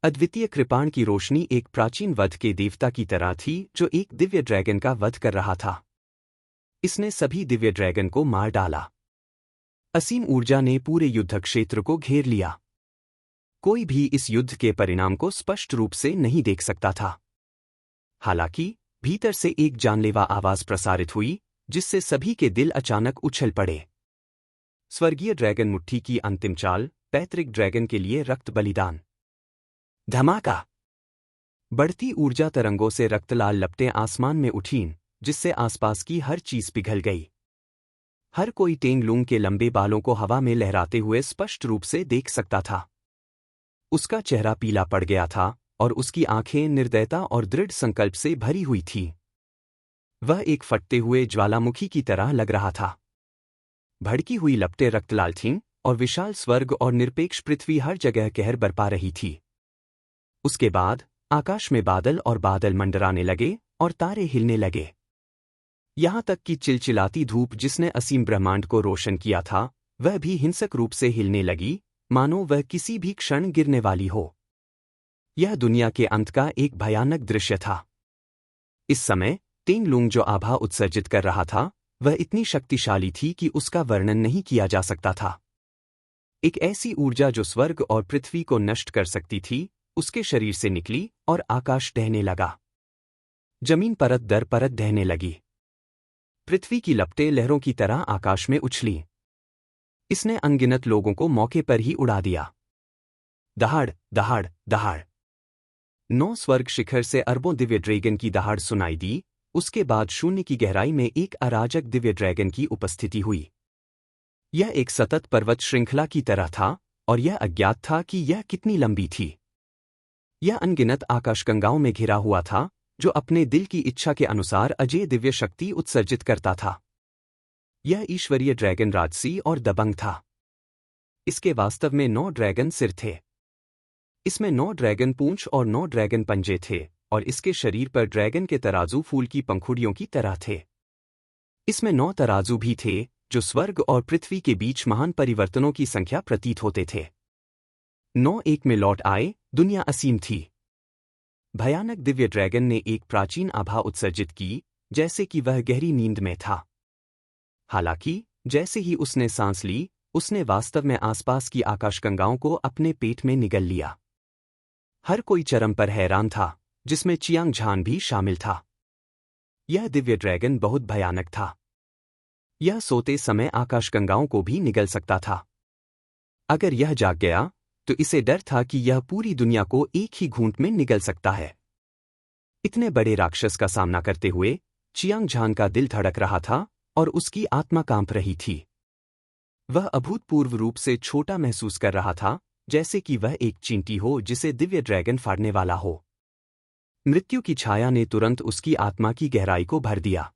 Speaker 1: अद्वितीय कृपाण की रोशनी एक प्राचीन वध के देवता की तरह थी जो एक दिव्य ड्रैगन का वध कर रहा था। इसने सभी दिव्य ड्रैगन को मार डाला। असीम ऊर्जा ने पूरे युद्ध क्षेत्र को घेर लिया। कोई भी इस युद्ध के परिणाम को स्पष्ट रूप से नहीं देख सकता था। हालांकि भीतर से एक जानलेवा आवाज प्रसारित हुई जिससे सभी के दिल अचानक उछल पड़े। स्वर्गीय ड्रैगन मुट्ठी की अंतिम चाल, पैतृक ड्रैगन के लिए रक्त बलिदान। धमाका। बढ़ती ऊर्जा तरंगों से रक्तलाल लपटें आसमान में उठीं, जिससे आसपास की हर चीज पिघल गई। हर कोई टेंग लुंग के लंबे बालों को हवा में लहराते हुए स्पष्ट रूप से देख सकता था। उसका चेहरा पीला पड़ गया था और उसकी आंखें निर्दयता और दृढ़ संकल्प से भरी हुई थीं। वह एक फटते हुए ज्वालामुखी की तरह लग रहा था। भड़की हुई लपटें रक्तलाल थीं और विशाल स्वर्ग और निरपेक्ष पृथ्वी हर जगह कहर बरपा रही थी। उसके बाद आकाश में बादल और बादल मंडराने लगे और तारे हिलने लगे। यहां तक कि चिलचिलाती धूप जिसने असीम ब्रह्मांड को रोशन किया था, वह भी हिंसक रूप से हिलने लगी, मानो वह किसी भी क्षण गिरने वाली हो। यह दुनिया के अंत का एक भयानक दृश्य था। इस समय टेंग लुंग जो आभा उत्सर्जित कर रहा था, वह इतनी शक्तिशाली थी कि उसका वर्णन नहीं किया जा सकता था। एक ऐसी ऊर्जा जो स्वर्ग और पृथ्वी को नष्ट कर सकती थी, उसके शरीर से निकली और आकाश ढहने लगा। जमीन परत दर परत ढहने लगी। पृथ्वी की लपटें लहरों की तरह आकाश में उछलीं। इसने अनगिनत लोगों को मौके पर ही उड़ा दिया। दहाड़, दहाड़, दहाड़। 9 स्वर्ग शिखर से अरबों दिव्य ड्रैगन की दहाड़ सुनाई दी। उसके बाद शून्य की गहराई में एक अराजक दिव्य ड्रैगन की उपस्थिति हुई। यह एक सतत पर्वत श्रृंखला की तरह था और यह अज्ञात था कि यह कितनी लंबी थी। यह अनगिनत आकाशगंगाओं में घिरा हुआ था, जो अपने दिल की इच्छा के अनुसार अजय दिव्य शक्ति उत्सर्जित करता था। यह ईश्वरीय ड्रैगन राजसी और दबंग था। इसके वास्तव में 9 ड्रैगन सिर थे। इसमें 9 ड्रैगन पूंछ और 9 ड्रैगन पंजे थे और इसके शरीर पर ड्रैगन के तराजू फूल की पंखुड़ियों की तरह थे। इसमें 9 तराजू भी थे जो स्वर्ग और पृथ्वी के बीच महान परिवर्तनों की संख्या प्रतीत होते थे। 9 एक में लौट आए, दुनिया असीम थी। भयानक दिव्य ड्रैगन ने एक प्राचीन आभा उत्सर्जित की, जैसे कि वह गहरी नींद में था। हालांकि जैसे ही उसने सांस ली, उसने वास्तव में आसपास की आकाशगंगाओं को अपने पेट में निगल लिया। हर कोई चरम पर हैरान था, जिसमें चियांग झान भी शामिल था। यह दिव्य ड्रैगन बहुत भयानक था। यह सोते समय आकाशगंगाओं को भी निगल सकता था। अगर यह जाग गया, तो इसे डर था कि यह पूरी दुनिया को एक ही घूंट में निगल सकता है। इतने बड़े राक्षस का सामना करते हुए चियांग झान का दिल धड़क रहा था और उसकी आत्मा कांप रही थी। वह अभूतपूर्व रूप से छोटा महसूस कर रहा था, जैसे कि वह एक चींटी हो जिसे दिव्य ड्रैगन फाड़ने वाला हो। मृत्यु की छाया ने तुरंत उसकी आत्मा की गहराई को भर दिया।